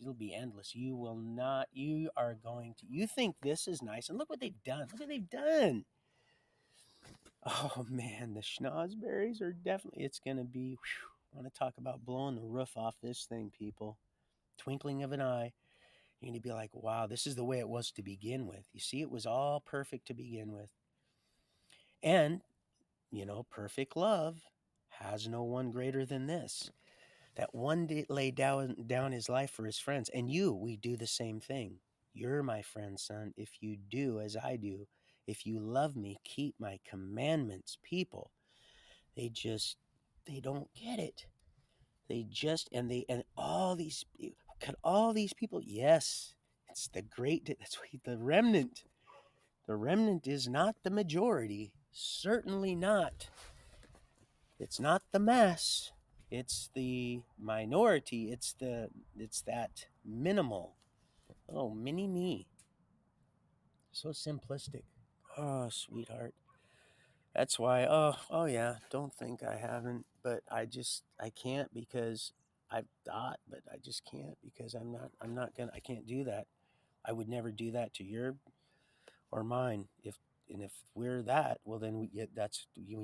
A: it'll be endless. You are going to you think this is nice, and look what they've done. Look what they've done. Oh man, the schnozberries are definitely, it's going to be I want to talk about blowing the roof off this thing, people. Twinkling of an eye. You're going to be like, wow, this is the way it was to begin with. You see, it was all perfect to begin with. And, perfect love has no one greater than this. That one did lay down his life for his friends. And we do the same thing. You're my friend, son, if you do as I do. If you love me, keep my commandments. People, they don't get it. All these people, yes, it's that's why the remnant. The remnant is not the majority. Certainly not. It's not the mass. It's the minority. It's that minimal. Oh, mini me. So simplistic. Oh, sweetheart. That's why. Oh yeah. Don't think I haven't, but I can't, because I've thought, but I just can't, because I can't do that. I would never do that to your or mine. If we're that, well then we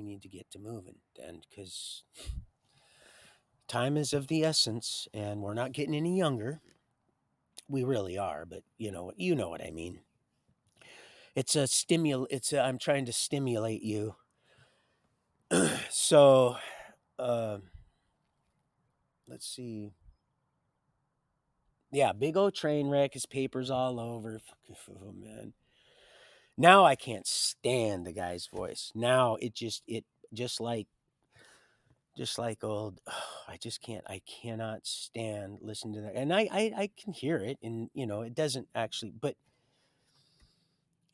A: need to get to moving then, because time is of the essence, and we're not getting any younger. We really are, but you know what I mean. I'm trying to stimulate you. So, um, let's see. Yeah, big old train wreck. His papers all over. Oh man. Now I can't stand the guy's voice. Now it just like old. I just can't. I cannot stand listening to that. And I can hear it, and it doesn't actually, but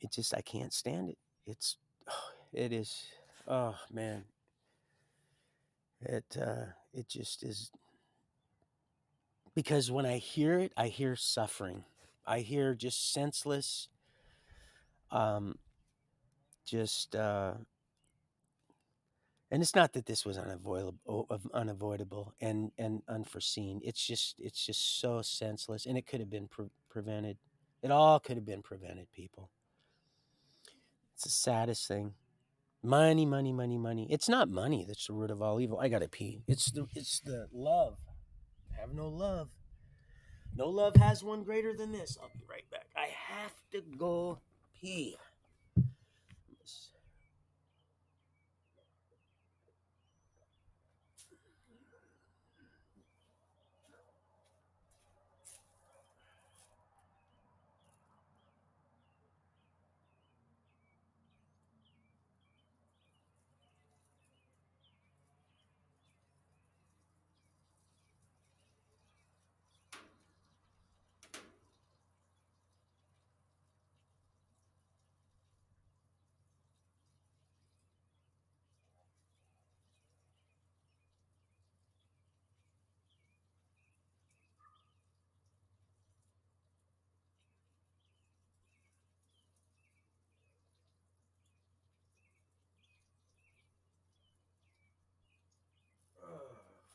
A: it just I can't stand it. It's it is. Oh man, it just is because when I hear it, I hear suffering. I hear just senseless. Um, just and it's not that this was unavoidable and unforeseen. It's just so senseless, and it could have been prevented. It all could have been prevented. People, it's the saddest thing. Money, money, money, money. It's not money that's the root of all evil. I gotta pee. It's the love. Have no love. No love has one greater than this. I'll be right back. I have to go pee.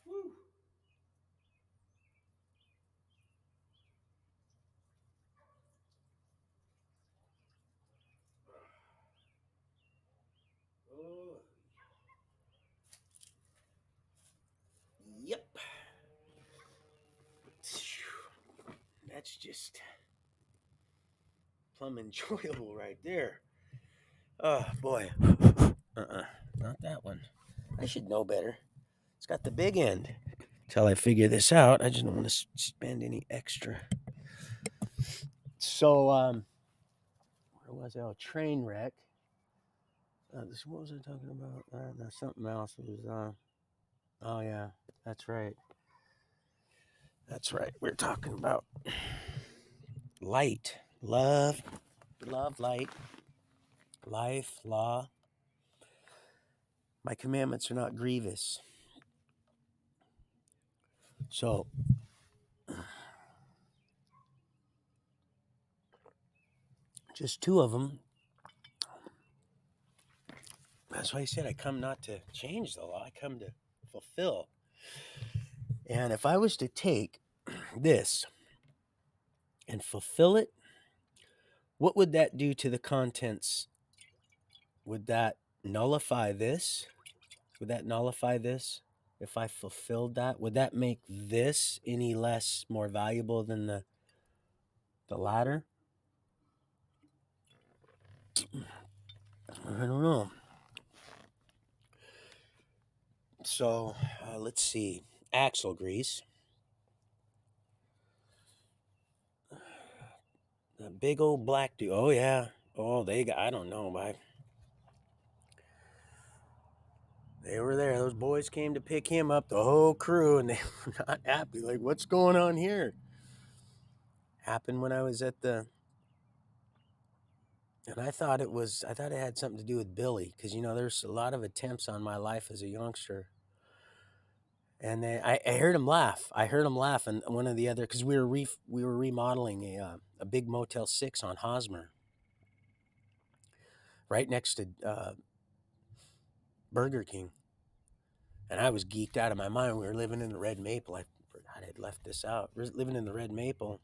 A: Whew. Oh, yep. That's just plumb enjoyable right there. Oh boy. Not that one. I should know better. It's got the big end. Till I figure this out, I just don't want to spend any extra. So, where was I? Oh, train wreck. What was I talking about? No, something else. It was. Oh yeah, that's right. That's right. We're talking about light, love, light, life, law. My commandments are not grievous. So, just two of them. That's why I said I come not to change the law. I come to fulfill. And if I was to take this and fulfill it, what would that do to the contents? Would that nullify this? Would that nullify this? If I fulfilled that, would that make this any less more valuable than the latter? I don't know. So let's see. Axle grease. The big old black dude. Oh yeah. Oh, they got. I don't know. They were there. Those boys came to pick him up. The whole crew, and they were not happy. Like, what's going on here? Happened when I was at the. And I thought it was. I thought it had something to do with Billy, because there's a lot of attempts on my life as a youngster. And I heard him laugh. I heard him laugh, and one of the other, because we were remodeling a big Motel 6 on Hosmer, right next to Burger King, and I was geeked out of my mind. We were living in the Red Maple. I forgot I'd left this out. We were living in the Red Maple,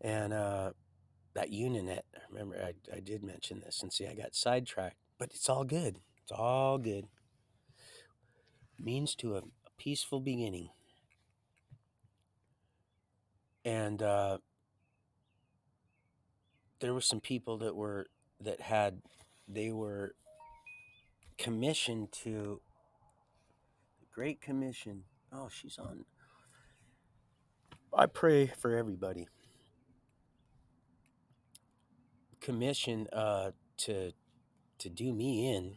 A: and that Unionet. I remember I did mention this, and see, I got sidetracked, but it's all good. It's all good. Means to a peaceful beginning, and there were some people that had they were commissioned to the Great Commission. Oh, she's on. I pray for everybody. Commission to do me in,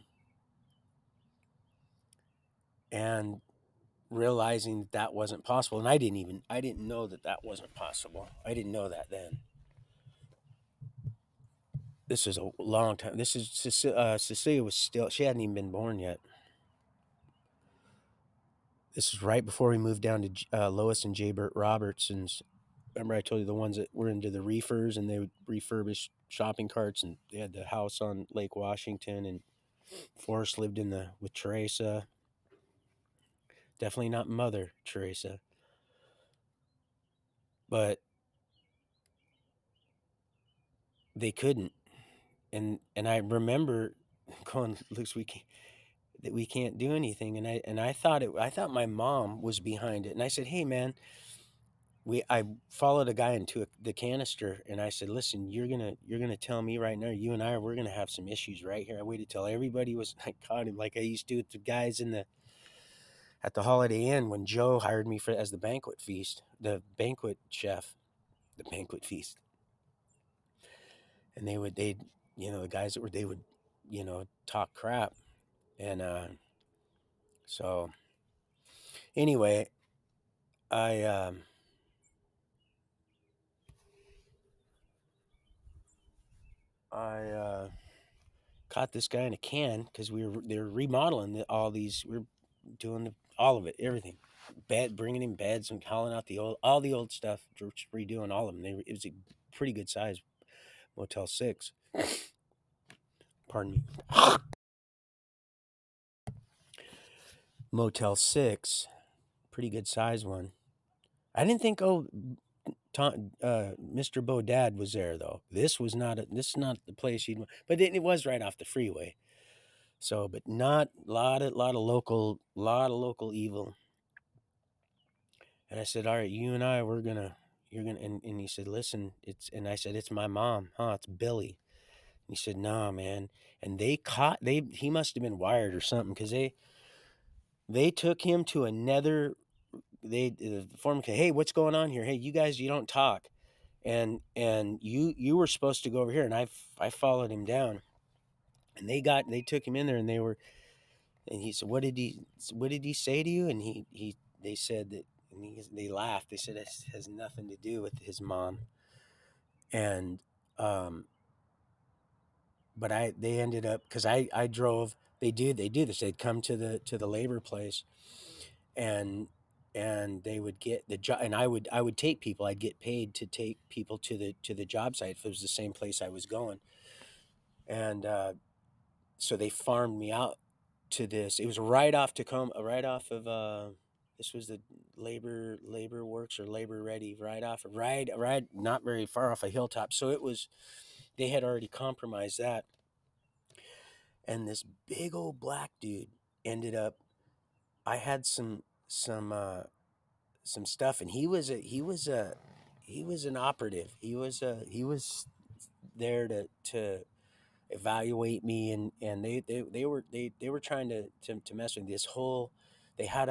A: and realizing that that wasn't possible, and I didn't know that that wasn't possible. I didn't know that then. This is a long time. This is Cecilia was still, she hadn't even been born yet. This is right before we moved down to Lois and J. Burt Robertson's. Remember, I told you the ones that were into the reefers, and they would refurbish shopping carts, and they had the house on Lake Washington, and Forrest lived in the with Teresa. Definitely not Mother Teresa, but they couldn't. And I remember going, looks we can't, that we can't do anything, and I thought my mom was behind it, and I said, hey man, I followed a guy into the canister, and I said, listen, you're gonna tell me right now, you and I, we're gonna have some issues right here. I waited till everybody was, I caught him like I used to with the guys in the at the Holiday Inn when Joe hired me for as the banquet feast, the banquet chef, the banquet feast. And they'd, the guys that were, they would, talk crap. And so anyway, I I caught this guy in a can because they were remodeling all these. We were doing all of it, everything, bed, bringing in beds and hauling out all the old stuff, just redoing all of them. It was a pretty good size Motel 6. Pardon me. Motel 6, pretty good size one. I didn't think, Mr. Bodad was there though. This is not the place but it was right off the freeway. So, but not lot of local evil. And I said, all right, you and I, you're gonna, and he said, listen, and I said, it's my mom, huh? It's Billy. And he said, no, man. And he must have been wired or something, because they took him to another. The foreman said, hey, what's going on here? Hey, you guys, you don't talk. And you were supposed to go over here, and I followed him down, and they took him in there, and and he said, what did he say to you? And they said that, and they laughed. They said it has nothing to do with his mom. And but they ended up, because I drove. They do this. They'd come to the labor place, and they would get the job, and I would take people. I'd get paid to take people to the job site if it was the same place I was going. And so they farmed me out to this. It was right off Tacoma, right off of this was the labor works or labor ready, right not very far off a hilltop. So it was, they had already compromised that. And this big old black dude ended up, I had some stuff, and he was an operative. He was there to evaluate me, and they were trying to mess with this whole. They had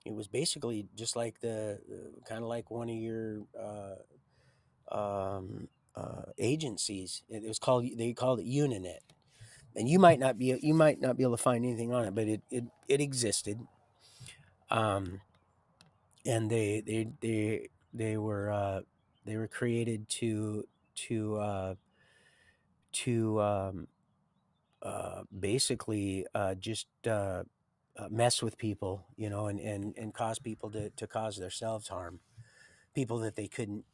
A: it was basically just like the kind of like one of your agencies. It was called, they called it Uninet, and you might not be able to find anything on it, but it existed. Um, and they were created to to basically just mess with people, and cause people to cause themselves harm. People that they couldn't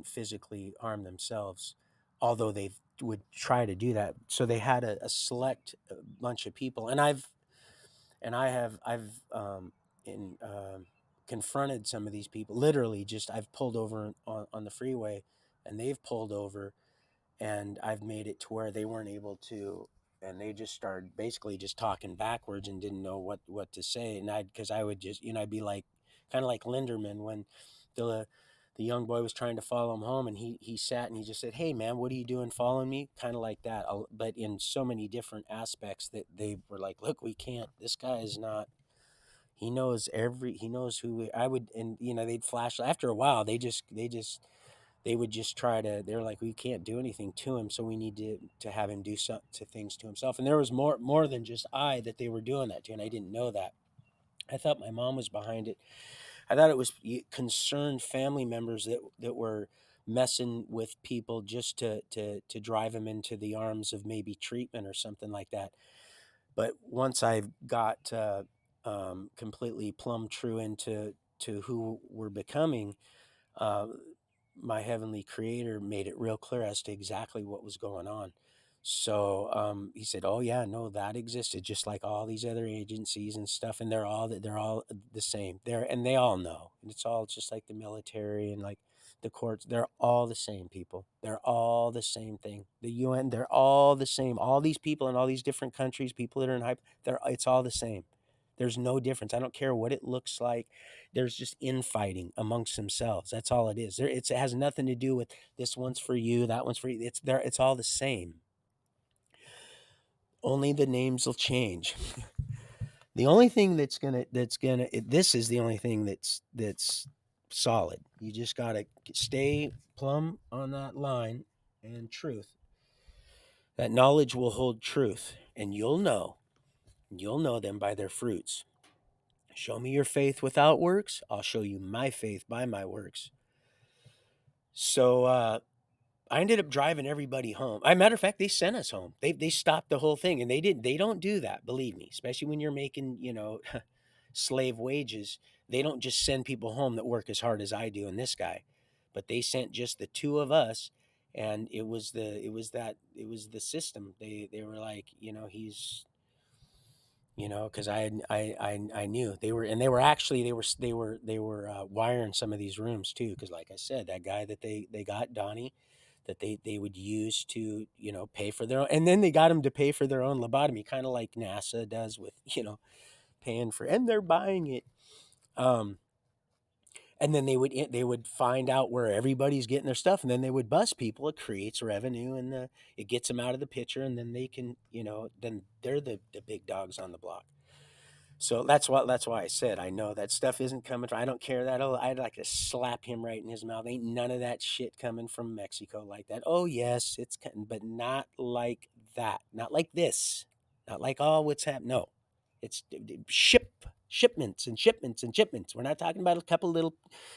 A: physically harm themselves, although they would try to do that. So they had a select bunch of people, and I've in confronted some of these people. Literally, just I've pulled over on the freeway, and they've pulled over, and I've made it to where they weren't able to, and they just started basically just talking backwards and didn't know what to say. And because I would just, I'd be like, kind of like Linderman when the young boy was trying to follow him home, and he sat and he just said, hey man, what are you doing following me? Kind of like that. But in so many different aspects that they were like, look, we can't, this guy is not, he knows I would, and they'd flash after a while. They would just try to, they're like, we can't do anything to him, so we need to have him do some to things to himself. And there was more than just I that they were doing that to, and I didn't know that. I thought my mom was behind it. I thought it was concerned family members that were messing with people just to drive them into the arms of maybe treatment or something like that. But once I got completely plumb true into to who we're becoming, uh, my heavenly creator made it real clear as to exactly what was going on. So he said, "Oh yeah, no, that existed, just like all these other agencies and stuff, and they're all the same. They all know. And it's all just like the military and like the courts. They're all the same people. They're all the same thing. The UN, they're all the same. All these people in all these different countries, people that are in hype, it's all the same. There's no difference. I don't care what it looks like. There's just infighting amongst themselves. That's all it is. It has nothing to do with this one's for you, that one's for you. It's there. It's all the same. Only the names will change. The only thing this is the only thing that's solid. You just gotta stay plumb on that line and truth. That knowledge will hold truth, and you'll know. You'll know them by their fruits. Show me your faith without works. I'll show you my faith by my works. So I ended up driving everybody home. As a matter of fact, they sent us home. They stopped the whole thing, and they don't do that. Believe me, especially when you're making slave wages. They don't just send people home that work as hard as I do and this guy, but they sent just the two of us, and it was the system. They were like, he's, because I knew they were, and they were actually they were wiring some of these rooms too, because like I said, that guy that they got, Donnie, that they would use to pay for their own, and then they got him to pay for their own lobotomy, kind of like NASA does with paying for, and they're buying it. Um, and then they would find out where everybody's getting their stuff, and then they would bust people. It creates revenue, and it gets them out of the picture, and then they can then they're the big dogs on the block. So that's why I said I know that stuff isn't coming from. I don't care that. I'd like to slap him right in his mouth. Ain't none of that shit coming from Mexico like that. Oh yes, it's coming, but not like that. Not like this. Not like what's happening. No, it's shipments and shipments and shipments. We're not talking about a couple little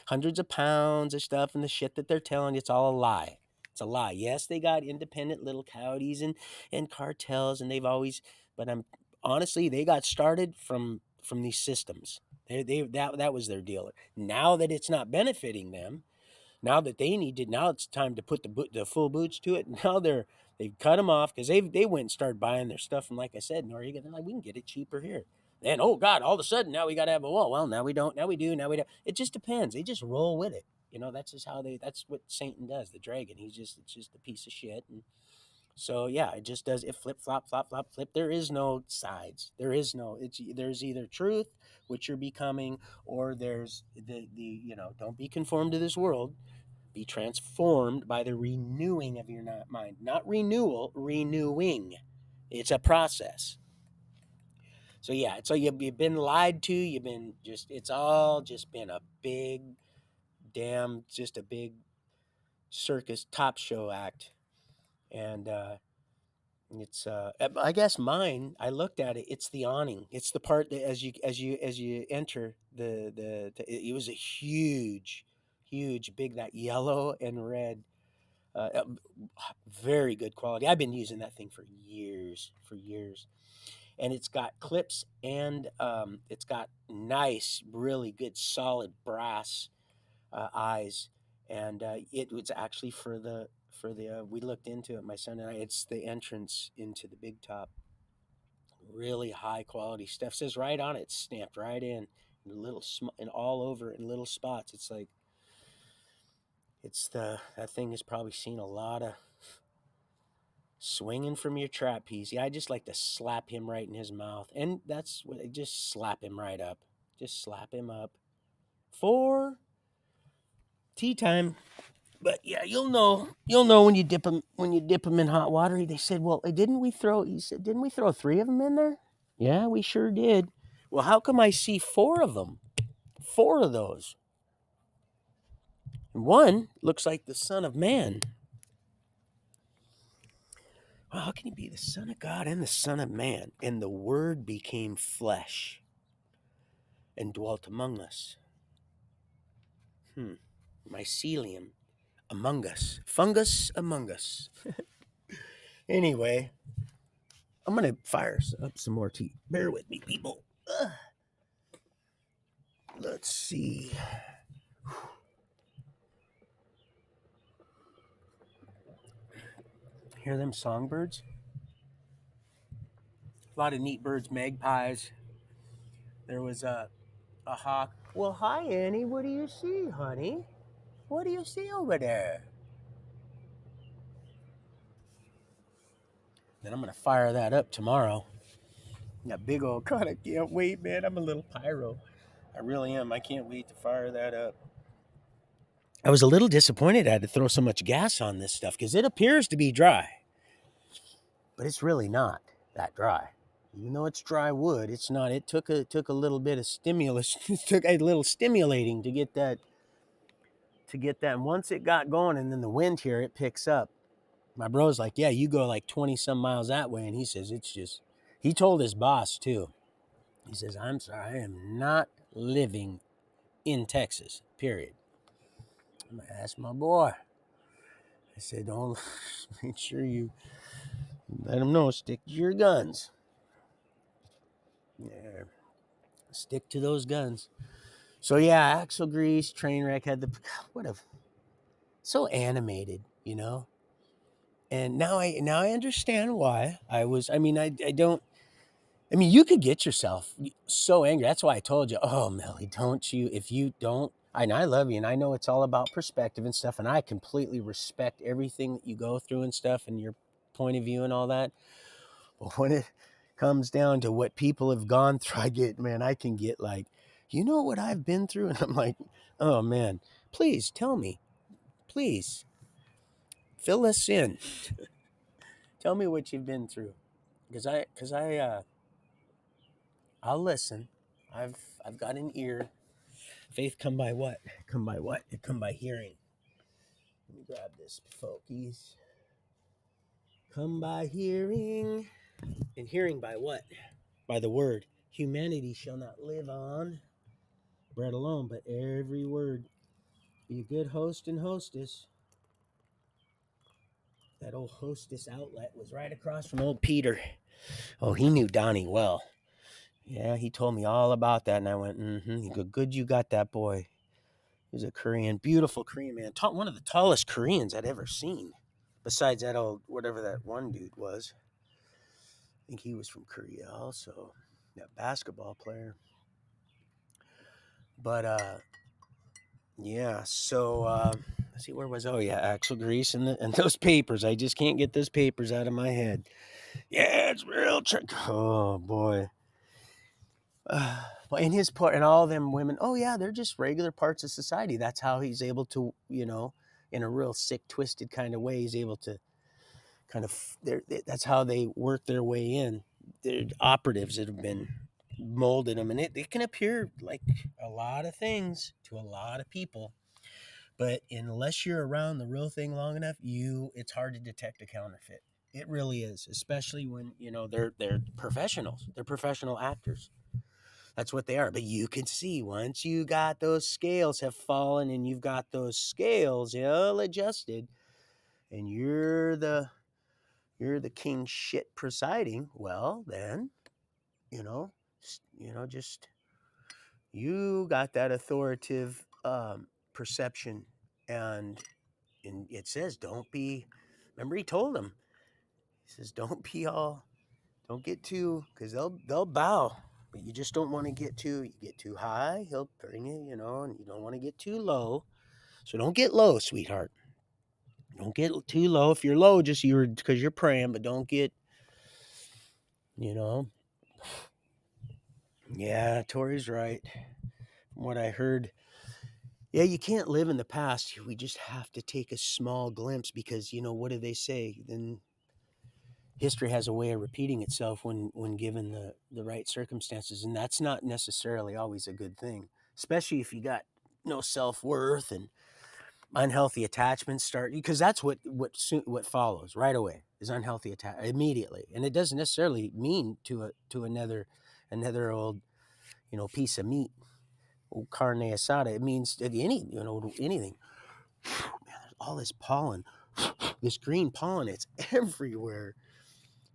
A: hundreds of pounds of stuff and the shit that they're telling you. It's all a lie. It's a lie. Yes, they got independent little coyotes and cartels, and they've always. But I'm honestly, they got started from these systems. That was their deal. Now that it's not benefiting them, now that they need to, now it's time to put the full boots to it. Now they've cut them off because they went and started buying their stuff from, like I said, Noriega. They're like, we can get it cheaper here. And oh God, all of a sudden now we got to have a wall. Well, now we don't. Now we do. Now we don't. It just depends. They just roll with it. That's just how they. That's what Satan does. The dragon. It's just a piece of shit. And so yeah, it just does it flip flop flop flop flip. There is no sides. There's either truth, which you're becoming, or there's the don't be conformed to this world. Be transformed by the renewing of your mind. Not renewal, renewing. It's a process. So yeah, so you've been lied to. You've been it's all just been a big damn, just a big circus top show act. And it's I guess mine. I looked at it. It's the awning. It's the part that as you enter it was a huge big, that yellow and red, uh, uh, very good quality. I've been using that thing for years, and it's got clips, and it's got nice, really good, solid brass eyes, and it was actually for the we looked into it, my son and I. It's the entrance into the big top. Really high quality stuff. Says right on it, it's stamped right in little and all over in little spots. It's like that thing has probably seen a lot of swinging from your trapeze. Yeah, I just like to slap him right in his mouth, and that's what I just slap him right up. Just slap him up for tea time. But yeah, you'll know when you dip them in hot water. They said, "Well, didn't we throw?" He said, "Didn't we throw 3 of them in there?" Yeah, we sure did. Well, how come I see four of them? Four of those. One looks like the Son of Man. Well, how can he be the Son of God and the Son of Man? And the Word became flesh and dwelt among us. Mycelium among us. Fungus among us. Anyway, I'm going to fire up some more tea. Bear with me, people. Let's see. Hear them songbirds? A lot of neat birds, magpies. There was a hawk. Well, hi, Annie. What do you see, honey? What do you see over there? Then I'm going to fire that up tomorrow. That big old God, I can't wait, man. I'm a little pyro. I really am. I can't wait to fire that up. I was a little disappointed I had to throw so much gas on this stuff because it appears to be dry, but it's really not that dry. Even though it's dry wood, it's not. It took a little bit of stimulus. It took a little stimulating to get that. And once it got going, and then the wind here, it picks up. My bro's like, yeah, you go like 20 some miles that way, and he says it's just. He told his boss too. He says, I'm sorry, I am not living in Texas. Period. I'm gonna ask my boy. I said, don't make sure you let him know. Stick to your guns. Yeah, stick to those guns. So yeah, axle grease, train wreck had the what a so animated, you know. And now I understand why I was. I mean, I don't. I mean, you could get yourself so angry. That's why I told you, oh, Melly, don't you? If you don't, and I love you, and I know it's all about perspective and stuff, and I completely respect everything that you go through and stuff, and your point of view and all that. But when it comes down to what people have gone through, I can get like, you know what I've been through, and I'm like, oh man, please tell me, please fill us in, tell me what you've been through, because I'll listen. I've I've got an ear. Faith come by what? Come by what? It come by hearing. Let me grab this, folkies. Come by hearing. And hearing by what? By the word. Humanity shall not live on bread alone, but every word. Be a good host and hostess. That old hostess outlet was right across from old Peter. Oh, he knew Donnie well. Yeah, he told me all about that, and I went, He go, good you got that boy. He's a Korean, beautiful Korean man. One of the tallest Koreans I'd ever seen. Besides that old, whatever that one dude was. I think he was from Korea also. That basketball player. But, yeah, so, let's see, where was, oh yeah, axle grease and those papers. I just can't get those papers out of my head. Yeah, it's real trick. Oh, boy. But in his part, and all them women, oh yeah, they're just regular parts of society. That's how he's able to, in a real sick, twisted kind of way, he's able to kind of. That's how they work their way in. They're operatives that have been molded them, and it can appear like a lot of things to a lot of people. But unless you're around the real thing long enough, it's hard to detect a counterfeit. It really is, especially when they're professionals. They're professional actors. That's what they are. But you can see once you got those scales have fallen and you've got those scales all adjusted, and you're the king shit presiding. Well, then you know, just you got that authoritative perception, and it says don't be. Remember, he told him. He says don't get too, because they'll bow. But you just don't want to you get too high, he'll bring you, and you don't want to get too low. So don't get low, sweetheart. Don't get too low. If you're low, just because you're praying, but don't get, you know. Yeah, Tori's right. From what I heard, yeah, you can't live in the past. We just have to take a small glimpse because, what do they say? Then history has a way of repeating itself when given the right circumstances, and that's not necessarily always a good thing, especially if you got no self-worth and unhealthy attachments start, because that's what follows right away is unhealthy attach immediately, and it doesn't necessarily mean to another old piece of meat, old carne asada. It means anything. Man, there's all this pollen, this green pollen. It's everywhere.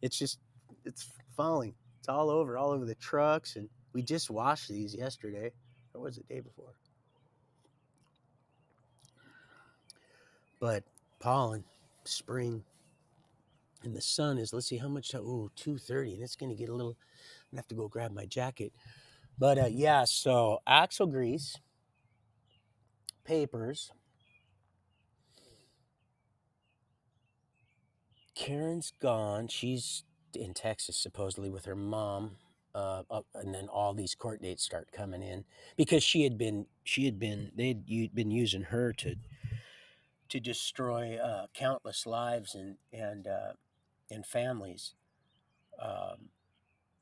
A: It's just it's falling. It's all over the trucks, and we just washed these yesterday, or was it the day before? But pollen, spring, and the sun is. Let's see how much. Oh, 2:30, and it's gonna get a little. I'm gonna have to go grab my jacket. But yeah, so axle grease, papers. Karen's gone. She's in Texas supposedly with her mom. And then all these court dates start coming in because they'd been using her to destroy countless lives and families. Um,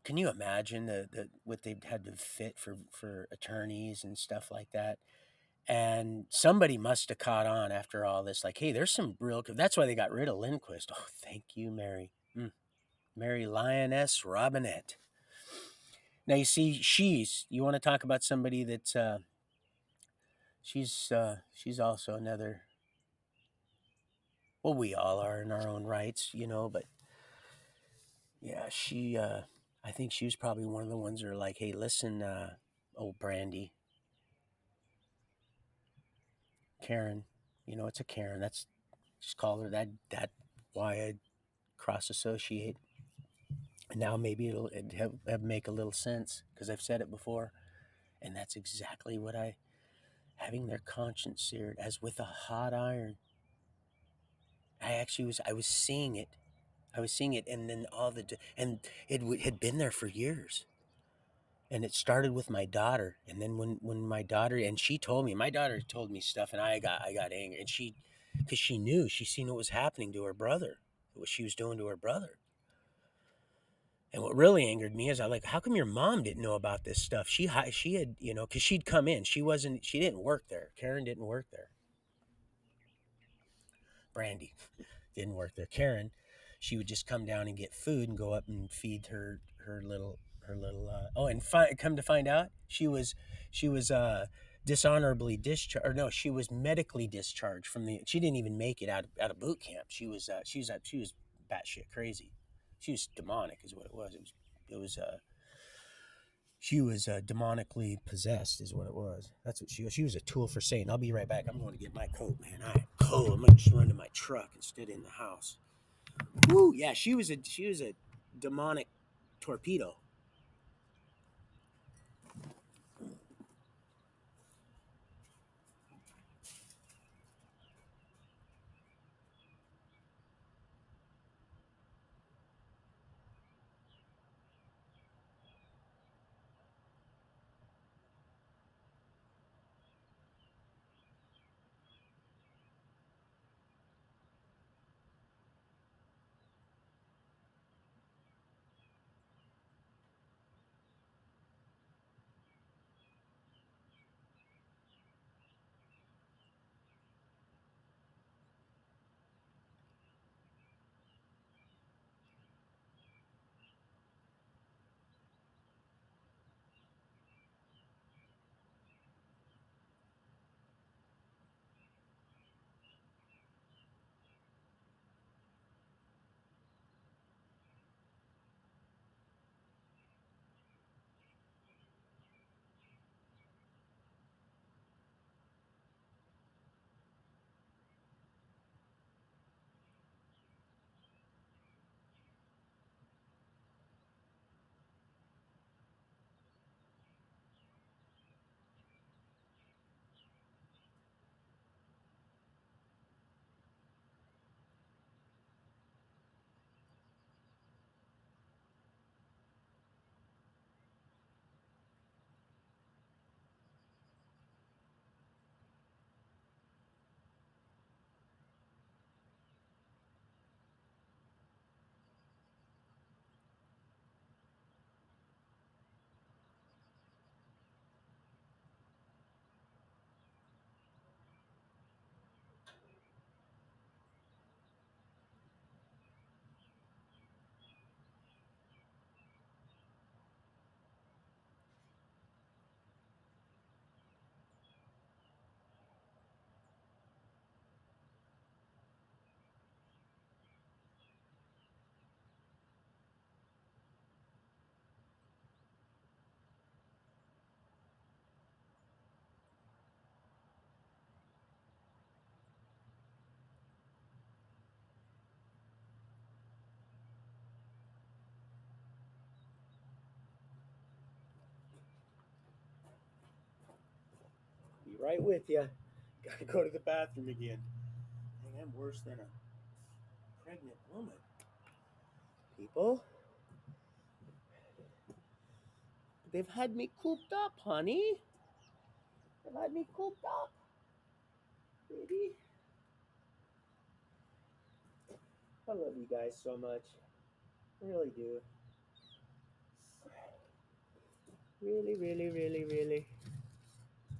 A: can you imagine the what they've had to fit for attorneys and stuff like that? And somebody must have caught on after all this, like, hey, there's some real. That's why they got rid of Lindquist. Oh, thank you, Mary. Mary Lioness Robinette. Now you see, you want to talk about somebody that she's also another. Well, we all are in our own rights, but yeah, I think she was probably one of the ones that are like, hey, listen, old Brandy, Karen, it's a Karen. That's just call her that. That why I cross associate. And now maybe it'll make a little sense because I've said it before, and that's exactly what I having their conscience seared as with a hot iron. I was seeing it. I was seeing it, and then and had been there for years. And it started with my daughter, and then when my daughter and she told me, my daughter told me stuff, and I got angry, and because she seen what was happening to her brother, what she was doing to her brother. And what really angered me is I like, how come your mom didn't know about this stuff? She had, because she'd come in. She didn't work there. Karen didn't work there. Brandy didn't work there. Karen, she would just come down and get food and go up and feed her little. Come to find out, she was dishonorably discharged. Or no, she was medically discharged from the. She didn't even make it out of boot camp. She was batshit crazy. She was demonic, is what it was. It was she was demonically possessed, is what it was. That's what she was. She was a tool for Satan. I'll be right back. I'm going to get my coat, man. I'm cold. I'm going to just run to my truck instead in the house. Woo! Yeah, she was a demonic torpedo. Right with you. Gotta go to the bathroom again. I am worse than a pregnant woman. People, they've had me cooped up, honey. They've had me cooped up, baby. I love you guys so much. I really do. Really, really, really, really,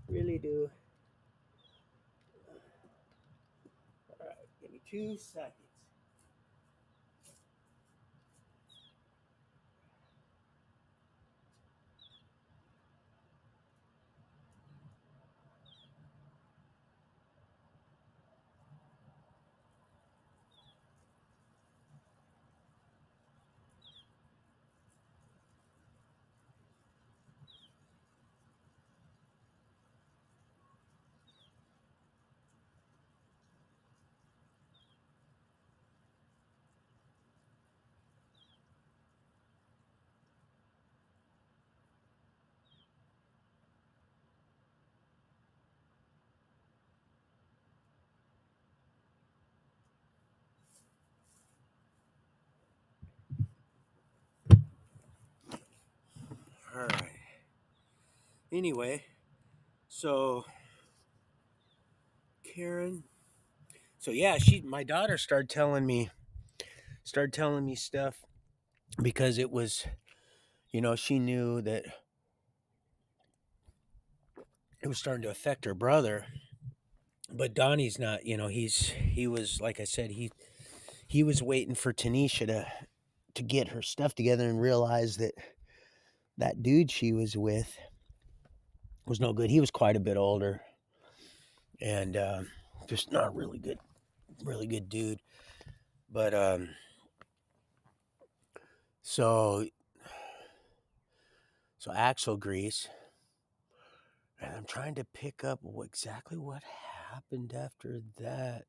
A: really do. All right, give me 2 seconds. All right. Anyway, so Karen, so yeah, my daughter started telling me stuff because it was, she knew that it was starting to affect her brother. But Donnie's not, he was, like I said, he was waiting for Tanisha to get her stuff together and realize that that dude she was with was no good. He was quite a bit older and just not really good dude. But so axle grease, and I'm trying to pick up exactly what happened after that.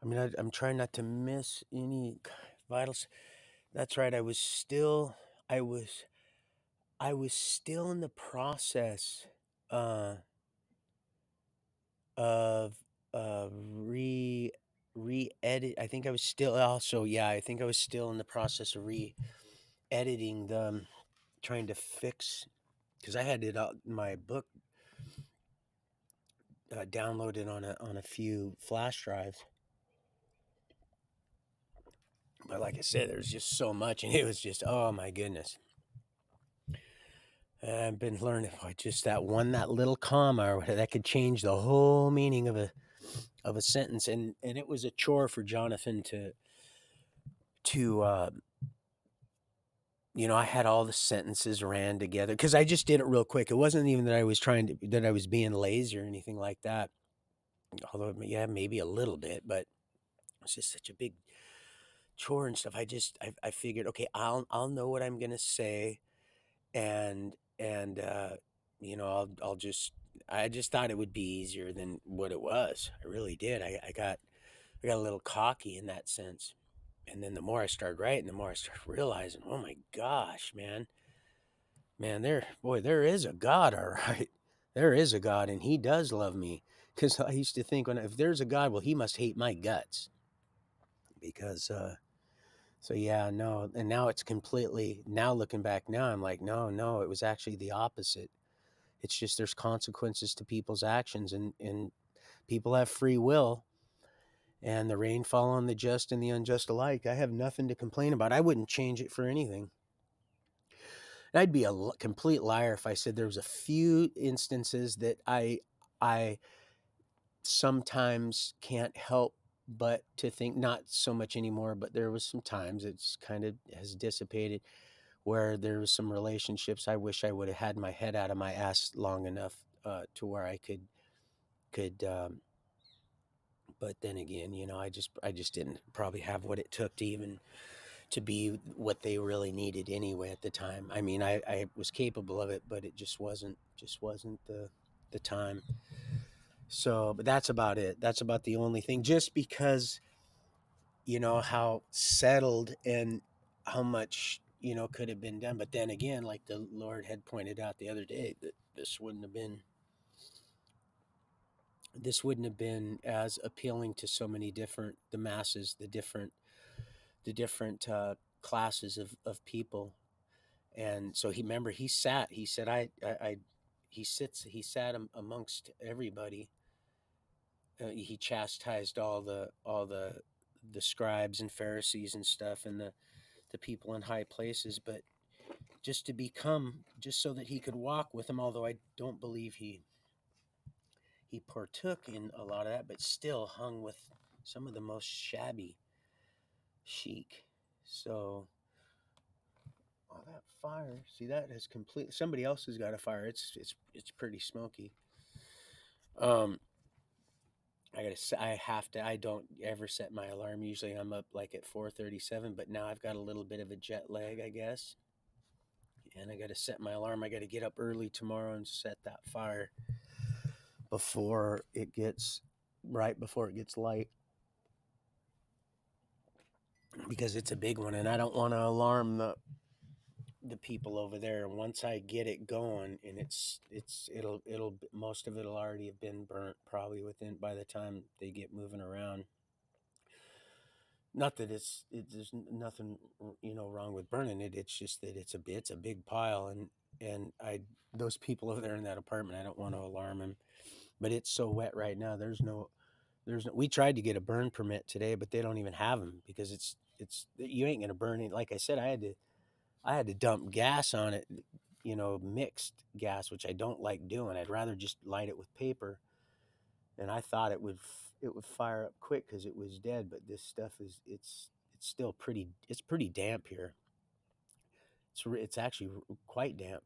A: I mean, I'm trying not to miss any vitals. That's right. I was, I was still in the process uh, of re edit. I think I was still also, yeah. I think I was still in the process of editing them, trying to fix, because I had it my book downloaded on a few flash drives. But like I said, there's just so much, and it was just, oh my goodness. And I've been learning just that little comma that could change the whole meaning of a sentence, and it was a chore for Jonathan to I had all the sentences ran together because I just did it real quick. It wasn't even that I was that I was being lazy or anything like that. Although, yeah, maybe a little bit, but it's just such a big chore and stuff. I figured, okay, I'll know what I'm gonna say, and I'll just I just thought it would be easier than what it was. I really did. I got a little cocky in that sense. And then the more I started writing, the more I started realizing, oh my gosh, man, there is a God, all right. There is a God, and He does love me. Because I used to think, if there's a God, well, He must hate my guts. Because, so yeah, no. And now it's completely, now looking back now, I'm like, no, it was actually the opposite. It's just there's consequences to people's actions, and people have free will, and the rain fall on the just and the unjust alike. I have nothing to complain about. I wouldn't change it for anything. And I'd be a complete liar if I said there was a few instances that I sometimes can't help but to think, not so much anymore, but there was some times it's kind of has dissipated, where there was some relationships I wish I would have had my head out of my ass long enough to where I could but then again, I just didn't probably have what it took to even to be what they really needed anyway at the time. I mean, I was capable of it, but it just wasn't the time. So, but that's about it. That's about the only thing. Just because how settled and how much could have been done. But then again, like the Lord had pointed out the other day, that this wouldn't have been this wouldn't have been as appealing to so many different the masses, the different classes of people. And so he said he sat amongst everybody. He chastised all the scribes and Pharisees and stuff, and the people in high places, but just so that he could walk with them. Although I don't believe he partook in a lot of that, but still hung with some of the most shabby chic. So, oh, that fire! See, that has completely. Somebody else has got a fire. It's pretty smoky. Um, I have to. I don't ever set my alarm. Usually, I'm up like at 4:37. But now I've got a little bit of a jet lag, I guess, and I got to set my alarm. I got to get up early tomorrow and set that fire before it gets right before it gets light, because it's a big one, and I don't want to alarm the people over there. Once I get it going, and it'll most of it'll already have been burnt probably within by the time they get moving around. Not that there's nothing wrong with burning it. It's just that it's a big pile, and I those people over there in that apartment, I don't want to alarm them. But it's so wet right now. There's no, we tried to get a burn permit today, but they don't even have them, because it's you ain't gonna burn it. Like I said, I had to dump gas on it, mixed gas, which I don't like doing. I'd rather just light it with paper. And I thought it would fire up quick because it was dead, but this stuff it's still pretty damp here. It's actually quite damp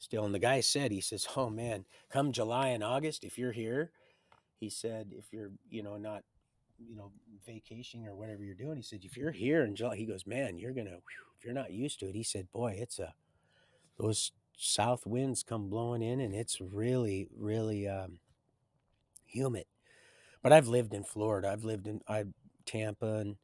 A: still. And the guy said, he says, "Oh man, come July and August, if you're here," he said, "if you're not vacationing or whatever you're doing," he said, "if you're here in July," he goes, "man, you're gonna if you're not used to it," he said, "boy, those south winds come blowing in, and it's really really humid." But I've lived in Florida. I've lived in Tampa, and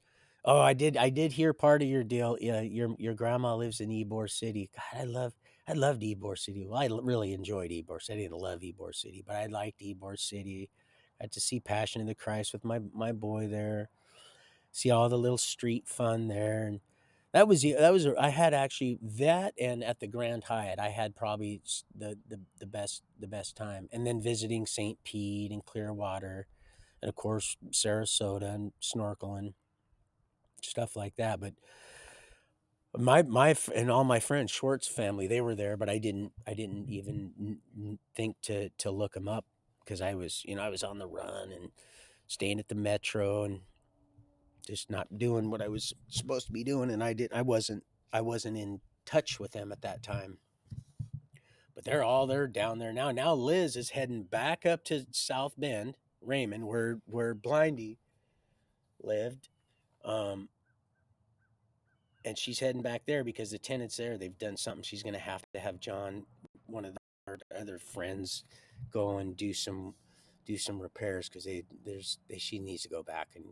A: oh, I did hear part of your deal. Yeah, your grandma lives in Ybor City. God, I loved Ybor City. Well, really enjoyed Ybor City. I didn't love Ybor City, but I liked Ybor City. I had to see Passion of the Christ with my boy there. See all the little street fun there, and I had actually that, and at the Grand Hyatt I had probably the best time, and then visiting St. Pete and Clearwater, and of course Sarasota, and snorkeling, stuff like that. But and all my friends, Schwartz family, they were there, but I didn't even think to look them up, because I was on the run and staying at the Metro, and just not doing what I was supposed to be doing, and I wasn't in touch with them at that time. But they're down there now. Now Liz is heading back up to South Bend, Raymond, where Blindy lived. Um, and she's heading back there because the tenants there, they've done something. She's going to have John, one of our other friends, go and do some repairs, because she needs to go back and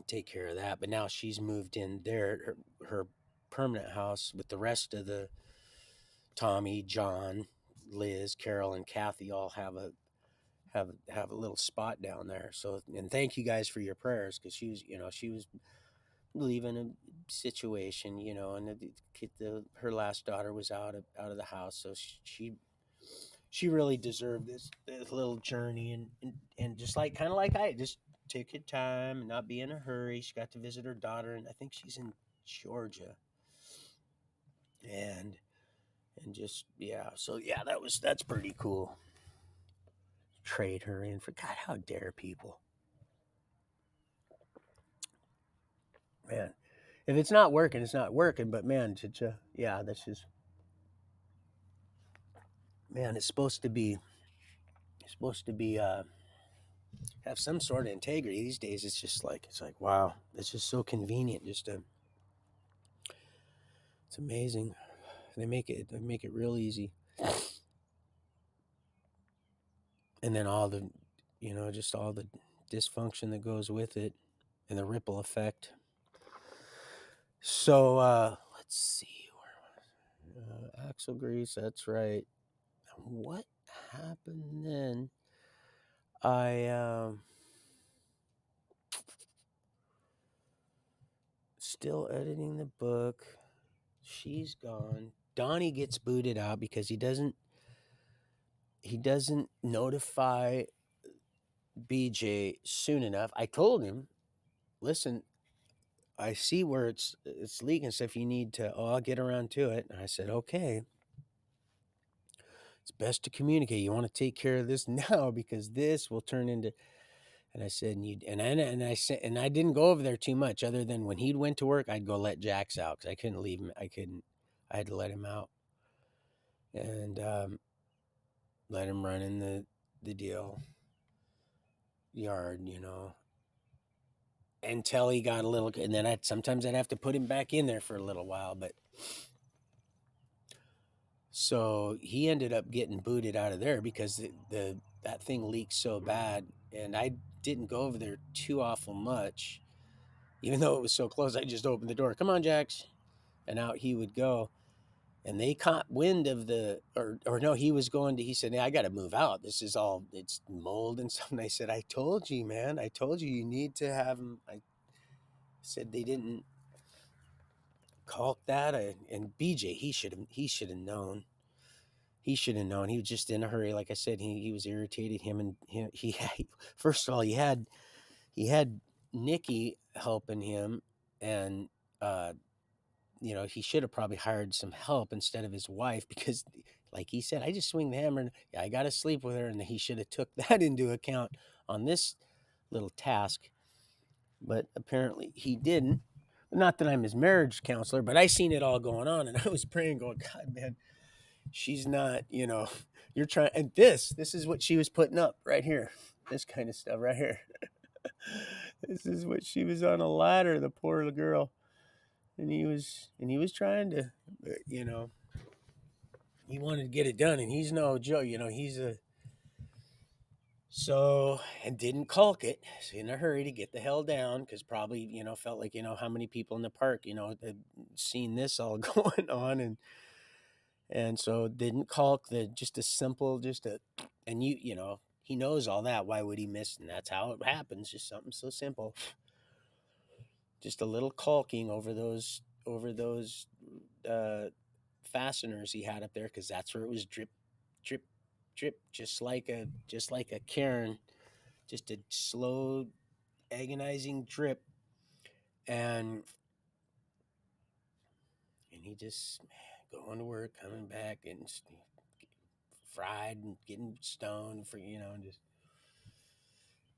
A: take care of that. But now she's moved in there, her permanent house, with the rest of the Tommy, John, Liz, Carol, and Kathy all have a little spot down there. So, and thank you guys for your prayers, because she was leaving a situation, and her last daughter was out of the house, so she really deserved this little journey, and just like kind of like I just take your time and not be in a hurry. She got to visit her daughter, and I think she's in Georgia, and just yeah, so yeah, that's pretty cool. Trade her in for God, how dare people, man. If it's not working, it's not working. But man, yeah, that's just, man. It's supposed to be have some sort of integrity. These days it's like wow, it's just so convenient. It's amazing. They make it real easy. And then just all the dysfunction that goes with it, and the ripple effect. So let's see, axle grease, that's right. What happened then? I still editing the book. She's gone. Donnie gets booted out because he doesn't notify BJ soon enough. I told him, listen, I see where it's leaking. So if you need to, I'll get around to it. And I said, okay, it's best to communicate. You want to take care of this now because this will turn into. And I said, and I said, and I didn't go over there too much, other than when he went to work, I'd go let Jax out because I couldn't leave him. I had to let him out and let him run in the deal yard, until he got a little. And then sometimes I'd have to put him back in there for a little while, but. So he ended up getting booted out of there because that thing leaked so bad, and I didn't go over there too awful much, even though it was so close. I just opened the door. Come on, Jax, and out he would go. And they caught wind of or no, he was going to. He said, "Hey, I got to move out. This is it's mold and stuff." And I said, "I told you, man. I told you you need to have them." I said they didn't caulk that, and BJ he should have known. He should have known. He was just in a hurry. Like I said, he was irritated. Him and him. First of all, he had Nikki helping him, and he should have probably hired some help instead of his wife because, like he said, I just swing the hammer. And, yeah, I got to sleep with her, and he should have took that into account on this little task. But apparently he didn't. Not that I'm his marriage counselor, but I seen it all going on, and I was praying, going, God, man, she's not, you're trying. And this is what she was putting up right here. This kind of stuff right here. This is what she was on a ladder, the poor little girl. And he was trying to, you know, he wanted to get it done, and he's no Joe, he's a, so, and didn't caulk it. So in a hurry to get the hell down because probably, felt like, how many people in the park, had seen this all going on, and so didn't caulk just a simple, and he knows all that. Why would he miss? And that's how it happens. Just something so simple. Just a little caulking over those uh, fasteners he had up there because that's where it was drip, drip, drip, just like a cairn, just a slow, agonizing drip, and he just going to work, coming back, and fried and getting stoned for just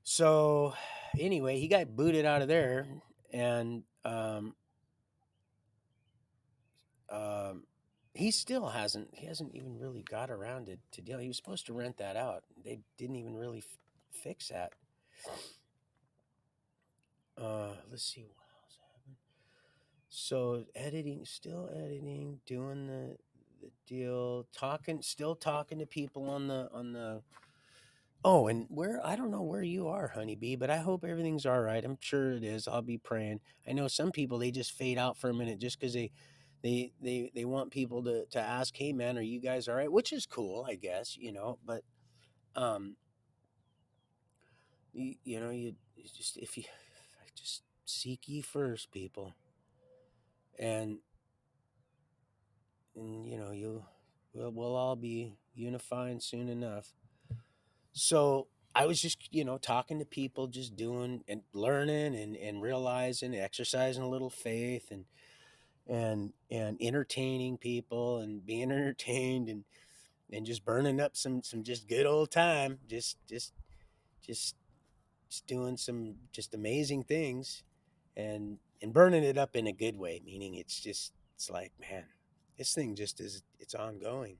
A: so anyway he got booted out of there and um he hasn't even really got around to deal. He was supposed to rent that out. They didn't even really fix that. Let's see what else happened. So still editing, doing the deal, still talking to people on the. Oh, and I don't know where you are, honeybee, but I hope everything's all right. I'm sure it is. I'll be praying. I know some people, they just fade out for a minute just because they want people to ask, hey man, are you guys all right? Which is cool, I guess, but um you just if you just seek ye first, people, and we'll all be unifying soon enough. So I was just, talking to people, just doing and learning and realizing, exercising a little faith and entertaining people and being entertained and just burning up some just good old time, just doing some just amazing things and burning it up in a good way, meaning it's like, man, this thing just it's ongoing.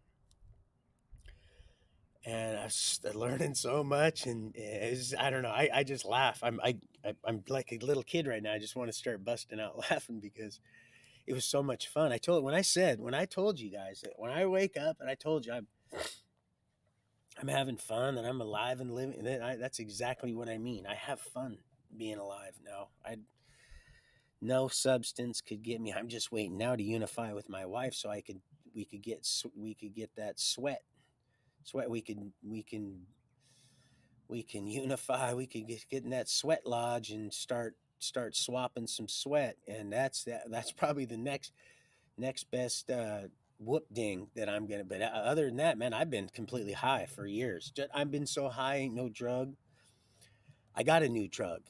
A: And I was learning so much, and I don't know. I just laugh. I'm like a little kid right now. I just want to start busting out laughing because it was so much fun. When I told you guys that when I wake up and I told you I'm having fun and I'm alive and living, that's exactly what I mean. I have fun being alive now. No substance could get me. I'm just waiting now to unify with my wife so we could get that sweat. We can we can unify. We can get in that sweat lodge and start swapping some sweat, and that's probably the next best whoop ding that I'm gonna. But other than that, man, I've been completely high for years. I've been so high, ain't no drug. I got a new drug,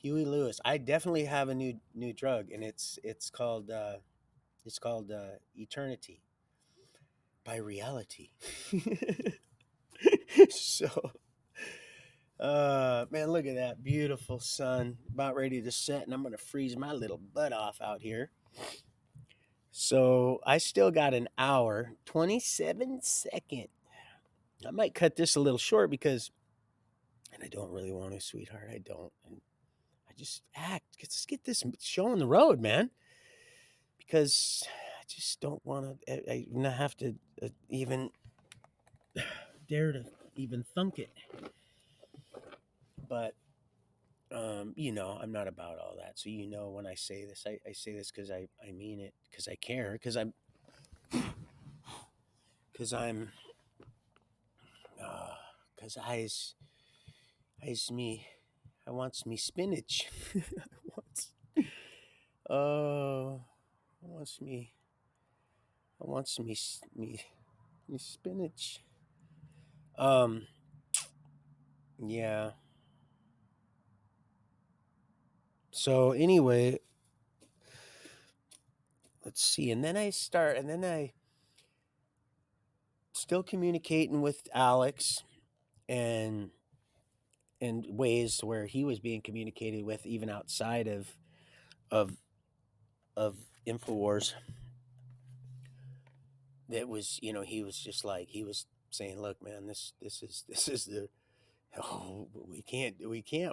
A: Huey Lewis. I definitely have a new drug, and it's called Eternity by Reality. So, man, look at that beautiful sun about ready to set, and I'm gonna freeze my little butt off out here. So I still got an hour, 27 second. I might cut this a little short because, and I don't really want to, sweetheart. I don't. And I just act. Let's get this show on the road, man. Because I just don't want to. I not have to even dare to even thunk it. But I'm not about all that. So when I say this, I say this because I mean it, because I care, because I'm because I's me. I wants me spinach. I wants uh I wants me I wants me spinach. Um yeah. So anyway, let's see. And then I still communicating with Alex, and ways where he was being communicated with even outside of of Infowars. That was, he was just like, he was saying, look, man, this is the, oh, we can't,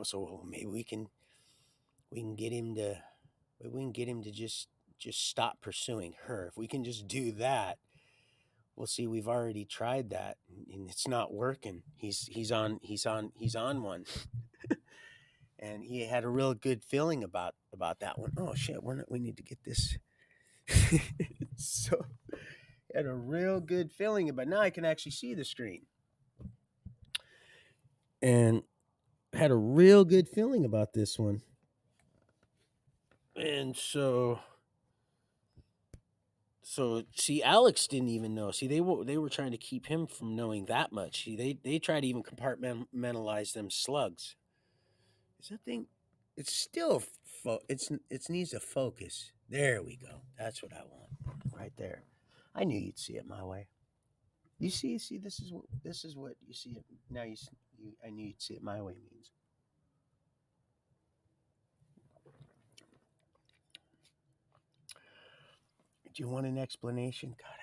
A: so maybe we can get him to just stop pursuing her. If we can just do that, we'll see. We've already tried that, and it's not working. He's on one. And he had a real good feeling about that one. Oh shit, we need to get this. So had a real good feeling about, now I can actually see the screen, and had a real good feeling about this one. And so see, Alex didn't even know. See, they were trying to keep him from knowing that much. See, they try to even compartmentalize them slugs. Is that thing? It's still it needs to focus. There we go. That's what I want. Right there. I knew you'd see it my way. You see. This is what you see it now. I knew you'd see it my way means. Do you want an explanation? God,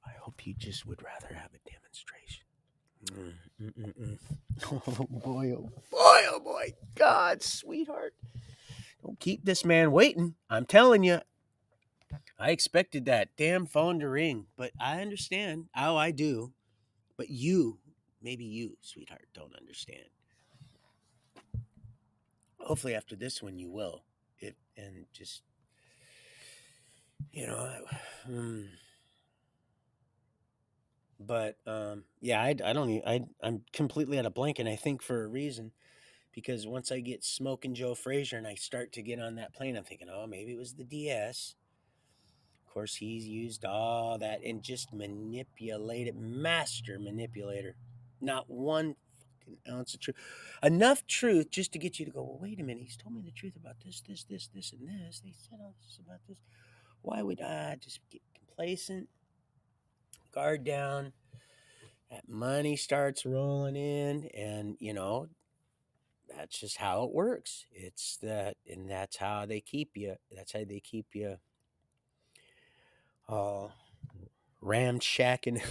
A: I hope you just would rather have a demonstration. Oh boy, oh boy, oh boy. God, sweetheart. Don't keep this man waiting. I'm telling you, I expected that damn phone to ring, but I understand. Oh, I do. But maybe you, sweetheart, don't understand. Hopefully, after this one, you will. And just, you know, but yeah, I don't even, I'm completely at a blank, and I think for a reason, because once I get smoking Joe Frazier and I start to get on that plane, I'm thinking, oh, maybe it was the DS. Of course, he's used all that and just manipulated, master manipulator. Not one fucking ounce of truth. Enough truth just to get you to go, well, wait a minute. He's told me the truth about this, and this. They said all this about this. Why would I just get complacent, guard down? That money starts rolling in, and that's just how it works. It's that, and that's how they keep you. That's how they keep you all ramshacking,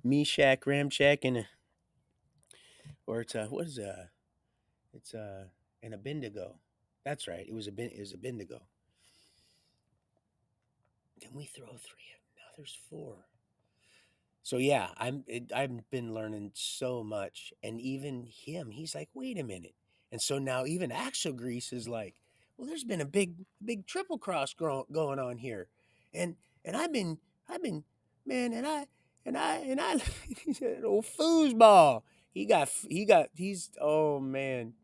A: Meshach, ramshacking, or what is it's an Abednego. That's right. It was a Bendigo. Can we throw three? Now there's four. So yeah, I've been learning so much, and even him, he's like, wait a minute, and so now even Axel Grease is like, well, there's been a big triple cross going on here, and I've been man, and I he's an old foosball. He's oh man.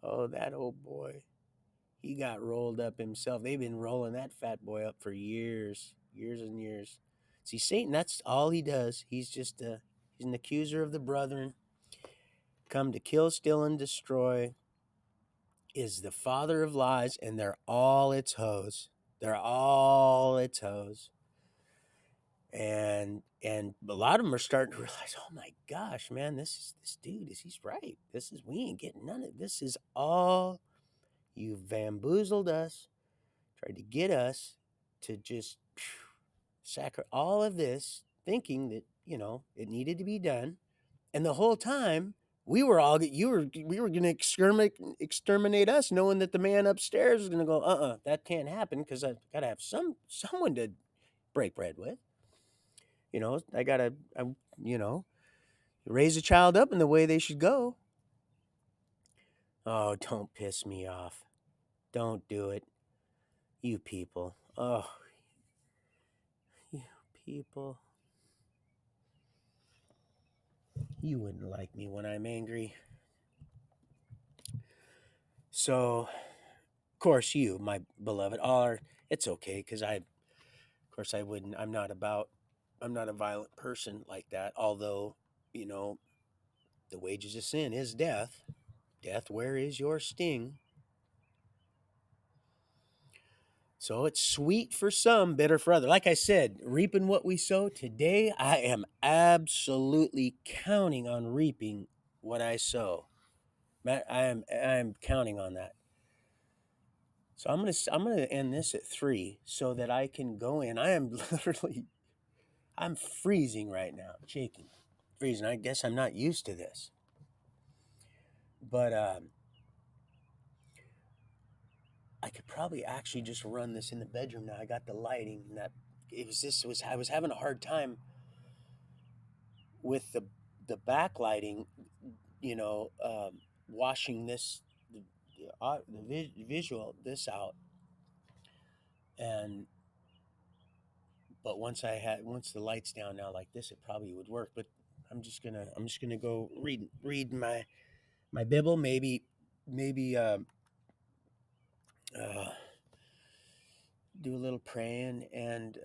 A: Oh, that old boy. He got rolled up himself. They've been rolling that fat boy up for years, years and years. See, Satan, that's all he does. He's an accuser of the brethren, come to kill, steal, and destroy, is the father of lies, and they're all its hoes. They're all its hoes. And a lot of them are starting to realize, oh my gosh, man, this dude he's right. We ain't getting none of this. Is all you bamboozled us, tried to get us to just sacrifice all of this, thinking that it needed to be done, and the whole time we were going to exterminate us, knowing that the man upstairs is going to go, that can't happen because I got to have someone to break bread with. I got to, you know, raise a child up in the way they should go. Oh, don't piss me off. Don't do it. You people. Oh, you people. You wouldn't like me when I'm angry. So, of course, you, my beloved, are. It's okay because of course, I wouldn't. I'm not a violent person like that. Although, you know, the wages of sin is death. Death, where is your sting? So it's sweet for some, bitter for others. Like I said, reaping what we sow today, I am absolutely counting on reaping what I sow. I am counting on that. So I'm gonna end this at 3 so that I can go in. I am literally I'm freezing right now, shaking, freezing. I guess I'm not used to this, but I could probably actually just run this in the bedroom now. I got the lighting, and that it was I was having a hard time with the backlighting, washing the visual this out, and but once the lights down now like this, it probably would work. But I'm just gonna go read my Bible, maybe uh, do a little praying, and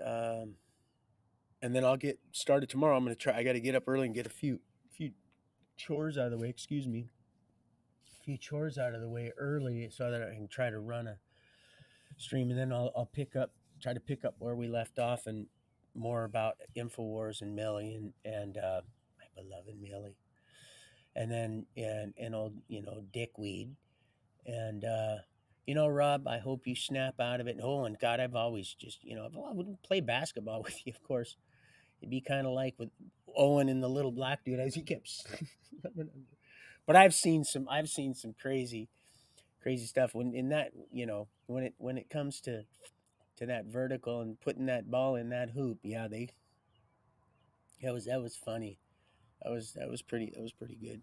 A: then I'll get started tomorrow. I'm gonna try. I got to get up early and get a few chores out of the way. Excuse me, a few chores out of the way early so that I can try to run a stream, and then I'll try to pick up where we left off, and more about Infowars and Millie and my beloved Millie, and then and old Dickweed, and Rob, I hope you snap out of it. Oh, and God, I've always just if I would play basketball with you, of course, it'd be kind of like with Owen and the little black dude as he kept. But I've seen some crazy stuff when in that when it comes to that vertical and putting that ball in that hoop. Yeah, that was funny. That was pretty good.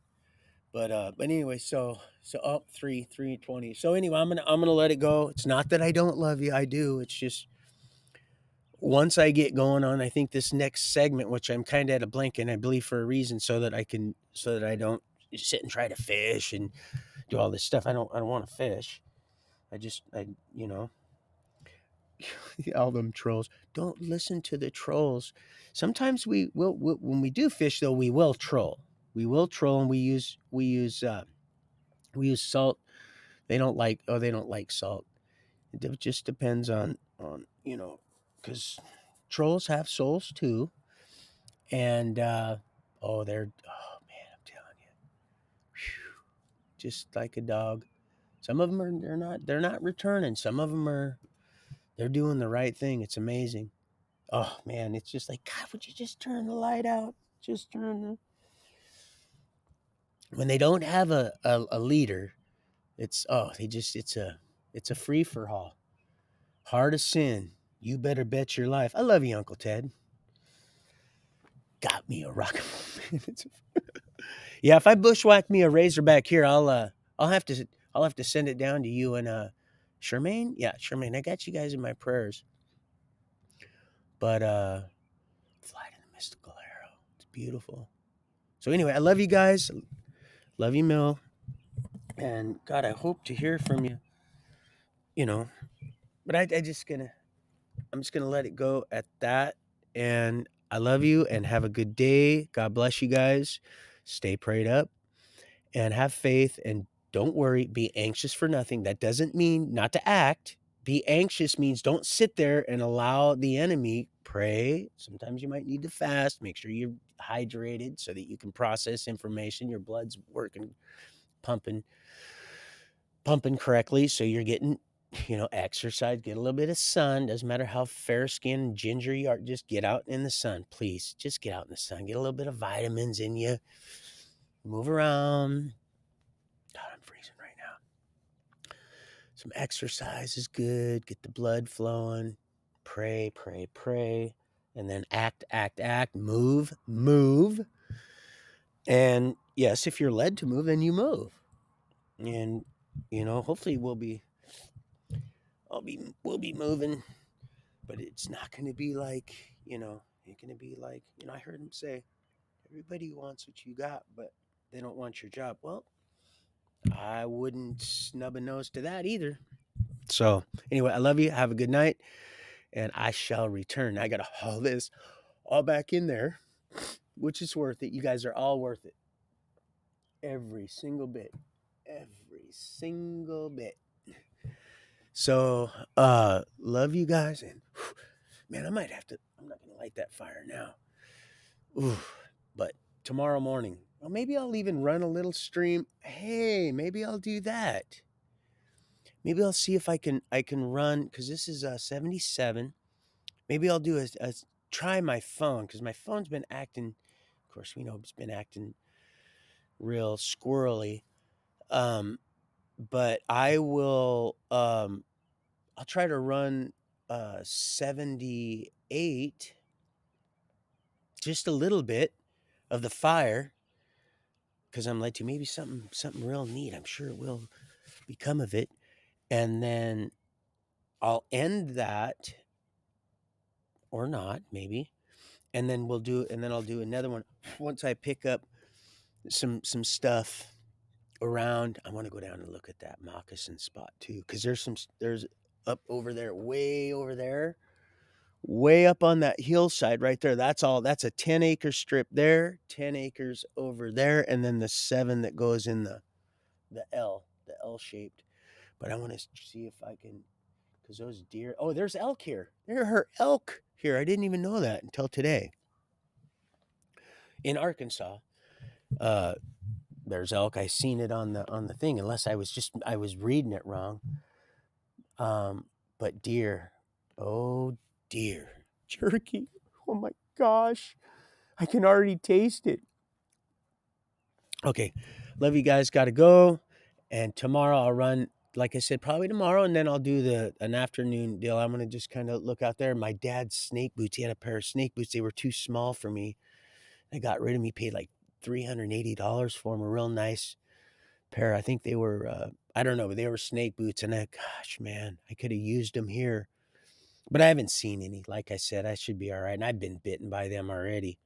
A: But anyway, so up 320. So anyway, I'm gonna let it go. It's not that I don't love you, I do. It's just once I get going on, I think this next segment, which I'm kind of at a blank, and I believe for a reason, so that I don't sit and try to fish and do all this stuff. I don't want to fish. I all them trolls. Don't listen to the trolls. Sometimes when we do fish though, we will troll. We will troll, and we use salt. They don't like salt. It just depends on because trolls have souls too, and oh man, I'm telling you, whew, just like a dog. Some of them are they're not returning. Some of them they're doing the right thing. It's amazing. Oh man, it's just like, God, would you just turn the light out? Just turn the When they don't have a leader, it's a free for all. Heart of sin. You better bet your life. I love you, Uncle Ted. Got me a rock. Yeah, if I bushwhack me a razorback here, I'll have to send it down to you and Charmaine. Yeah, Charmaine, I got you guys in my prayers. But fly to the mystical arrow. It's beautiful. So anyway, I love you guys. Love you, Mill. And God, I hope to hear from you. You know, but I'm just gonna let it go at that. And I love you and have a good day. God bless you guys. Stay prayed up and have faith and don't worry. Be anxious for nothing. That doesn't mean not to act. Be anxious means don't sit there and allow the enemy. Pray. Sometimes you might need to fast. Make sure you're hydrated so that you can process information. Your blood's working, pumping correctly, so you're getting exercise, get a little bit of sun. Doesn't matter how fair skinned and ginger you are, just get out in the sun, please. Just get out in the sun, get a little bit of vitamins in you, move around. God, I'm freezing right now. Some exercise is good. Get the blood flowing. Pray, and then act, move. And yes, if you're led to move, then you move. And hopefully we'll be moving, but it's not going to be like, it's going to be like, I heard him say, everybody wants what you got, but they don't want your job. Well, I wouldn't snub a nose to that either. So anyway, I love you. Have a good night, and I shall return. I got to haul this all back in there, which is worth it. You guys are all worth it. Every single bit. Every single bit. So, love you guys, and man, I'm not going to light that fire now. Ooh, but tomorrow morning, well, maybe I'll even run a little stream. Hey, maybe I'll do that. Maybe I'll see if I can run, because this is 77. Maybe I'll do a try my phone, because my phone's been acting. Of course, we know it's been acting real squirrely. But I will. I'll try to run 78, just a little bit of the fire, because I'm led to maybe something real neat. I'm sure it will become of it. And then I'll end that, or not, maybe. And then I'll do another one once I pick up some stuff around. I want to go down and look at that moccasin spot too, because there's up over there, way over there, way up on that hillside right there. That's a 10-acre strip there, 10 acres over there, and then the 7 that goes in the L shaped. But I want to see if I can, because those deer. Oh, there's elk here. There are elk here. I didn't even know that until today. In Arkansas, there's elk. I seen it on the thing. Unless I was reading it wrong. But deer. Oh, deer. Jerky. Oh my gosh. I can already taste it. Okay. Love you guys. Got to go. And tomorrow I'll run, like I said, probably tomorrow. And then I'll do an afternoon deal. I'm going to just kind of look out there. My dad's snake boots. He had a pair of snake boots. They were too small for me. I got rid of them. He paid like $380 for them. A real nice pair. I think they were, I don't know, but they were snake boots. And gosh, man, I could have used them here. But I haven't seen any. Like I said, I should be all right. And I've been bitten by them already.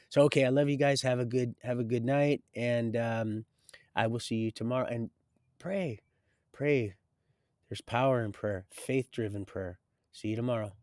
A: So, okay, I love you guys. Have a good night. And I will see you tomorrow. And pray. There's power in prayer, faith-driven prayer. See you tomorrow.